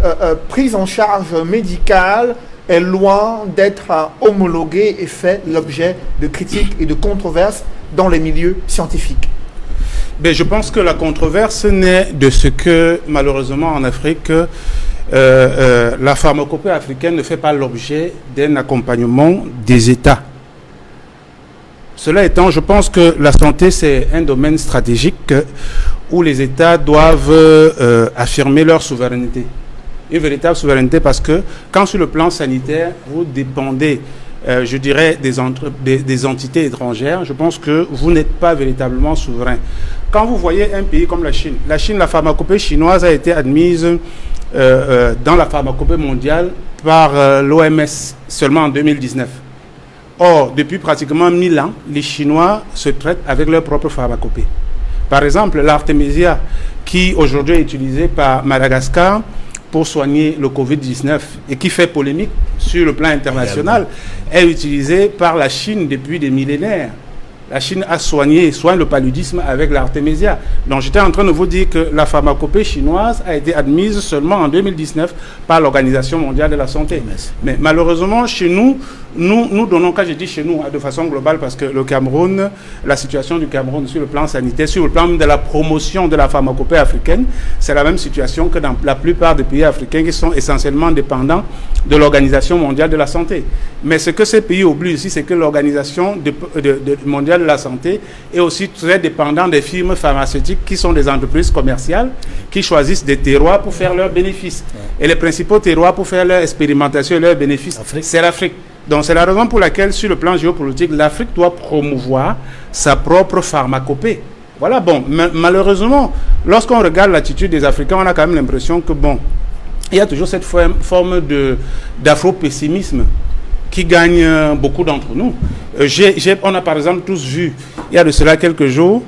prise en charge médicale est loin d'être homologuée et fait l'objet de critiques et de controverses dans les milieux scientifiques. Mais je pense que la controverse naît de ce que, malheureusement, en Afrique, la pharmacopée africaine ne fait pas l'objet d'un accompagnement des États. Cela étant, je pense que la santé, c'est un domaine stratégique où les États doivent affirmer leur souveraineté. Une véritable souveraineté parce que, quand sur le plan sanitaire, vous dépendez je dirais, des entités étrangères, je pense que vous n'êtes pas véritablement souverain. Quand vous voyez un pays comme la Chine, la pharmacopée chinoise a été admise dans la pharmacopée mondiale par l'OMS seulement en 2019. Or, depuis pratiquement 1000 ans, les Chinois se traitent avec leur propre pharmacopée. Par exemple, l'artémisia, qui aujourd'hui est utilisée par Madagascar pour soigner le Covid-19 et qui fait polémique sur le plan international, est utilisée par la Chine depuis des millénaires. La Chine a soigné et soigne le paludisme avec l'artémisia. Donc j'étais en train de vous dire que la pharmacopée chinoise a été admise seulement en 2019 par l'Organisation mondiale de la santé. Mais malheureusement, chez nous, nous donnons, quand je dis chez nous, de façon globale, parce que le Cameroun, la situation du Cameroun sur le plan sanitaire, sur le plan de la promotion de la pharmacopée africaine, c'est la même situation que dans la plupart des pays africains qui sont essentiellement dépendants de l'Organisation mondiale de la santé. Mais ce que ces pays oublient aussi, c'est que l'Organisation mondiale de la santé est aussi très dépendante des firmes pharmaceutiques qui sont des entreprises commerciales qui choisissent des terroirs pour faire leurs bénéfices. Et les principaux terroirs pour faire leur expérimentation et leurs bénéfices, c'est l'Afrique. Donc c'est la raison pour laquelle, sur le plan géopolitique, l'Afrique doit promouvoir sa propre pharmacopée. Voilà, bon, malheureusement, lorsqu'on regarde l'attitude des Africains, on a quand même l'impression que, bon, il y a toujours cette forme d'afro-pessimisme qui gagne beaucoup d'entre nous. On a par exemple tous vu, il y a de cela quelques jours,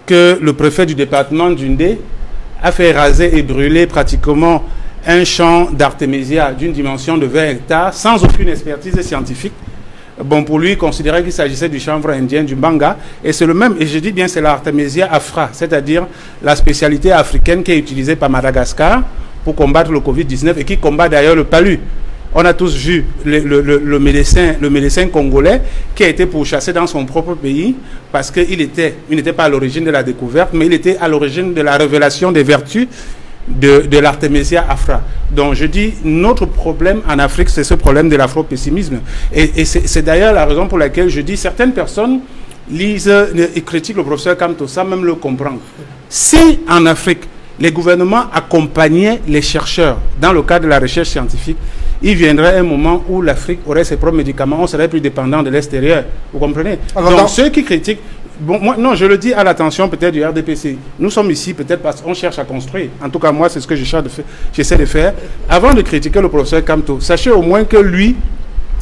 que le préfet du département d'Undé a fait raser et brûler pratiquement un champ d'artémisia d'une dimension de 20 hectares sans aucune expertise scientifique. Bon, pour lui, il considérait qu'il s'agissait du chanvre indien, du banga, et c'est le même, et je dis bien c'est l'Artemisia afra, c'est-à-dire la spécialité africaine qui est utilisée par Madagascar pour combattre le Covid-19 et qui combat d'ailleurs le palu. On a tous vu le médecin congolais qui a été pourchassé dans son propre pays parce qu'il n'était pas à l'origine de la découverte, mais il était à l'origine de la révélation des vertus de l'Artemisia afra. Donc je dis, notre problème en Afrique, c'est ce problème de l'afro-pessimisme. Et c'est d'ailleurs la raison pour laquelle je dis, certaines personnes lisent et critiquent le professeur Kamto sans même le comprendre. Si en Afrique, les gouvernements accompagnaient les chercheurs dans le cadre de la recherche scientifique, il viendrait un moment où l'Afrique aurait ses propres médicaments, on serait plus dépendant de l'extérieur. Vous comprenez? Donc ceux qui critiquent, bon, moi, non, je le dis à l'attention peut-être du RDPC. Nous sommes ici peut-être parce qu'on cherche à construire. En tout cas, moi, c'est ce que j'essaie de faire. Avant de critiquer le professeur Kamto, sachez au moins que lui,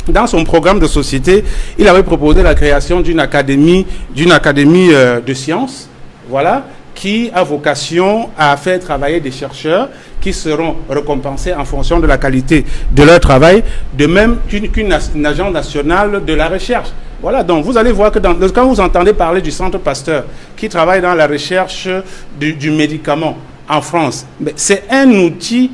dans son programme de société, il avait proposé la création d'une académie de sciences, voilà, qui a vocation à faire travailler des chercheurs qui seront récompensés en fonction de la qualité de leur travail, de même qu'une agence nationale de la recherche. Voilà, donc vous allez voir que quand vous entendez parler du Centre Pasteur, qui travaille dans la recherche du médicament en France, c'est un outil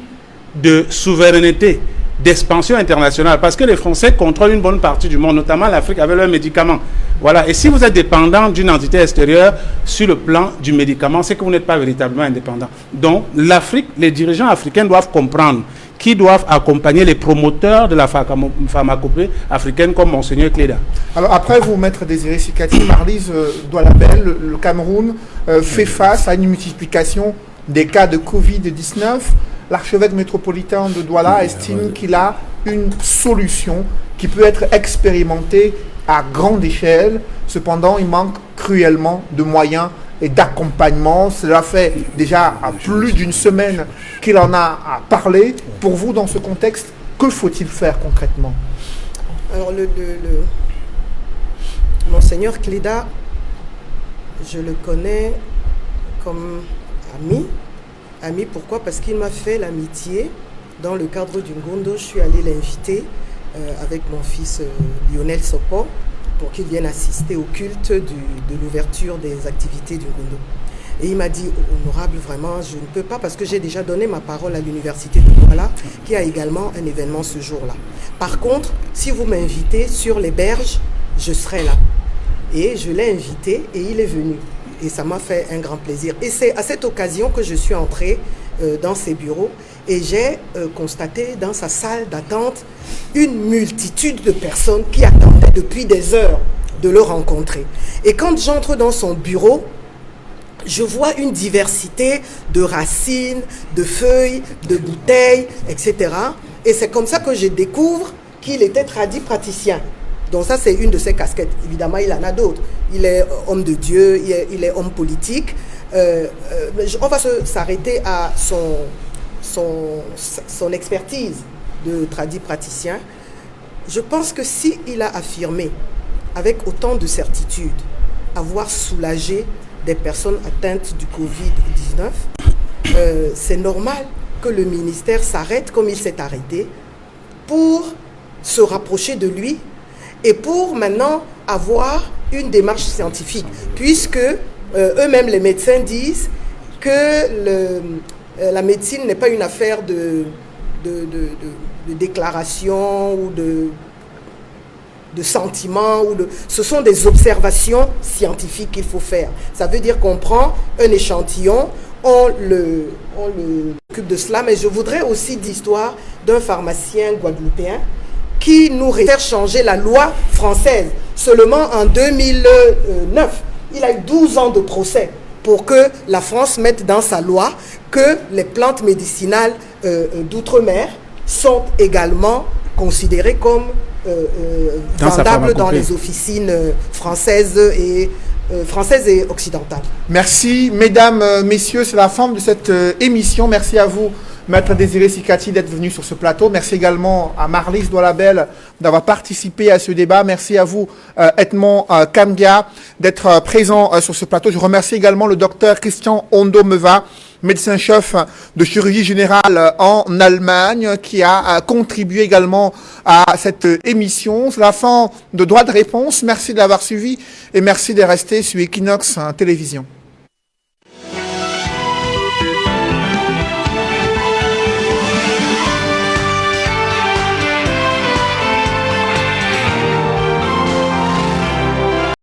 de souveraineté, d'expansion internationale, parce que les Français contrôlent une bonne partie du monde, notamment l'Afrique avec leurs médicaments. Voilà, et si vous êtes dépendant d'une entité extérieure sur le plan du médicament, c'est que vous n'êtes pas véritablement indépendant. Donc l'Afrique, les dirigeants africains doivent comprendre qu'ils doivent accompagner les promoteurs de la pharmacopée africaine comme Monseigneur Cléda. Alors après vous, Maître Désiré Sikati, Marlise Doualabel, le Cameroun fait face à une multiplication des cas de Covid-19. L'archevêque métropolitain de Douala estime qu'il a une solution qui peut être expérimentée à grande échelle. Cependant, il manque cruellement de moyens et d'accompagnement. Cela fait déjà plus d'une semaine qu'il en a à parler. Pour vous, dans ce contexte, que faut-il faire concrètement? Alors, Monseigneur Cléda, je le connais comme ami, pourquoi? Parce qu'il m'a fait l'amitié. Dans le cadre du Ngondo, je suis allée l'inviter avec mon fils Lionel Sopo pour qu'il vienne assister au culte de l'ouverture des activités du Ngondo. Et il m'a dit, honorable, vraiment, je ne peux pas parce que j'ai déjà donné ma parole à l'université de Douala, qui a également un événement ce jour-là. Par contre, si vous m'invitez sur les berges, je serai là. Et je l'ai invité et il est venu. Et ça m'a fait un grand plaisir. Et c'est à cette occasion que je suis entrée dans ses bureaux et j'ai constaté dans sa salle d'attente une multitude de personnes qui attendaient depuis des heures de le rencontrer. Et quand j'entre dans son bureau, je vois une diversité de racines, de feuilles, de bouteilles, etc. Et c'est comme ça que je découvre qu'il était praticien. Donc ça, c'est une de ses casquettes. Évidemment, il en a d'autres. Il est homme de Dieu, il est homme politique. On va s'arrêter à son expertise de praticien. Je pense que s'il a affirmé avec autant de certitude avoir soulagé des personnes atteintes du Covid-19, c'est normal que le ministère s'arrête comme il s'est arrêté pour se rapprocher de lui et pour maintenant avoir une démarche scientifique, puisque eux-mêmes, les médecins, disent que la médecine n'est pas une affaire de déclaration ou sentiments, ce sont des observations scientifiques qu'il faut faire. Ça veut dire qu'on prend un échantillon, on occupe de cela, mais je voudrais aussi l'histoire d'un pharmacien guadeloupéen qui nous fait changer la loi française. Seulement en 2009, il a eu 12 ans de procès pour que la France mette dans sa loi que les plantes médicinales d'outre-mer sont également considérées comme vendables dans les officines françaises et occidentales. Merci, mesdames, messieurs, c'est la fin de cette émission. Merci à vous, Maître Désiré Sikati, d'être venu sur ce plateau. Merci également à Marlise Doualabel d'avoir participé à ce débat. Merci à vous, Edmond Kamgia, d'être présent sur ce plateau. Je remercie également le docteur Christian Ondo-Meva, médecin-chef de chirurgie générale en Allemagne, qui a contribué également à cette émission. C'est la fin de Droit de réponse. Merci de l'avoir suivi et merci de rester sur Equinox Télévision.